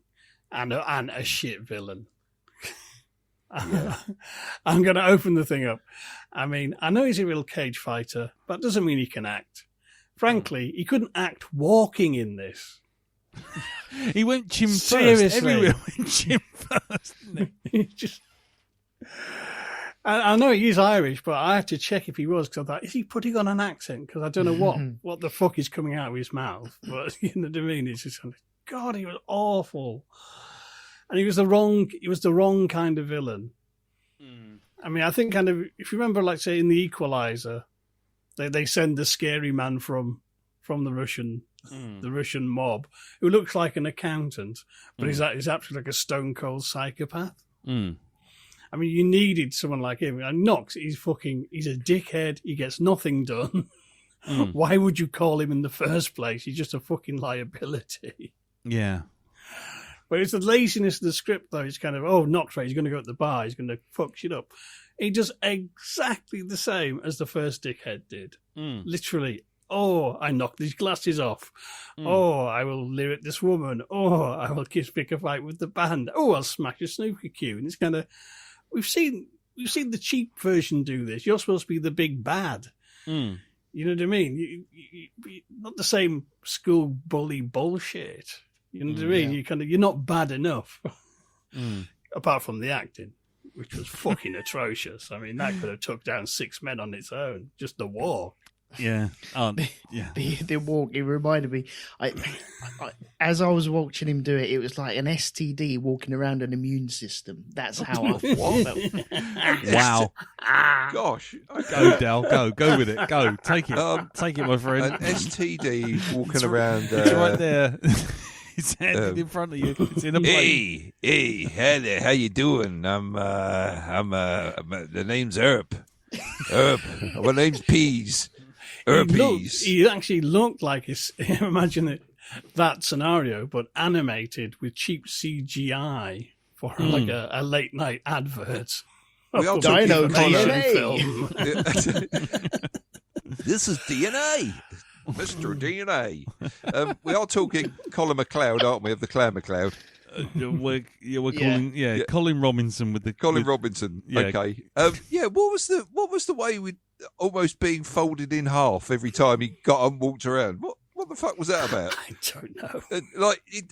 and a shit villain. Yeah. I'm going to open the thing up. I mean, I know he's a real cage fighter, but that doesn't mean he can act. frankly, he couldn't act walking in this. He went chin Seriously. first. Everywhere went chin first. Didn't he? He just. I know he is Irish, but I had to check if he was, because I thought, is he putting on an accent? Because I don't know what the fuck is coming out of his mouth. But you know what I mean? It's just, God, he was awful, and he was the wrong kind of villain. I mean, I think kind of, if you remember, like say in The Equalizer, they send the scary man from the Russian mob, who looks like an accountant, but he's actually like a stone cold psychopath. I mean, you needed someone like him. And Knox, he's a dickhead. He gets nothing done. Why would you call him in the first place? He's just a fucking liability. Yeah. But it's the laziness of the script, though. It's kind of, Knox, right, he's going to go at the bar. He's going to fuck shit up. He does exactly the same as the first dickhead did. Literally. Oh, I knocked these glasses off. Oh, I will lyric this woman. Oh, I will pick a fight with the band. Oh, I'll smash a snooker cue. And it's kind of, we've seen the cheap version do this. You're supposed to be the big bad. You know what I mean? You not the same school bully bullshit. You know what I mean? Yeah. You're not bad enough. Apart from the acting, which was fucking atrocious. I mean, that could have took down 6 men on its own. Just the war. Yeah. Yeah. The walk, it reminded me. I, as I was watching him do it, it was like an STD walking around an immune system. That's how I felt. Wow. Gosh. Okay. Go, Dal. Go with it. Go. Take it. Take it, my friend. An STD walking around. It's right there. It's handed in front of you. It's in a plate. Hey, how you doing? I'm the name's Herb. My name's Peas. He actually looked like imagine that scenario, but animated with cheap CGI for like a late night advert. We are Dino film. This is DNA, Mr. DNA. We are talking Colin McLeod, aren't we? Of the Clan McLeod. We're calling Colin Robinson with the Colin Robinson. Yeah. Okay. What was the way with almost being folded in half every time he got up and walked around? What the fuck was that about? I don't know.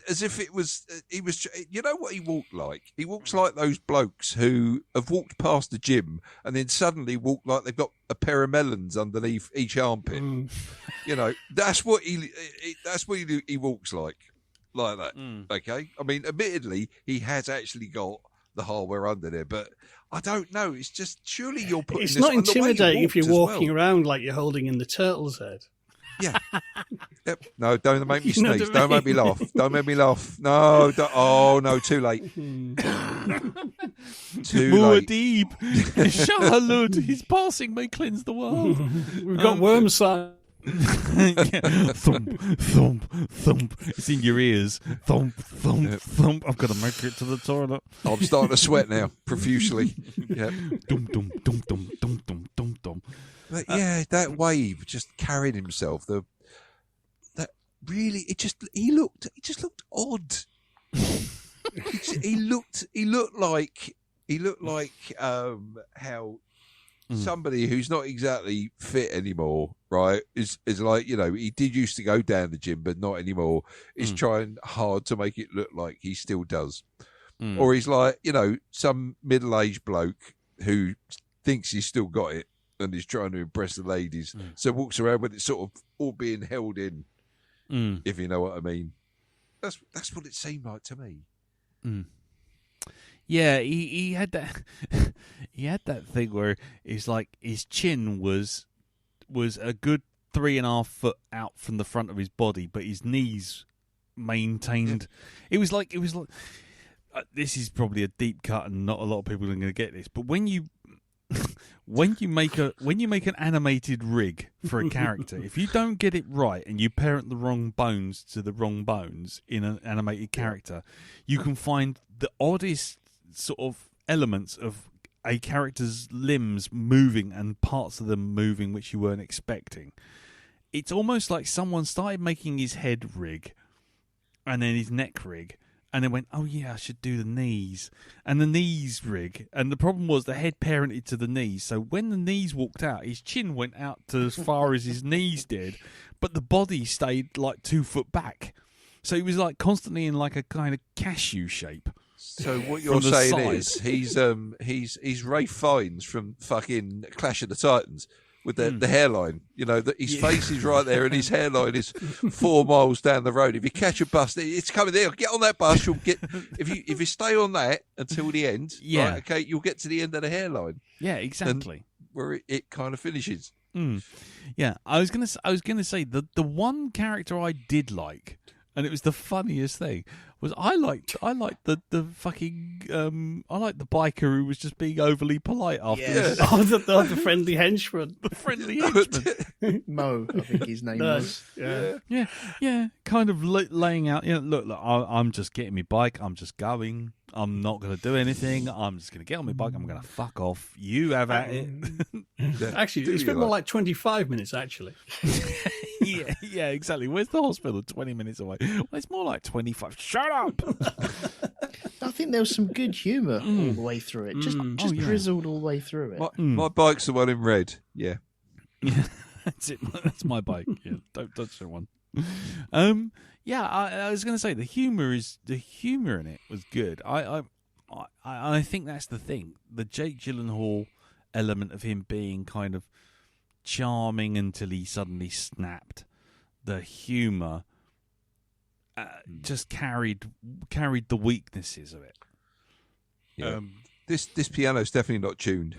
As if it was he was. You know what he walked like? He walks like those blokes who have walked past the gym and then suddenly walk like they've got a pair of melons underneath each armpit. You know, that's what he walks like that. Okay, I mean, admittedly, he has actually got the hardware under there, but I don't know. It's just surely you're putting. It's this not on the way intimidating if you're walking well. around like you're holding in the turtle's head. Yeah. Yep. No, don't make me You know sneeze. what I Don't make me laugh. Don't make me laugh. No. Oh no, too late. Too late. Muad'Dib. Shahalud. His passing may cleanse the world. We've got worms. Thump, thump, thump. It's in your ears. Thump, thump, thump. I've got to make it to the toilet. I'm starting to sweat now, profusely. Yeah. Dum, dum, dum, dum, dum, dum, dum, dum. But yeah, that wave just carried himself. He just looked odd. he looked like how somebody who's not exactly fit anymore, right? Is like, you know, he did used to go down the gym, but not anymore. Is trying hard to make it look like he still does, or he's like, you know, some middle-aged bloke who thinks he's still got it and is trying to impress the ladies, so walks around with it sort of all being held in, if you know what I mean. That's what it seemed like to me. Yeah, he had that. He had that thing where it's like his chin was a good 3.5 foot out from the front of his body, but his knees maintained. It was like this is probably a deep cut, and not a lot of people are going to get this. But when you make an animated rig for a character, if you don't get it right and you parent the wrong bones to the wrong bones in an animated character, you can find the oddest sort of elements of a character's limbs moving and parts of them moving which you weren't expecting. It's almost like someone started making his head rig and then his neck rig, and then went, oh yeah, I should do the knees and the knees rig. And the problem was the head parented to the knees, so when the knees walked out, his chin went out to as far as his knees did, but the body stayed like 2 foot back. So he was like constantly in like a kind of cashew shape. So what you're saying is he's Ray Fiennes from fucking Clash of the Titans with the hairline. You know, that his face is right there and his hairline is 4 miles down the road. If you catch a bus, it's coming there. Get on that bus. You'll get if you stay on that until the end. Yeah. Right, okay, you'll get to the end of the hairline. Yeah, exactly. Where it kind of finishes. Yeah, I was gonna say the one character I did like, and it was the funniest thing, was I liked the fucking I liked the biker who was just being overly polite after this. The friendly henchman. The friendly henchman. Mo, I think his name was. Yeah. Kind of laying out, look, I'm just getting my bike, I'm just going, I'm not going to do anything, I'm just going to get on my bike, I'm going to fuck off, you have at it. Actually, it's been more like 25 minutes, actually. yeah, exactly. Where's the hospital? 20 minutes away. Well, it's more like 25. Shut up! I think there was some good humour all the way through it. Just drizzled all the way through it. My bike's the one in red. Yeah. That's it. That's my bike. Yeah, don't touch that one. I was going to say the humour in it was good. I think that's the thing. The Jake Gyllenhaal element of him being kind of charming until he suddenly snapped. The humour just carried the weaknesses of it. Yeah. This piano's definitely not tuned.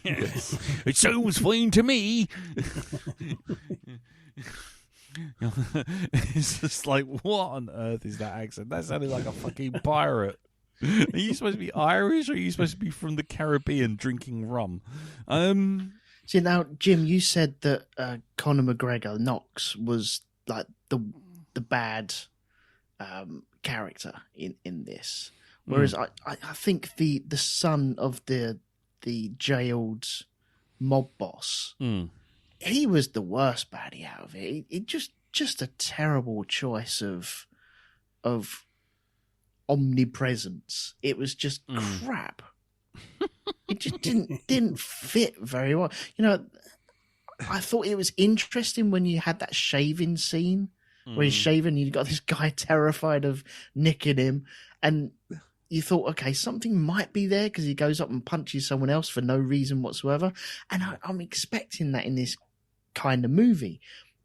Yes. It sounds fine to me. It's just like, what on earth is that accent? That sounded like a fucking pirate. Are you supposed to be Irish, or are you supposed to be from the Caribbean drinking rum? See, now, Jim, you said that Conor McGregor, Knox, was like the bad character in this. Whereas I think the son of the jailed mob boss, he was the worst baddie out of it. It just a terrible choice of omnipresence. It was just crap. It just didn't fit very well. I thought it was interesting when you had that shaving scene where he's shaving, you got this guy terrified of nicking him, and you thought, okay, something might be there because he goes up and punches someone else for no reason whatsoever. And I'm expecting that in this kind of movie.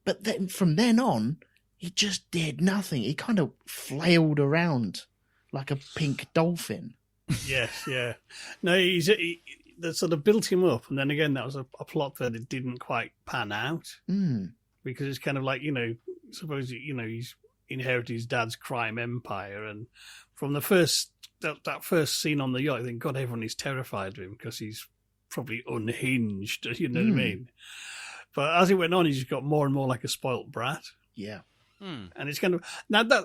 But then from then on, he just did nothing. He kind of flailed around like a pink dolphin. Yes, yeah. No, that sort of built him up. And then again, that was a plot that it didn't quite pan out. Because it's kind of like, suppose, he's inherited his dad's crime empire. And from the first... That first scene on the yacht, I think, God, everyone is terrified of him because he's probably unhinged, you know what I mean? But as it went on, he just got more and more like a spoilt brat. Yeah. And it's kind of... Now, that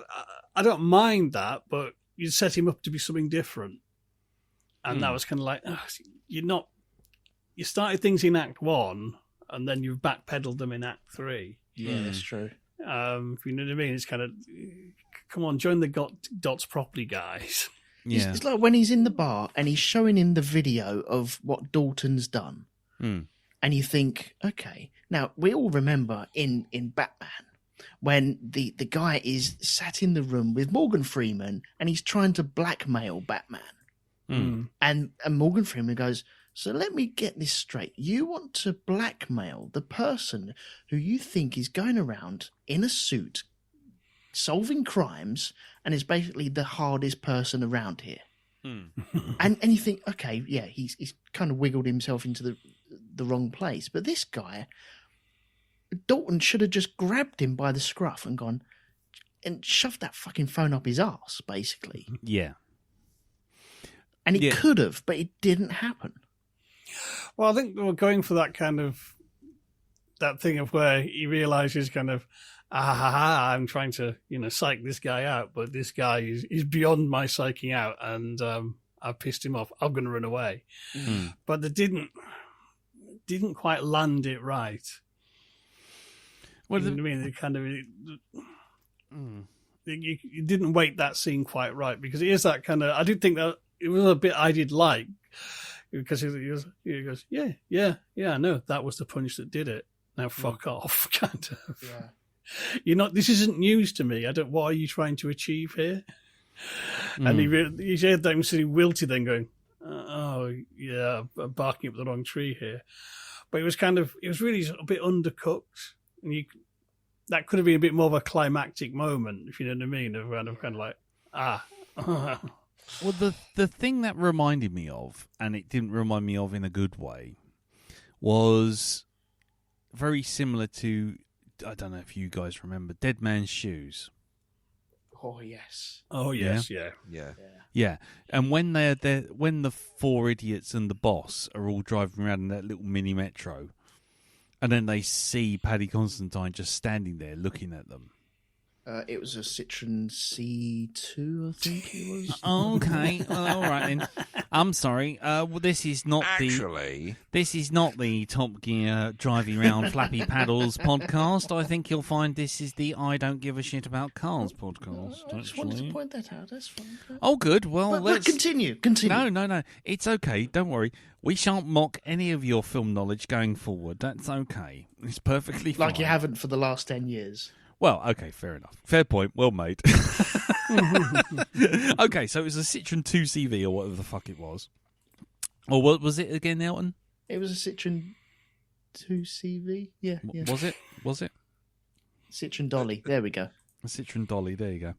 I don't mind that, but you set him up to be something different. And that was kind of like, you started things in Act 1, and then you've backpedaled them in Act 3. Yeah, that's true. You know what I mean? It's kind of, come on, join the dots properly, guys. Yeah. It's like when he's in the bar and he's showing him the video of what Dalton's done. And you think, okay, now we all remember in Batman when the guy is sat in the room with Morgan Freeman and he's trying to blackmail Batman. And Morgan Freeman goes, so let me get this straight. You want to blackmail the person who you think is going around in a suit solving crimes and is basically the hardest person around here. And you think, okay, yeah, he's kind of wiggled himself into the wrong place. But this guy, Dalton should have just grabbed him by the scruff and gone and shoved that fucking phone up his arse, basically. Yeah. And it could have, but it didn't happen. Well, I think we're going for that kind of, that thing of where he realizes kind of, I'm trying to, psych this guy out, but this guy is beyond my psyching out, and I've pissed him off. I'm going to run away. But they didn't quite land it right. What do you mean? They kind of... you didn't weight that scene quite right, because it is that kind of. I did think that it was a bit I did like, because he goes, yeah, I know that was the punch that did it. Now fuck off, kind of. Yeah. You're not. This isn't news to me. What are you trying to achieve here? And he said that and he wilted, then going, oh yeah, I'm barking up the wrong tree here. But it was really a bit undercooked, and that could have been a bit more of a climactic moment, if you know what I mean, of kind of like, Well, the thing that reminded me of, and it didn't remind me of in a good way, was very similar to, I don't know if you guys remember, Dead Man's Shoes. Oh yes. Oh yes, Yeah. Yeah, and when when the four idiots and the boss are all driving around in that little mini metro, and then they see Paddy Considine just standing there looking at them. It was a Citroen C2, I think it was. Okay, all right then. I'm sorry. Well, this is not the Top Gear driving around flappy paddles podcast. I think you'll find this is the I don't give a shit about cars podcast. I just wanted to point that out. That's fine. Oh, good. Well, But let's continue. No. It's okay. Don't worry. We shan't mock any of your film knowledge going forward. That's okay. It's perfectly fine. Like you haven't for the last 10 years. Well, okay, fair enough. Fair point. Well made. Okay, so it was a Citroen 2CV or whatever the fuck it was. Or what was it again, Elton? It was a Citroen 2CV. Yeah. Was it? Citroen Dolly. There we go. A Citroen Dolly, there you go.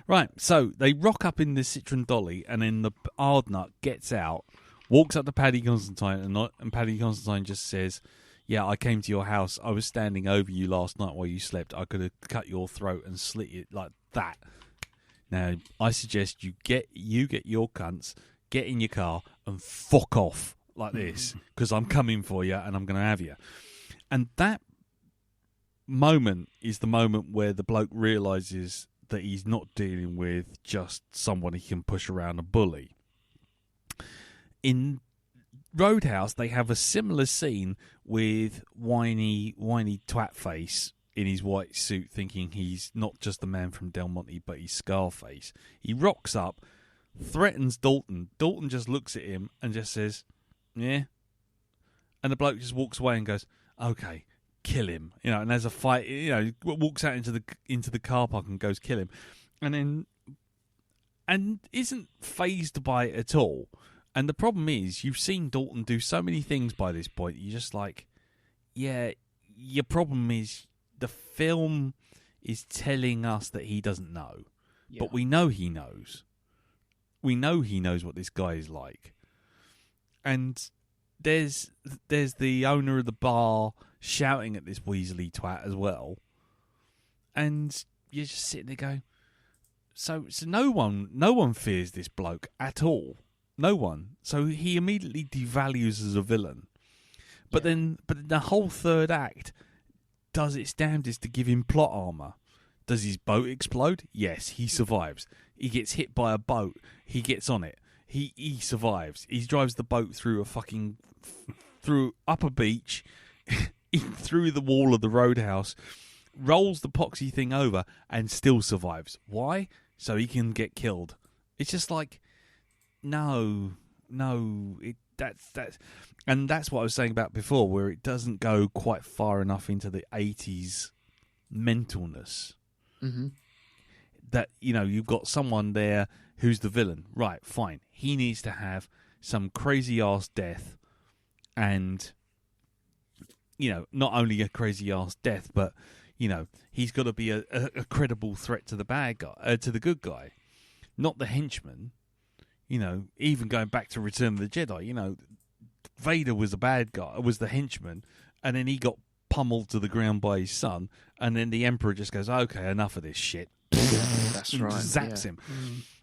Right, so they rock up in the Citroen Dolly, and then the Ardnut gets out, walks up to Paddy Considine, and Paddy Considine just says, yeah, I came to your house. I was standing over you last night while you slept. I could have cut your throat and slit it like that. Now, I suggest you get your cunts, get in your car, and fuck off like this, because I'm coming for you and I'm going to have you. And that moment is the moment where the bloke realises that he's not dealing with just someone he can push around and bully. In Roadhouse, they have a similar scene with whiny twat face in his white suit, thinking he's not just the man from Del Monte, but he's Scarface. He rocks up, threatens Dalton. Dalton just looks at him and just says, yeah. And the bloke just walks away and goes, okay, kill him. And there's a fight, walks out into the car park and goes, kill him. And isn't fazed by it at all. And the problem is, you've seen Dalton do so many things by this point, you're just like, yeah, your problem is the film is telling us that he doesn't know. Yeah. But we know he knows. We know he knows what this guy is like. And there's the owner of the bar shouting at this Weasley twat as well. And you're just sitting there going, so no one fears this bloke at all. No one. So he immediately devalues as a villain. But then the whole third act does its damnedest to give him plot armor. Does his boat explode? Yes, he survives. He gets hit by a boat. He gets on it. He survives. He drives the boat through through up a beach, through the wall of the Roadhouse, rolls the poxy thing over, and still survives. Why? So he can get killed. It's just like, no, that's what I was saying about before, where it doesn't go quite far enough into the 80s mentalness. Mm-hmm. That, you've got someone there who's the villain. Right, fine. He needs to have some crazy-ass death, and, not only a crazy-ass death, but, he's got to be a credible threat to the bad guy, to the good guy, not the henchman. Even going back to Return of the Jedi, Vader was a bad guy, was the henchman, and then he got pummeled to the ground by his son, and then the Emperor just goes, okay, enough of this shit. That's right. Zaps him.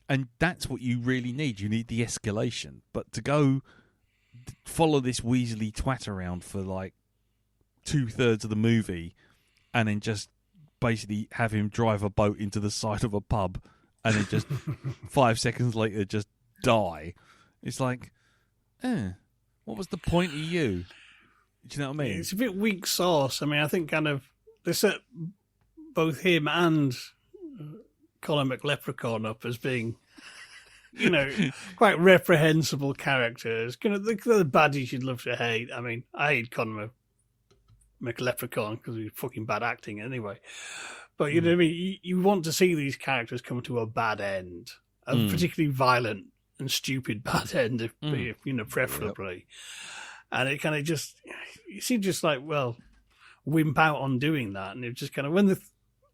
And that's what you really need. You need the escalation. But to go follow this Weasley twat around for like 2/3 of the movie, and then just basically have him drive a boat into the side of a pub, and then just 5 seconds later just die. It's like, what was the point of you? Do you know what I mean? It's a bit weak sauce. I mean, I think kind of they set both him and Colin McLeprechaun up as being, quite reprehensible characters. The baddies you'd love to hate. I mean, I hate Colin McLeprechaun because he's fucking bad acting anyway. But you know what I mean? You want to see these characters come to a bad end, a particularly violent and stupid bad end, preferably. Yep. And it kind of you seem just like, wimp out on doing that. And it just kind of, when the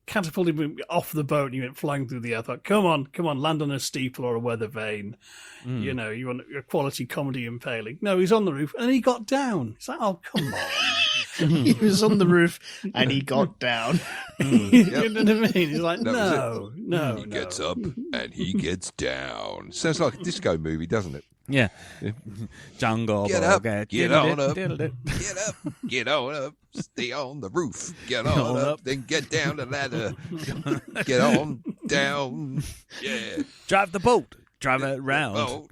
catapulted him off the boat and he went flying through the air, I thought, come on, land on a steeple or a weather vane. You want a quality comedy impaling. No, he's on the roof and he got down. It's like, oh, come on. He was on the roof and he got down. You know what I mean? He's like, no. He gets up and he gets down. Sounds like a disco movie, doesn't it? Yeah. Jungle. Get up. Get on up. Get on up. Stay on the roof. Get on up. Then get down the ladder. Get on down. Yeah. Drive the boat. Drive it round.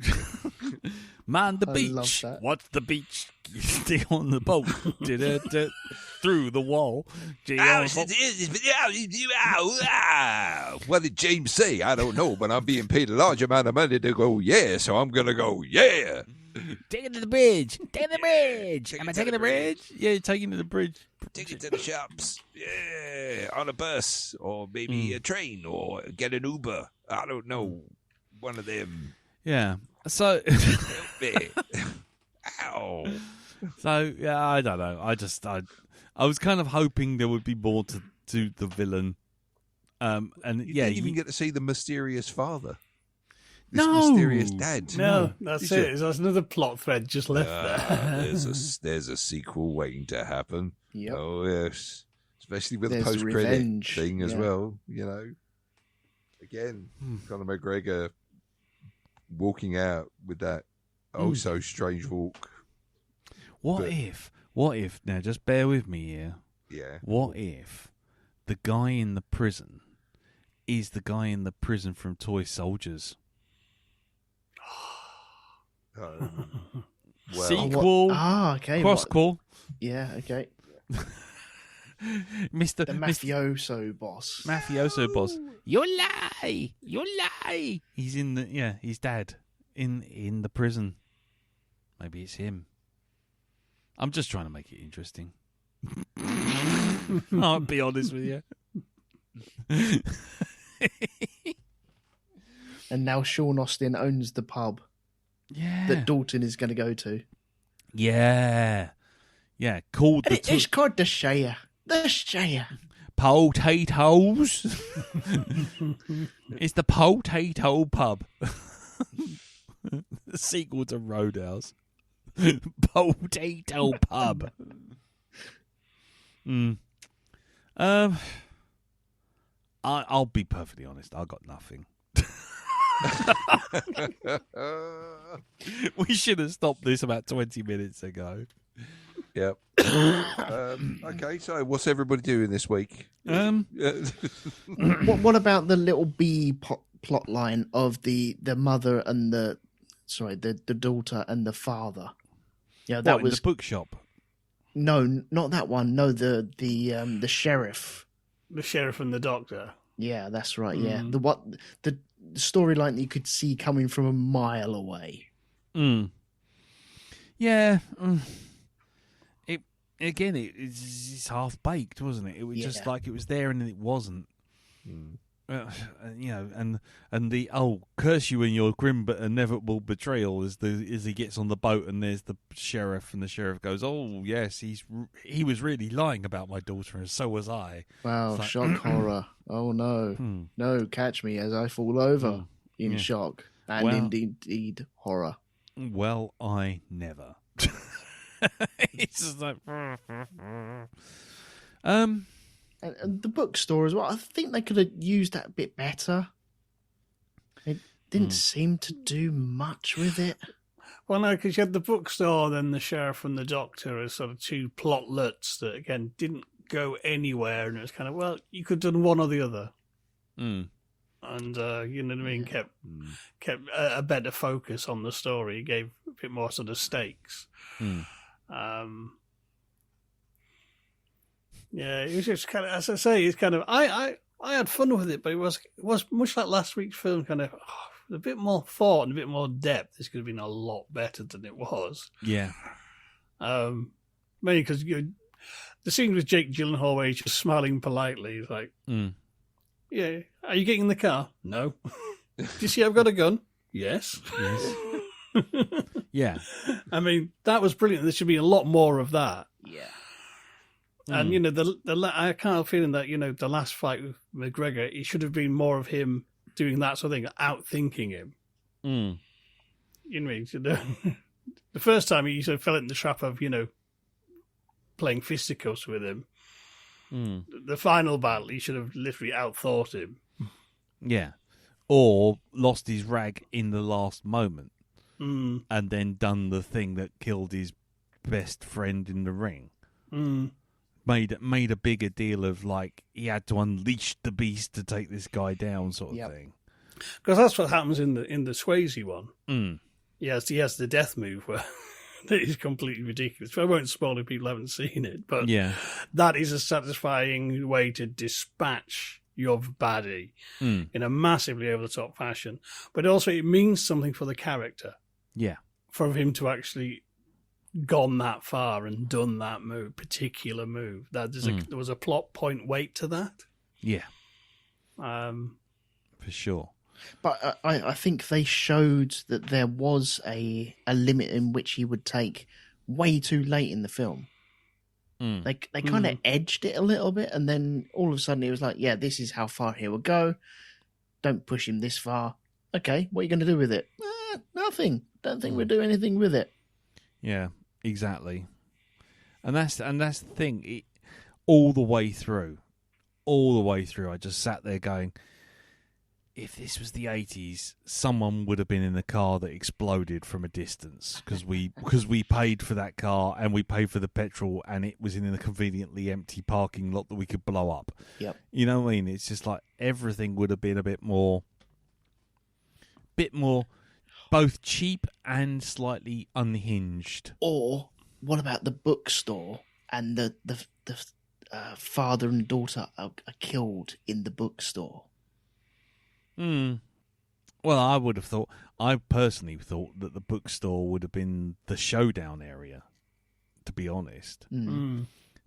Man the beach. Watch the beach. Stay on the boat. Through the wall. What did James say? I don't know, but I'm being paid a large amount of money to go, yeah, so I'm going to go, yeah. Take it to the bridge. Take it to the bridge. Am I taking the bridge? Yeah, taking it to the bridge. Take it to the shops. Yeah, on a bus or maybe a train or get an Uber. I don't know. One of them. Yeah. So. Ow. So, yeah, I don't know. I was kind of hoping there would be more to the villain. And you yeah, didn't even get to see the mysterious father. This mysterious dad. No, that's it. There's another plot thread just left there. There's a sequel waiting to happen. Yep. Oh yes, especially with the There's post-credit revenge. thing as well. Again, Conor McGregor walking out with that so strange walk. What if, now just bear with me here. Yeah. What if the guy in the prison is the guy in the prison from Toy Soldiers? Sequel. Okay. Cross-call. Yeah, okay. Mr. The mafioso boss. Mafioso boss. You lie. He's his dad in the prison. Maybe it's him. I'm just trying to make it interesting. I'll be honest with you. And now Sean Austin owns the pub that Dalton is going to go to. Yeah. Yeah, called it's called the Shire. The Shire. Potatoes. It's the Potato Pub. The sequel to Roadhouse. Potato Pub. I'll be perfectly honest. I got nothing. We should have stopped this about 20 minutes ago. Yep. Okay, so what's everybody doing this week? What about the little B plot line of the mother and the daughter and the father? Yeah, that was in the bookshop. No, not that one. No, the sheriff. The sheriff and the doctor. Yeah, that's right. Yeah, the storyline that you could see coming from a mile away. Yeah. It's half baked, wasn't it? It was just like it was there and then it wasn't. And the curse you and your grim but inevitable betrayal as he gets on the boat and there's the sheriff and the sheriff goes, oh yes, he was really lying about my daughter and so was I. Wow, like, shock horror. Oh no, no, catch me as I fall over in shock and indeed horror. Well, I never. It's just like And the bookstore as well. I think they could have used that a bit better. It didn't seem to do much with it. Well, no, because you had the bookstore, then the sheriff and the doctor as sort of two plotlets that, again, didn't go anywhere. And it was kind of, well, you could have done one or the other. And, you know what I mean, kept a better focus on the story, gave a bit more sort of stakes. Yeah, it was just kind of, as I say, it's kind of, I I had fun with it, but it was much like last week's film, kind of a bit more thought and a bit more depth. This could have been a lot better than it was. Yeah. Mainly because the scene with Jake Gyllenhaal where he's just smiling politely. He's like, yeah, are you getting in the car? No. Do you see I've got a gun? Yes. Yeah. I mean, that was brilliant. There should be a lot more of that. Yeah. And, I can't help feeling that, the last fight with McGregor, it should have been more of him doing that sort of thing, outthinking him. You know what I mean? The first time he sort of fell into the trap of, playing fisticuffs with him. The final battle, he should have literally outthought him. Yeah. Or lost his rag in the last moment and then done the thing that killed his best friend in the ring. Made a bigger deal of, like, he had to unleash the beast to take this guy down sort of thing. Because that's what happens in the Swayze one. He has the death move where that is completely ridiculous. I won't spoil if people haven't seen it, but that is a satisfying way to dispatch your baddie in a massively over-the-top fashion. But also it means something for the character. Yeah. For him to actually gone that far and done that particular move. That there was a plot point weight to that. Yeah. For sure. But I think they showed that there was a limit in which he would take way too late in the film. They kind of edged it a little bit, and then all of a sudden it was like, yeah, this is how far he will go. Don't push him this far. Okay, what are you going to do with it? Nothing. Don't think we'll do anything with it. Yeah, exactly. And that's the thing. All the way through, I just sat there going, if this was the 80s, someone would have been in a car that exploded from a distance because we paid for that car and we paid for the petrol and it was in a conveniently empty parking lot that we could blow up. Yep. You know what I mean? It's just like everything would have been a bit more both cheap and slightly unhinged. Or what about the bookstore and the father and daughter are killed in the bookstore? Well, I personally thought that the bookstore would have been the showdown area, to be honest.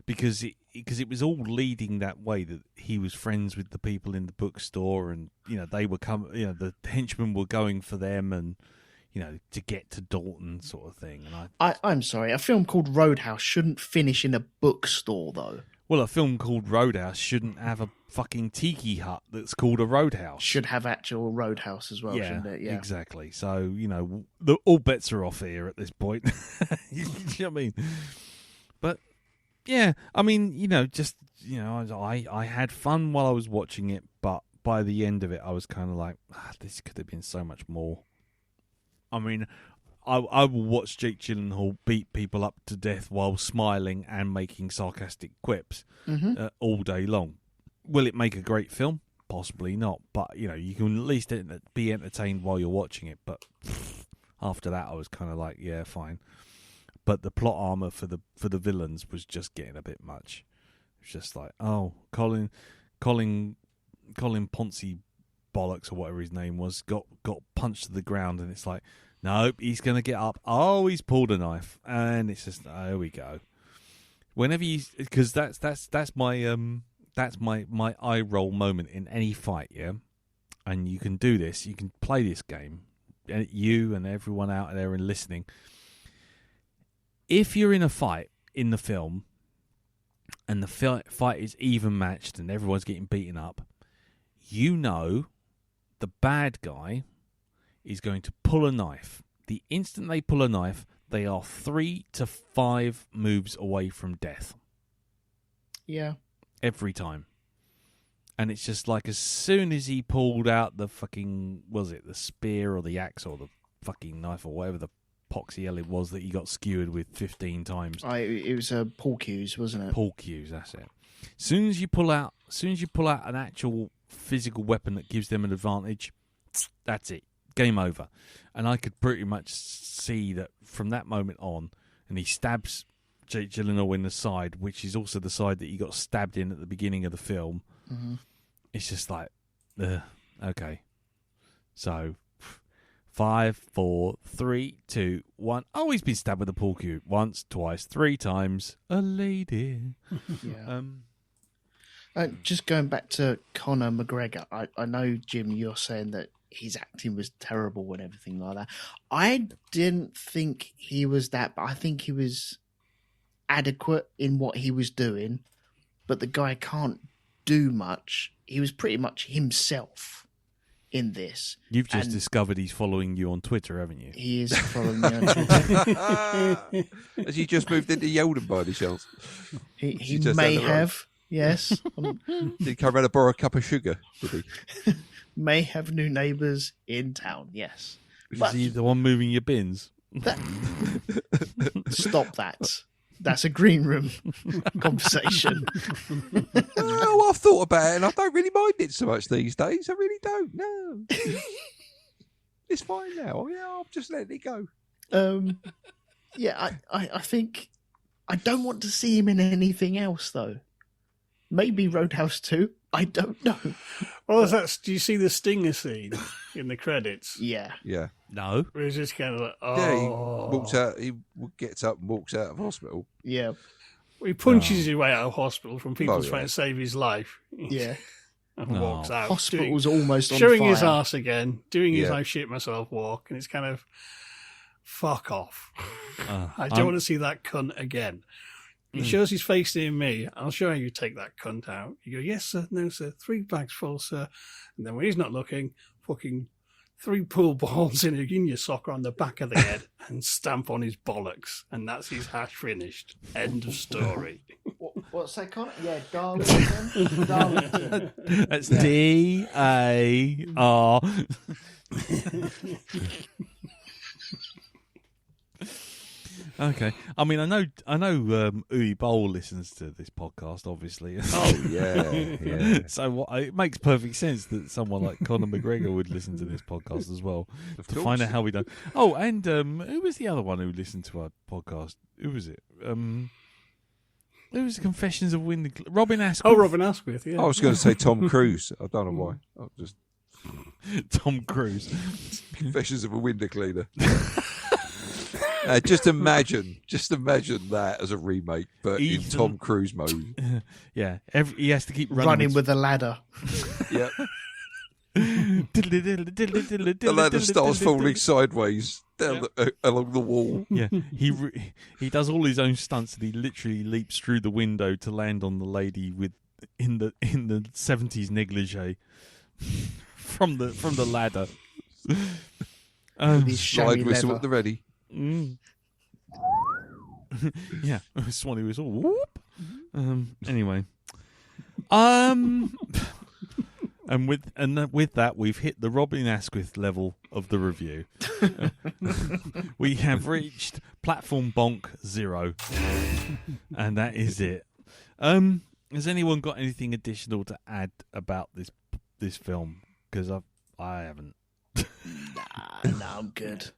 Because it was all leading that way, that he was friends with the people in the bookstore and, they were the henchmen were going for them and, to get to Dalton sort of thing. And I'm sorry, a film called Roadhouse shouldn't finish in a bookstore, though. Well, a film called Roadhouse shouldn't have a fucking tiki hut that's called a roadhouse. Should have actual roadhouse as well, shouldn't it? Yeah, exactly. So, all bets are off here at this point. You know what I mean? But, yeah, I mean, I had fun while I was watching it, but by the end of it, I was kind of like, this could have been so much more. I mean, I will watch Jake Gyllenhaal beat people up to death while smiling and making sarcastic quips all day long. Will it make a great film? Possibly not. But, you can at least be entertained while you're watching it. But after that, I was kind of like, yeah, fine. But the plot armor for the villains was just getting a bit much. It was just like, oh, Colin Ponce bollocks or whatever his name was got punched to the ground, and it's like, nope, he's going to get up. Oh, he's pulled a knife, and it's just, oh, here we go. Whenever because that's my eye roll moment in any fight, yeah. And you can do this. You can play this game, and you and everyone out there and listening. If you're in a fight in the film, and the fight is even matched, and everyone's getting beaten up, the bad guy is going to pull a knife. The instant they pull a knife, they are 3 to 5 moves away from death. Yeah. Every time. And it's just like, as soon as he pulled out the fucking, was it the spear or the axe or the fucking knife or whatever the poxy hell it was that he got skewered with 15 times. It was Paul Hughes, wasn't it? Paul Hughes, that's it. As soon as you pull out an actual physical weapon that gives them an advantage, that's it. Game over. And I could pretty much see that from that moment on, and he stabs Jake Gyllenhaal in the side, which is also the side that he got stabbed in at the beginning of the film. it's just like, okay. So, 5, 4, 3, 2, 1. Oh, he's been stabbed with a pool cue once, twice, 3 times. A lady. Yeah. Just going back to Conor McGregor, I know, Jim, you're saying that his acting was terrible and everything like that. I didn't think he was that, but I think he was adequate in what he was doing. But the guy can't do much. He was pretty much himself in this. You've just discovered he's following you on Twitter, haven't you? He is following me on Twitter. Has he just moved into Yelden by any chance? He may have, yes. Did he come around to borrow a cup of sugar? Did he? May have new neighbours in town, yes. Is he the one moving your bins? Stop that. That's a green room conversation. Oh, I've thought about it and I don't really mind it so much these days. I really don't. No. It's fine now. Yeah, I'll just let it go. Yeah, I think I don't want to see him in anything else, though. Maybe Roadhouse 2. I don't know. Well, do you see the stinger scene in the credits? Yeah. Yeah. No. Where he's just kind of like, oh. Yeah, he walks out. He gets up and walks out of hospital. Yeah. Well, he punches his way out of hospital from people yeah. trying to save his life. Yeah. And walks out. Hospital's almost on showing fire. his arse again, doing his Yeah. I shit myself walk, and it's kind of, fuck off. I don't I'm- want to see that cunt again. He shows his face near me. I'll show how you take that cunt out. You go, yes, sir. No, sir. 3 bags full, sir. And then when he's not looking, fucking 3 pool balls in your socker on the back of the head and stamp on his bollocks. And that's his hash finished. End of story. What's that, Connor? Yeah, Darlington. Darlington. That's D-A-R. Okay. I mean, I know Uwe Boll listens to this podcast, obviously. Oh, yeah. So it makes perfect sense that someone like Conor McGregor would listen to this podcast as well to find out how we done. Oh, and who was the other one who listened to our podcast? Who was it? It was Confessions of Wind. Robin Asquith. Oh, Robin Asquith, yeah. I was going to say Tom Cruise. I don't know why. I'll just Tom Cruise. Confessions of a Window Cleaner. Just imagine that as a remake, but in Tom Cruise mode. Yeah, he has to keep running with a ladder. Yep. The ladder starts falling sideways down along the wall. Yeah, he does all his own stunts, and he literally leaps through the window to land on the lady in the 70s negligee from the ladder. With his Slide shaggy whistle leather. at the ready. Yeah, Swanee whistle. Whoop. Anyway, and with that, we've hit the Robin Asquith level of the review. We have reached platform bonk 0, and that is it. Has anyone got anything additional to add about this film? Because I haven't. Nah, I'm good.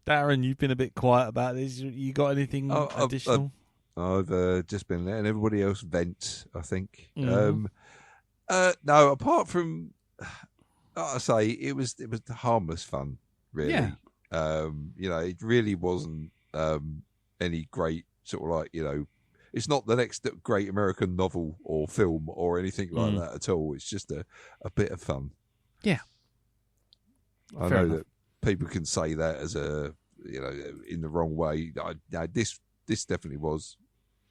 Darren, you've been a bit quiet about this. You got anything additional? I've just been letting everybody else vent, I think. Mm. No, apart from, like I say, it was harmless fun, really. Yeah. It really wasn't any great sort of like, it's not the next great American novel or film or anything like that at all. It's just a bit of fun. Yeah. I Fair know enough. that people can say that as in the wrong way. This definitely was,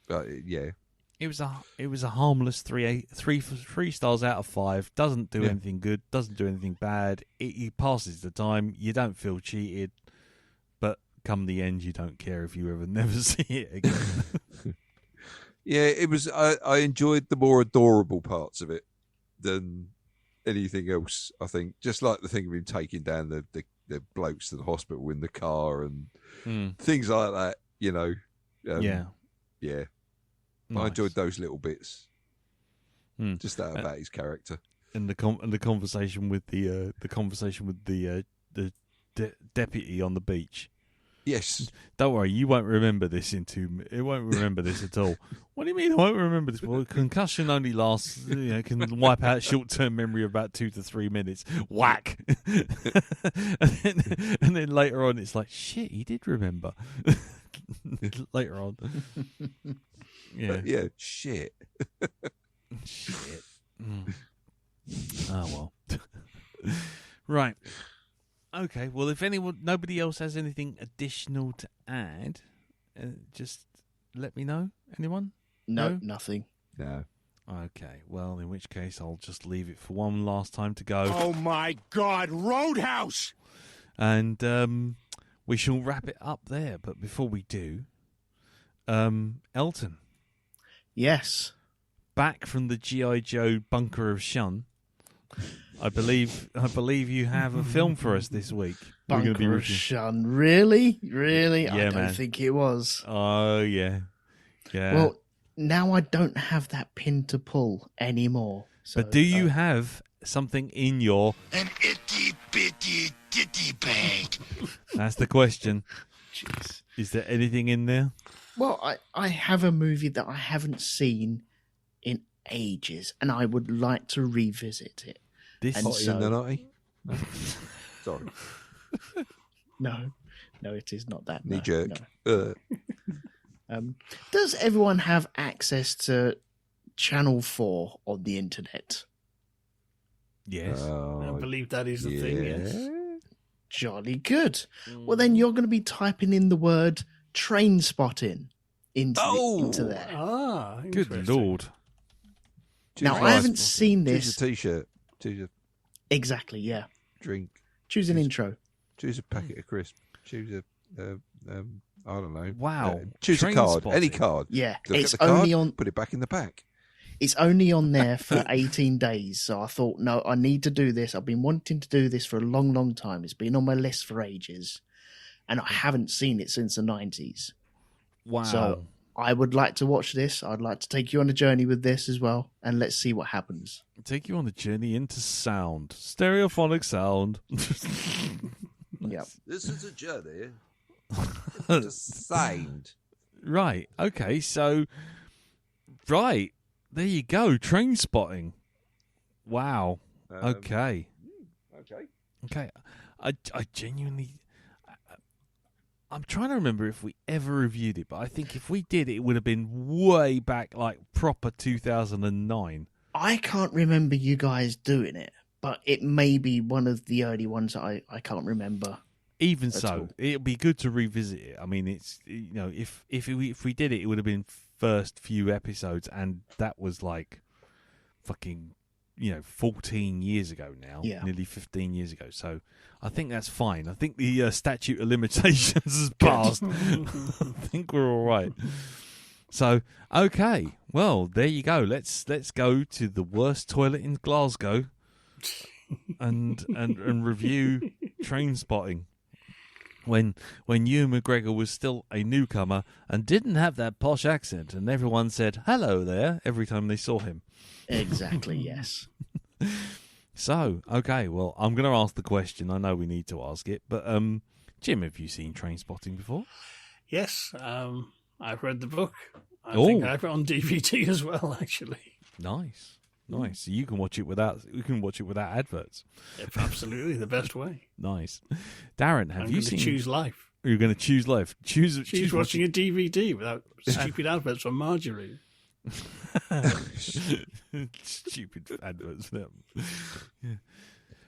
yeah. It was a harmless 3 stars out of 5. Doesn't do anything good. Doesn't do anything bad. It passes the time. You don't feel cheated, but come the end, you don't care if you ever never see it again. Yeah, it was. I enjoyed the more adorable parts of it than anything else. I think just like the thing of him taking down the blokes to the hospital in the car and things like that. Yeah. Nice. I enjoyed those little bits. Just that about his character and the conversation with the deputy on the beach. Yes. Don't worry, you won't remember this it won't remember this at all. What do you mean I won't remember this? Well, concussion only lasts, can wipe out short-term memory of about 2 to 3 minutes. Whack! and then later on, it's like, shit, he did remember. Later on. Yeah, shit. Shit. Oh, well. Right. Okay, well, if nobody else has anything additional to add, just let me know. Anyone? No, nothing. No. Okay, well, in which case, I'll just leave it for one last time to go. Oh my God, Roadhouse! And we shall wrap it up there. But before we do, Elton. Yes. Back from the G.I. Joe bunker of Shun. I believe you have a film for us this week. Bunker of Shun. Really? Yeah, I don't man. think it was. Oh, yeah. Yeah. Well, now I don't have that pin to pull anymore. So, but do you have something in your... An itty-bitty ditty bag. That's the question. Jeez. Is there anything in there? Well, I have a movie that I haven't seen in ages, and I would like to revisit it. This And Potty in the Naughty? No. Sorry. No, it is not that. Knee no, jerk. no. Does everyone have access to Channel 4 on the internet? Yes. I believe that is the thing, yes. Jolly good. Well, then you're going to be typing in the word train spotting into there. Ah, Good interesting. Lord. Now, I haven't seen Choose this. a T-shirt. Choose a Exactly, yeah. drink. Choose an intro. Choose a packet of crisps. Choose a, I don't know. Wow. Choose a Train card. spotting. Any card. Yeah, Look it's at the card, only on. put it back in the pack. It's only on there for 18 days. So I thought, no, I need to do this. I've been wanting to do this for a long, long time. It's been on my list for ages. And I haven't seen it since the 90s. Wow. So I would like to watch this. I'd like to take you on a journey with this as well. And let's see what happens. Take you on the journey into sound. Stereophonic sound. Yep. This is a journey. It's sound. Right. Okay. So, right. There you go. Train spotting. Wow. Okay. Okay. Okay. I genuinely... I'm trying to remember if we ever reviewed it, but I think if we did, it would have been way back, like proper 2009. I can't remember you guys doing it, but it may be one of the early ones that I can't remember. Even at so, all. it'd be good to revisit it. I mean, it's if we did it, it would have been first few episodes, and that was like fucking 14 years ago now, nearly 15 years ago. So I think that's fine. I think the statute of limitations has passed. I think we're all right. So okay, well there you go. Let's go to the worst toilet in Glasgow, and review Train Spotting. When Ewan McGregor was still a newcomer and didn't have that posh accent, and everyone said hello there every time they saw him. Exactly, yes. So, okay, well, I'm going to ask the question. I know we need to ask it, but Jim, have you seen Train Spotting before? Yes, I've read the book. I think I have it on DVD as well, actually. Nice. So you can watch it without adverts. Yep, absolutely, the best way. Nice. Darren, have you seen? Choose life. You're going to choose life. Choose watching a DVD without stupid adverts from Marjorie. Stupid adverts for them. Yeah.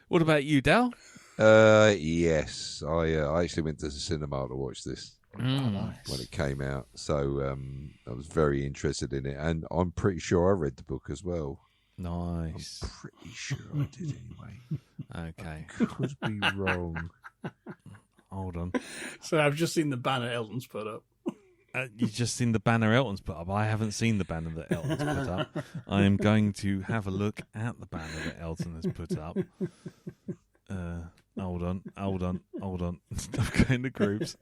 What about you, Dal? Yes, I actually went to the cinema to watch this when it came out, so I was very interested in it, and I'm pretty sure I read the book as well. Nice. I'm pretty sure I did anyway. Okay. I could be wrong. Hold on. So I've just seen the banner Elton's put up. You've just seen the banner Elton's put up. I haven't seen the banner that Elton's put up. I am going to have a look at the banner that Elton has put up. Hold on. I'm going to groups.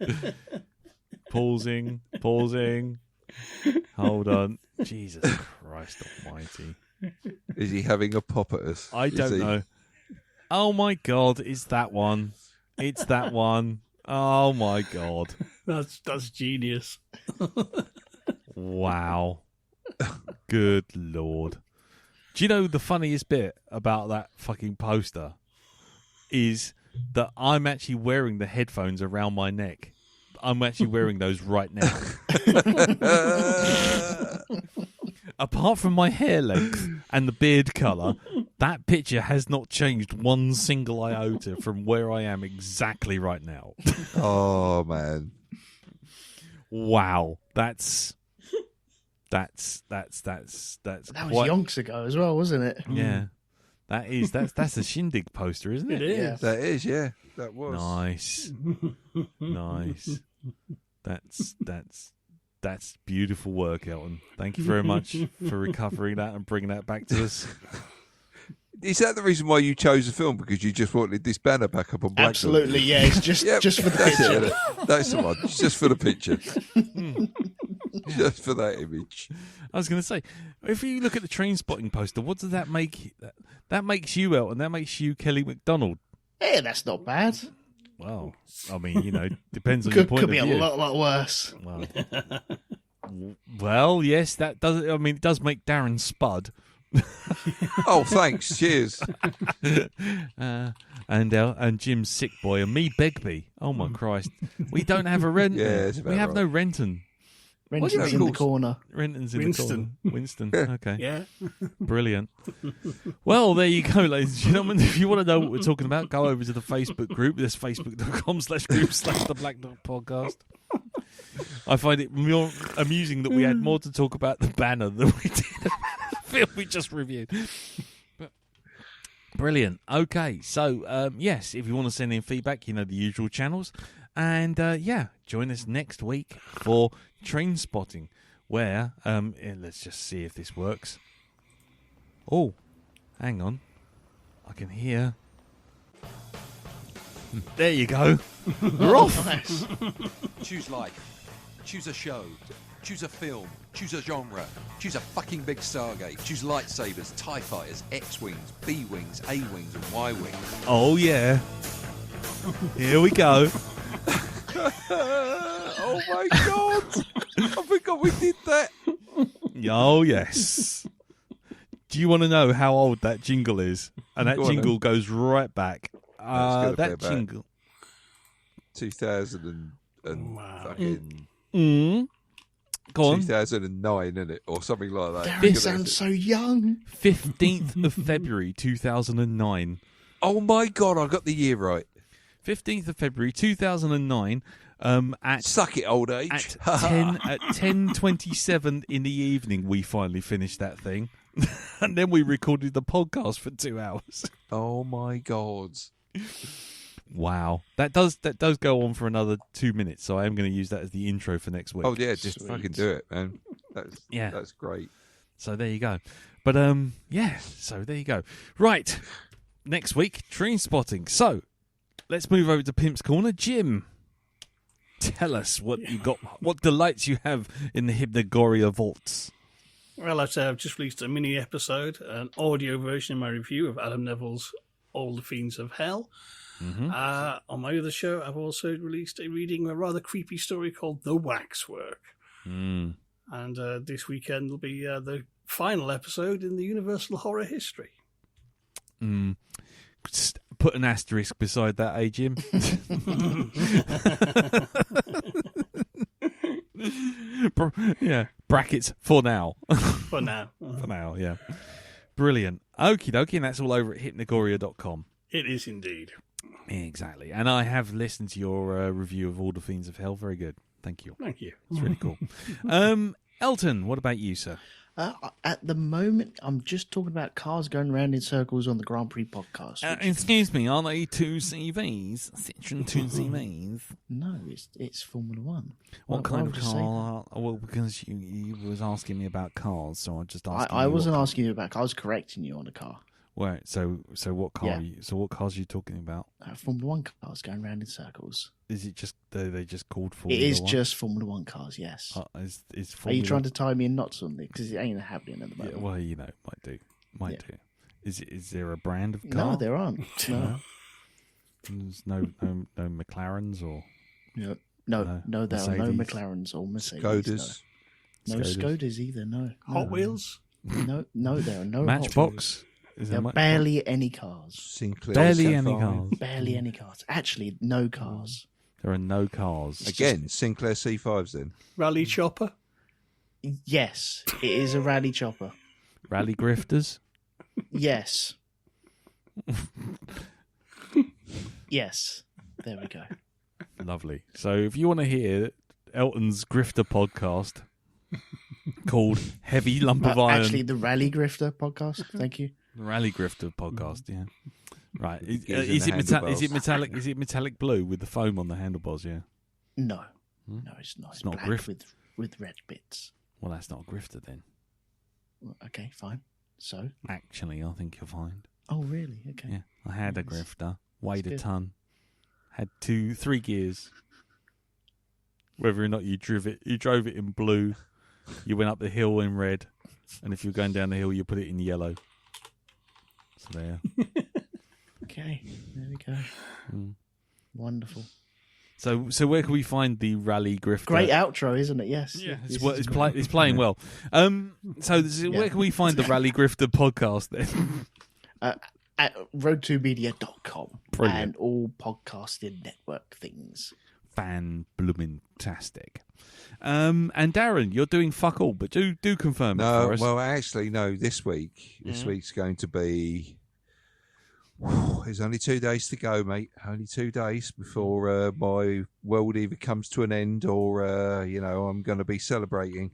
Pausing. Hold on. Jesus Christ almighty. Is he having a pop at us? I don't know. Oh my God, it's that one. Oh my God. That's genius. Wow. Good Lord. Do you know the funniest bit about that fucking poster is that I'm actually wearing the headphones around my neck. I'm actually wearing those right now. Apart from my hair length and the beard colour, that picture has not changed one single iota from where I am exactly right now. Oh, man. Wow. That's That was quite, yonks ago as well, wasn't it? yeah. That's a Shindig poster, isn't it? It is. Yeah. That is, yeah. That was. Nice. That's beautiful work, Elton. Thank you very much for recovering that and bringing that back to us. Is that the reason why you chose the film? Because you just wanted this banner back up on Blackpool? Absolutely, yeah. It's just for the That's picture. it. That's the one. It's just for the picture. Just for that image. I was going to say, if you look at the Train Spotting poster, what does that make? That makes you Elton. That makes you Kelly MacDonald. Yeah, that's not bad. Well, I mean, depends on your point Could of be view. a lot worse. Well, yes, that does. I mean, it does make Darren Spud. Oh, thanks. Cheers. And Jim's sick boy and me Begbie. Oh my Christ, we don't have a Renton. Yeah, it's about we have right. no Renton. Renton's in the corner. Renton's in Winston. the corner. Winston. Okay. Yeah. Brilliant. Well, there you go, ladies and gentlemen. If you want to know what we're talking about, go over to the Facebook group. There's facebook.com/group/the Black Dog Podcast. I find it more amusing that we had more to talk about the banner than we did about the film we just reviewed. But, brilliant. Okay, so yes, if you want to send in feedback, the usual channels. And join us next week for Train Spotting, where let's just see if this works. Oh, hang on, I can hear. There you go. We're off. Nice. Choose life. Choose a show. Choose a film. Choose a genre. Choose a fucking big Stargate. Choose lightsabers, TIE fighters, X-Wings, B-Wings, A-Wings and Y-Wings. Oh yeah. Here we go. Oh, my God. I forgot we did that. Oh yes. Do you want to know how old that jingle is? And that Go on, jingle goes right back. gotta be That about jingle. 2000 and fucking Go on. 2009, isn't it? Or something like that. Darren sounds so young. 15th of February 2009. Oh, my God. I got the year right. 15th of February 2009 at Suck it, old age. at 10:27 in the evening we finally finished that thing. And then we recorded the podcast for 2 hours. Oh, my God. Wow. That does go on for another 2 minutes, so I am going to use that as the intro for next week. Oh, yeah. Just Sweet. fucking do it, man. Yeah. That's great. So there you go. But so there you go. Right. Next week, Train Spotting. So let's move over to Pimp's Corner. Jim, tell us what you got, what delights you have in the Hypnagoria vaults. Well, I've just released a mini episode, an audio version of my review of Adam Neville's All the Fiends of Hell. Mm-hmm. On my other show, I've also released a reading of a rather creepy story called The Waxwork. Mm. And this weekend will be the final episode in the Universal Horror history. Mm. Just put an asterisk beside that, eh, Jim? Yeah, brackets for now. For now. For now, yeah. Brilliant. Okie dokie, and that's all over at hypnagoria.com. It is indeed. Exactly. And I have listened to your review of All the Fiends of Hell. Very good. Thank you. Thank you. It's really cool. Elton, what about you, sir? At the moment, I'm just talking about cars going round in circles on the Grand Prix podcast. Excuse me, are they 2 CVs? Citroen 2 CVs? No, it's Formula One. What Why kind would of you say car? Well, because you was asking me about cars, so I just asked. I wasn't asking you about cars. I was correcting you on a car. Right. So what car? Yeah. What cars are you talking about? Formula One cars going round in circles. Is it just they just called Formula It is One? just Formula One cars, yes. Is Are Formula... you trying to tie me in knots on this? Because it ain't happening at the Yeah, moment. well, might do. Yeah. Do. Is there a brand of car? No, there aren't. No. There's no McLarens or No, there Mercedes. are no McLarens or Mercedes. Skodas. No Skodas either. No. Hot Wheels. No, there are no Matchbox. Is There there are barely any cars. Sinclair. barely any Sapphire. cars. Barely any cars. Actually, no cars. There are no cars. Again, Sinclair C5s then. Rally Chopper. Yes, it is a rally chopper. Rally grifters. Yes. Yes. There we go. Lovely. So if you want to hear Elton's Grifter podcast called Heavy Lump of Iron. Actually, the Rally Grifter podcast. Thank you. Rally Grifter podcast, yeah. Right. Is Using it the metallic? Is it metallic blue with the foam on the handlebars? Yeah. No, it's not. It's not black grift. with red bits. Well, that's not a grifter then. Okay, fine. So, Actually, I think you'll find. oh really? Okay. Yeah, I had a Nice. grifter, weighed a good. ton, had 3 gears. Whether or not you drove it in blue, you went up the hill in red, and if you're going down the hill, you put it in yellow. So there. Okay. There we go. Wonderful. So where can we find the Rally Grifter? Great outro, isn't it? Yes. Yeah, This it's is great. playing well. Where can we find the Rally Grifter podcast then? At road2media.com Brilliant. and all podcasting network things. Fan-bloomin-tastic. And Darren, you're doing fuck all, but do confirm it No, for us. well, actually, no. This week's going to be. There's only 2 days to go, mate. Only 2 days before my world either comes to an end or I'm going to be celebrating,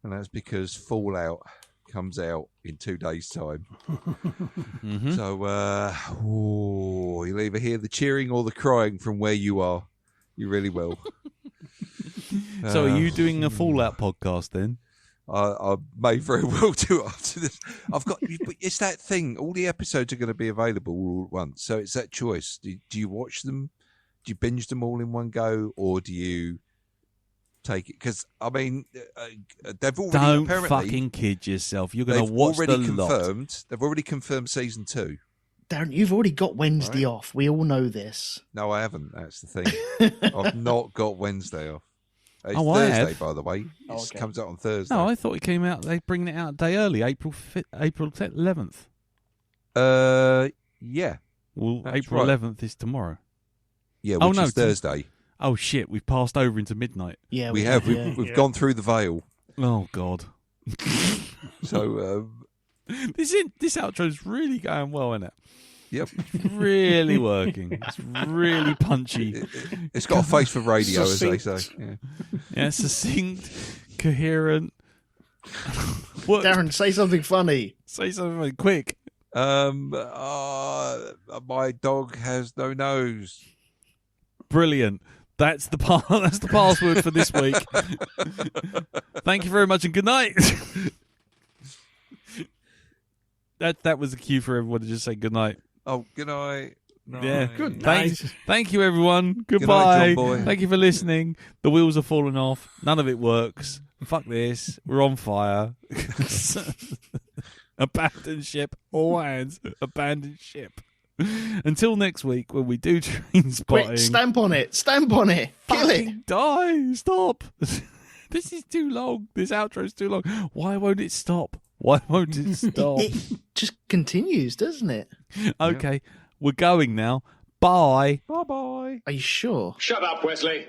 and that's because Fallout comes out in 2 days' time. So you'll either hear the cheering or the crying from where you are. You really will. So are you doing a Fallout podcast then? I may very well do it after this. It's that thing. All the episodes are going to be available all at once, so it's that choice. Do you watch them? Do you binge them all in one go, or do you take it? Because I mean, they've already Don't apparently fucking kid yourself. You're going they've to watch already the lot. confirmed. They've already confirmed season 2. Darren, you've already got Wednesday off. We all know this. No, I haven't. That's the thing. I've not got Wednesday off. It's Oh, I Thursday, have. by the way. It okay. comes out on Thursday. No, I thought it came out. They bring it out a day early, April 11th. Yeah. Well, That's April right. 11th is tomorrow. Yeah, Oh, which no, is Thursday. Oh shit, we've passed over into midnight. Yeah, We have. Yeah. We've gone through the veil. Oh god. So, This outro's really going well, isn't it? yep. Really working. It's really punchy. It's got a face for radio, as they say. Succinct. Yeah. Yeah, succinct, coherent. What? Darren, say something funny. Say something quick. My dog has no nose. Brilliant. That's the password for this week. Thank you very much and good night. That was the cue for everyone to just say good night. Oh, good night. Yeah. Good Thank you, everyone. night, Goodbye. John boy. Thank you for listening. The wheels are falling off. None of it works. Fuck this. We're on fire. Abandon ship. All hands. Abandon ship. Until next week when we do train spotting. Quick, stamp on it. Stamp on it. Kill it. Fucking die. Stop. This is too long. This outro's too long. Why won't it stop? Why won't it stop? It just continues, doesn't it? Okay. We're going now. Bye. Bye-bye. Are you sure? Shut up, Wesley.